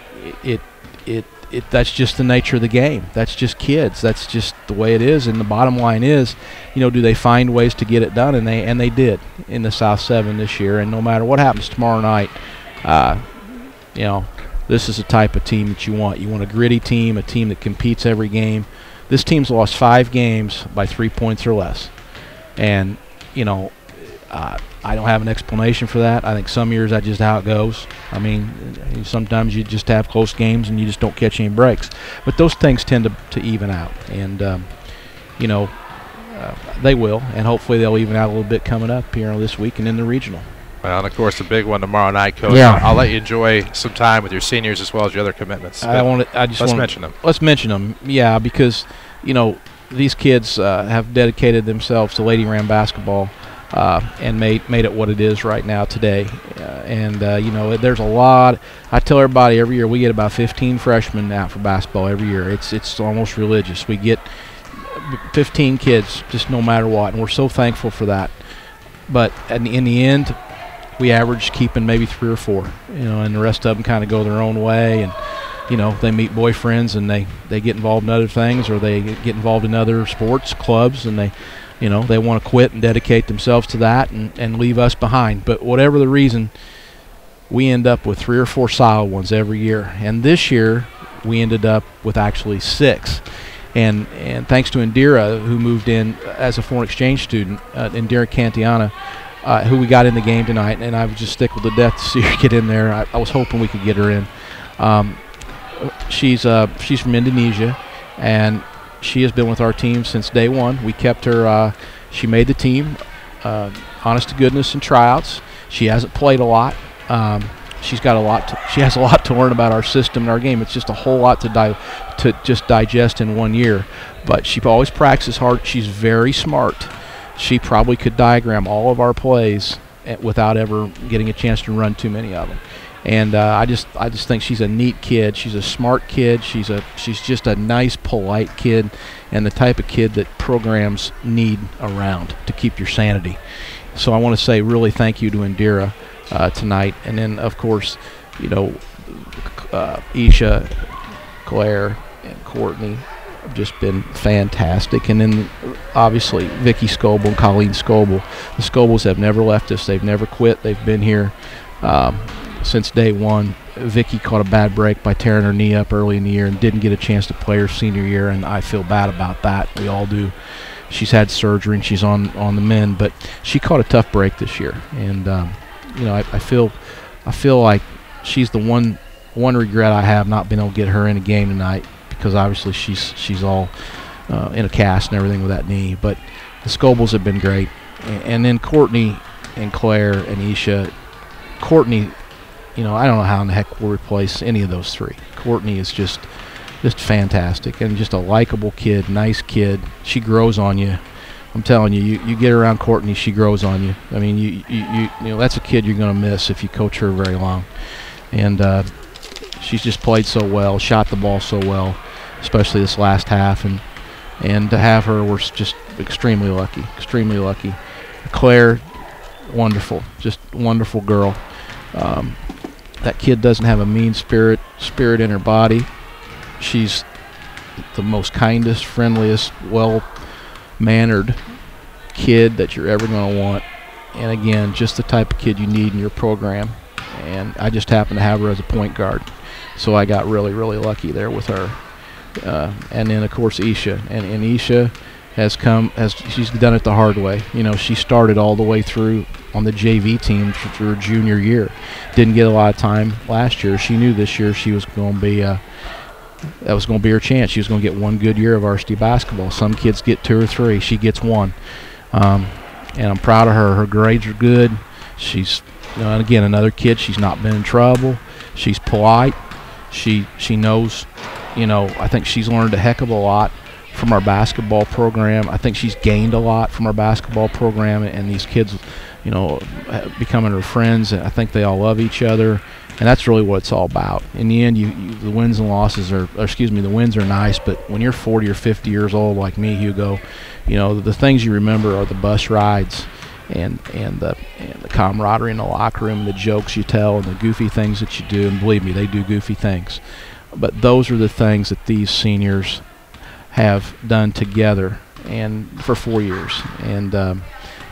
that's just the nature of the game. That's just kids. That's just the way it is. And the bottom line is, do they find ways to get it done? And they did in the South 7 this year. And no matter what happens tomorrow night, this is the type of team that you want. You want a gritty team, a team that competes every game. This team's lost 5 games by 3 points or less. And, I don't have an explanation for that. I think some years that's just how it goes. I mean, sometimes you just have close games and you just don't catch any breaks. But those things tend to even out. And, they will. And hopefully they'll even out a little bit coming up here this week and in the regional. Well, and of course, the big one tomorrow night, Coach. Yeah. I'll let you enjoy some time with your seniors as well as your other commitments. Let's mention them. Let's mention them, yeah, because, these kids have dedicated themselves to Lady Ram basketball and made it what it is right now today. There's a lot. I tell everybody every year we get about 15 freshmen out for basketball every year. It's almost religious. We get 15 kids just no matter what, and we're so thankful for that. But in the end, we average keeping maybe 3 or 4, and the rest of them kind of go their own way, and they meet boyfriends and they get involved in other things, or they get involved in other sports clubs, and they want to quit and dedicate themselves to that and leave us behind. But whatever the reason, we end up with 3 or 4 solid ones every year. And this year, we ended up with actually 6. And thanks to Indira, who moved in as a foreign exchange student, Indira Cantiana, who we got in the game tonight, and I was just tickled to death to see her get in there. I was hoping we could get her in. She's from Indonesia, and she has been with our team since day one. We kept her. She made the team, honest to goodness, in tryouts. She hasn't played a lot. She has a lot to learn about our system and our game. It's just a whole lot to just digest in 1 year. But she always practices hard. She's very smart. She probably could diagram all of our plays without ever getting a chance to run too many of them. And I just think she's a neat kid. She's a smart kid. She's just a nice, polite kid, and the type of kid that programs need around to keep your sanity. So I want to say really thank you to Indira tonight. And then, of course, Isha, Claire, and Courtney have just been fantastic. And then, obviously, Vicky Scoble and Colleen Scoble. The Scobles have never left us. They've never quit. They've been here since day one. Vicky caught a bad break by tearing her knee up early in the year and didn't get a chance to play her senior year, and I feel bad about that. We all do. She's had surgery and she's on the mend, but she caught a tough break this year, and I feel like she's the one regret I have not being able to get her in a game tonight, because obviously she's all in a cast and everything with that knee. But the Scobles have been great, and then Courtney and Claire and Isha. Courtney, I don't know how in the heck we'll replace any of those three. Courtney is just fantastic, and just a likable kid, nice kid. She grows on you. I'm telling you, you get around Courtney, she grows on you. I mean, you that's a kid you're going to miss if you coach her very long. And she's just played so well, shot the ball so well, especially this last half, and to have her, we're just extremely lucky. Claire, wonderful, just wonderful girl. That kid doesn't have a mean spirit in her body. She's the most kindest, friendliest, well-mannered kid that you're ever going to want. And again, just the type of kid you need in your program. And I just happen to have her as a point guard, so I got really, really lucky there with her. And then of course Isha, and Isha she's done it the hard way. She started all the way through on the JV team through her junior year. Didn't get a lot of time last year. She knew this year she was going to be that was going to be her chance. She was going to get one good year of varsity basketball. Some kids get 2 or 3. She gets 1. And I'm proud of her. Her grades are good. She's, and again, another kid. She's not been in trouble. She's polite. She knows, I think she's learned a heck of a lot from our basketball program. I think she's gained a lot from our basketball program, and these kids, becoming her friends, and I think they all love each other, and that's really what it's all about. In the end, the wins and losses the wins are nice, but when you're 40 or 50 years old like me, Hugo, the things you remember are the bus rides and the camaraderie in the locker room, the jokes you tell, and the goofy things that you do. And believe me, they do goofy things, but those are the things that these seniors have done together and for 4 years, and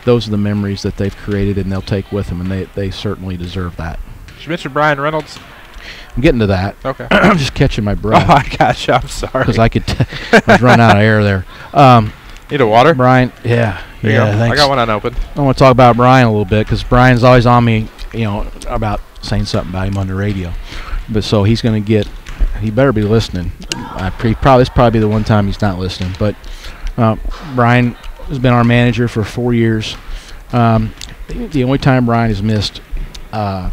those are the memories that they've created and they'll take with them, and they certainly deserve that. Did you mention Brian Reynolds? I'm getting to that. Okay. I'm just catching my breath. Oh, I gotcha. I'm sorry. Because I was running out of air there. Need a water? Brian, yeah. There you go. Thanks. I got one unopened. I want to talk about Brian a little bit, because Brian's always on me, about saying something about him on the radio. But so he's going to get, he better be listening. It's probably the one time he's not listening. But Brian has been our manager for 4 years. The only time Brian has missed a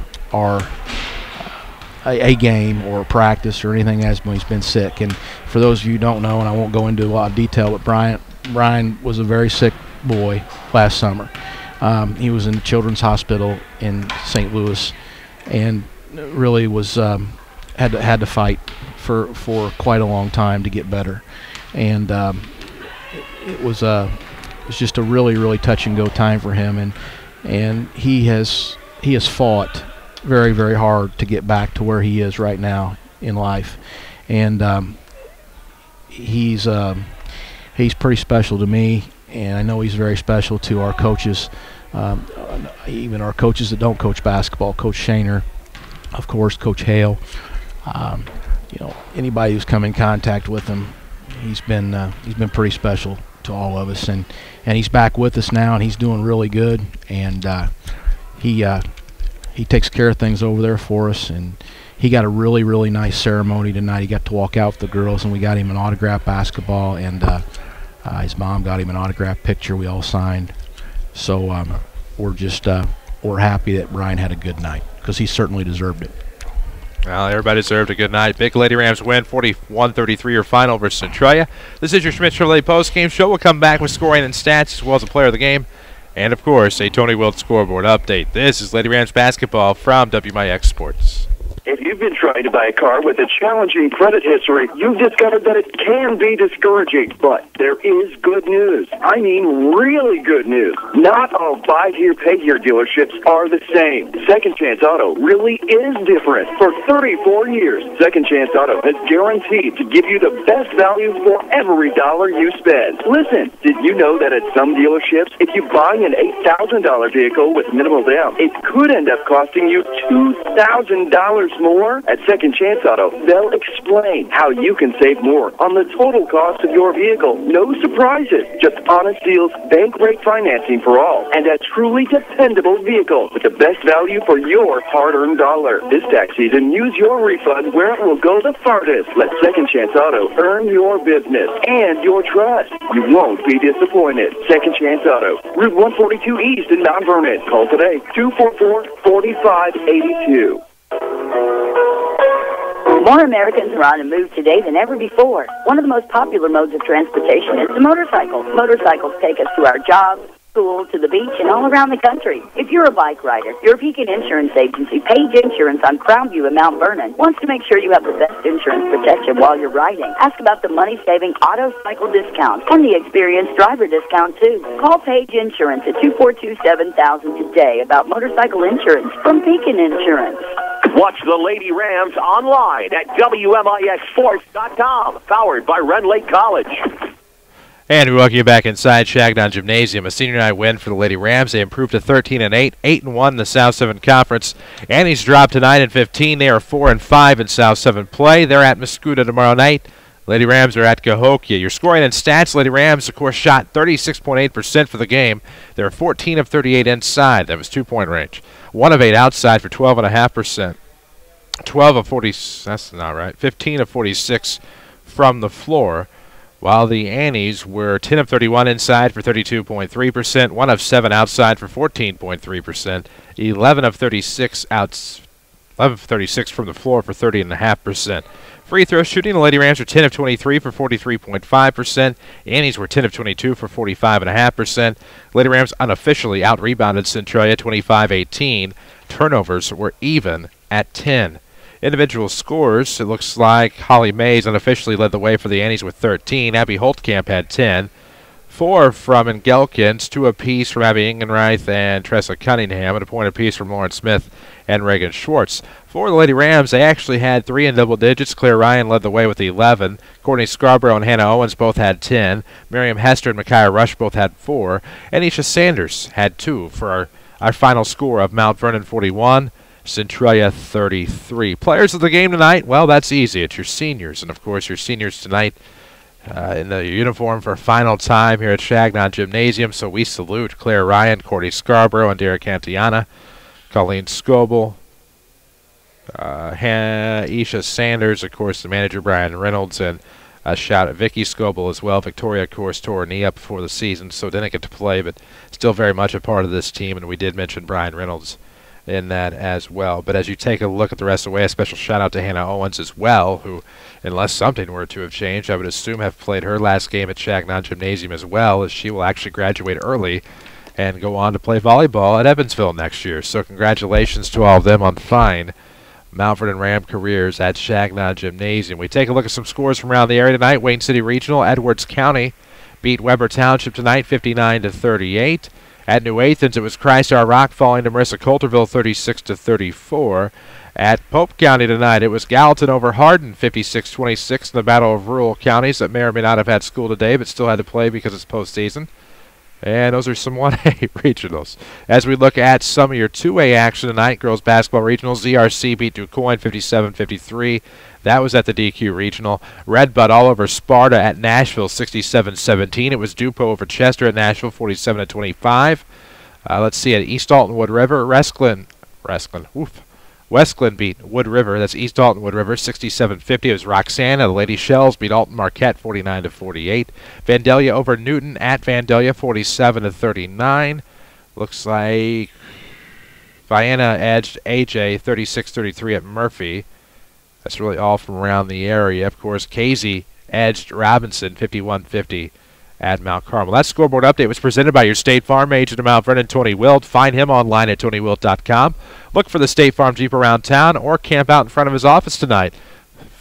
game or practice or anything has when he's been sick. And for those of you who don't know, and I won't go into a lot of detail, but Brian was a very sick boy last summer. He was in the Children's Hospital in St. Louis, and really was had to fight for quite a long time to get better. And it was just a really, really touch and go time for him, and he has fought very, very hard to get back to where he is right now in life. And he's pretty special to me, and I know he's very special to our coaches, even our coaches that don't coach basketball. Coach Shaner, of course, Coach Hale. Anybody who's come in contact with him, he's been pretty special to all of us, and he's back with us now, and he's doing really good, and he takes care of things over there for us, and he got a really, really nice ceremony tonight. He got to walk out with the girls, and we got him an autographed basketball, and his mom got him an autographed picture we all signed. So we're happy that Brian had a good night, because he certainly deserved it. Well, everybody deserved a good night. Big Lady Rams win 41-33 your final over Centralia. This is your Schmidt Chevrolet post-game show. We'll come back with scoring and stats as well as a player of the game and, of course, a Tony Wilt scoreboard update. This is Lady Rams basketball from WMIX Sports. If you've been trying to buy a car with a challenging credit history, you've discovered that it can be discouraging. But there is good news. I mean really good news. Not all buy here, pay here dealerships are the same. Second Chance Auto really is different. For 34 years, Second Chance Auto has guaranteed to give you the best value for every dollar you spend. Listen, did you know that at some dealerships, if you buy an $8,000 vehicle with minimal down, it could end up costing you $2,000 more? At Second Chance Auto, they'll explain how you can save more on the total cost of your vehicle. No surprises, just honest deals, bank rate financing for all, and a truly dependable vehicle with the best value for your hard-earned dollar. This tax season, use your refund where it will go the farthest. Let Second Chance Auto earn your business and your trust. You won't be disappointed. Second Chance Auto, Route 142 East in Mount Vernon. Call today, 244-4582. More Americans are on the move today than ever before. One of the most popular modes of transportation is the motorcycle. Motorcycles take us to our jobs, school, to the beach, and all around the country. If you're a bike rider, your Pekin Insurance Agency, Page Insurance on Crownview in Mount Vernon, wants to make sure you have the best insurance protection while you're riding. Ask about the money-saving auto cycle discount and the experienced driver discount, too. Call Page Insurance at 242-7000 today about motorcycle insurance from Pekin Insurance. Watch the Lady Rams online at WMIXSports.com, powered by Red Lake College. And we welcome you back inside Changnon Gymnasium. A senior night win for the Lady Rams. They improved to 13-8, 8-1 in the South 7 Conference. Annies dropped to 9-15. They are 4-5 in South 7 play. They're at Mascoutah tomorrow night. Lady Rams are at Cahokia. Your scoring and stats, Lady Rams, of course, shot 36.8% for the game. They were 14 of 38 inside. That was 2-point range. 1 of 8 outside for 12.5%. 12 of 40, that's not right. 15 of 46 from the floor. While the Annies were 10 of 31 inside for 32.3%, 1 of 7 outside for 14.3%, 11 of 36 from the floor for 30.5%. Free throw shooting, the Lady Rams were 10 of 23 for 43.5%. Annies were 10 of 22 for 45.5%. Lady Rams unofficially out-rebounded Centralia 25-18. Turnovers were even at 10. Individual scores, it looks like Holly Mays unofficially led the way for the Annies with 13. Abby Holtkamp had 10. 4 from Engelkins, 2 apiece from Abby Ingenreith and Tressa Cunningham, and a point apiece from Lauren Smith and Reagan Schwartz. For the Lady Rams, they actually had 3 in double digits. Claire Ryan led the way with 11. Courtney Scarborough and Hannah Owens both had 10. Miriam Hester and Micaiah Rush both had 4. And Isha Sanders had 2 for our final score of Mount Vernon 41. Centralia 33. Players of the game tonight, well, that's easy. It's your seniors. And, of course, your seniors tonight in the uniform for final time here at Changnon Gymnasium. So we salute Claire Ryan, Courtney Scarborough, and Derek Cantiana, Colleen Scoble, Isha Sanders, of course, the manager Brian Reynolds, and a shout at Vicky Scoble as well. Victoria, of course, tore her knee up before the season, so didn't get to play, but still very much a part of this team. And we did mention Brian Reynolds in that as well. But as you take a look at the rest of the way, a special shout out to Hannah Owens as well, who, unless something were to have changed, I would assume have played her last game at Changnon Gymnasium as well, as she will actually graduate early and go on to play volleyball at Evansville next year. So congratulations to all of them on fine Mount Vernon Ram careers at Changnon Gymnasium. We take a look at some scores from around the area tonight. Wayne City Regional, Edwards County beat Weber Township tonight 59-38. At New Athens, it was Crystar Rock falling to Marissa Coulterville 36-34. At Pope County tonight, it was Gallatin over Hardin 56-26 in the Battle of Rural Counties that may or may not have had school today, but still had to play because it's postseason. And those are some 1A regionals. As we look at some of your 2A action tonight, girls basketball regionals, ZRC beat DuQuoin 57-53. That was at the DQ Regional. Redbud all over Sparta at Nashville 67-17. It was Dupo over Chester at Nashville 47-25. Let's see, at East Alton Wood River, Westglen beat Wood River. That's East Alton Wood River 67-50. It was Roxana. The Lady Shells beat Alton Marquette 49-48. Vandalia over Newton at Vandalia 47-39. Looks like Vienna edged AJ 36-33 at Murphy. That's really all from around the area. Of course, Casey edged Robinson 51-50 at Mount Carmel. That scoreboard update was presented by your State Farm agent in Mount Vernon, Tony Wilt. Find him online at TonyWilt.com. Look for the State Farm Jeep around town or camp out in front of his office tonight.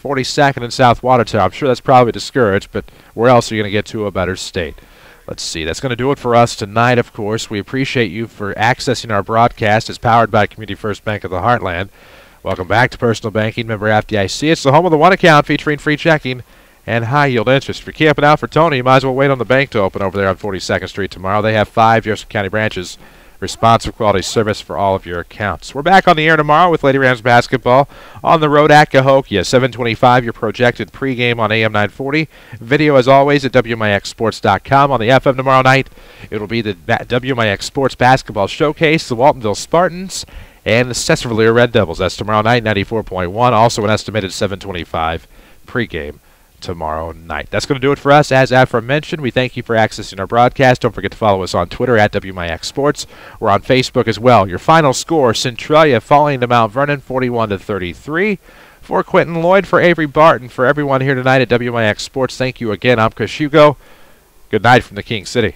42nd and South Watertown. I'm sure that's probably discouraged, but where else are you going to get to a better state? Let's see. That's going to do it for us tonight, of course. We appreciate you for accessing our broadcast. It's powered by Community First Bank of the Heartland. Welcome back to Personal Banking, member FDIC. It's the home of the one account featuring free checking and high-yield interest. If you're camping out for Tony, you might as well wait on the bank to open over there on 42nd Street tomorrow. They have 5 Jefferson County branches. Responsive quality service for all of your accounts. We're back on the air tomorrow with Lady Rams basketball on the road at Cahokia. 7:25, your projected pregame on AM 940. Video, as always, at WMIXSports.com. On the FM tomorrow night, it'll be the WMIX Sports Basketball Showcase, the Waltonville Spartans, and the Cesarville Red Devils. That's tomorrow night, 94.1. Also an estimated 7:25 pregame tomorrow night. That's going to do it for us. As aforementioned, we thank you for accessing our broadcast. Don't forget to follow us on Twitter at WMIX Sports. We're on Facebook as well. Your final score, Centralia falling to Mount Vernon 41-33. For Quentin Lloyd, for Avery Barton, for everyone here tonight at WMIX Sports, thank you again. I'm Chris Hugo. Good night from the King City.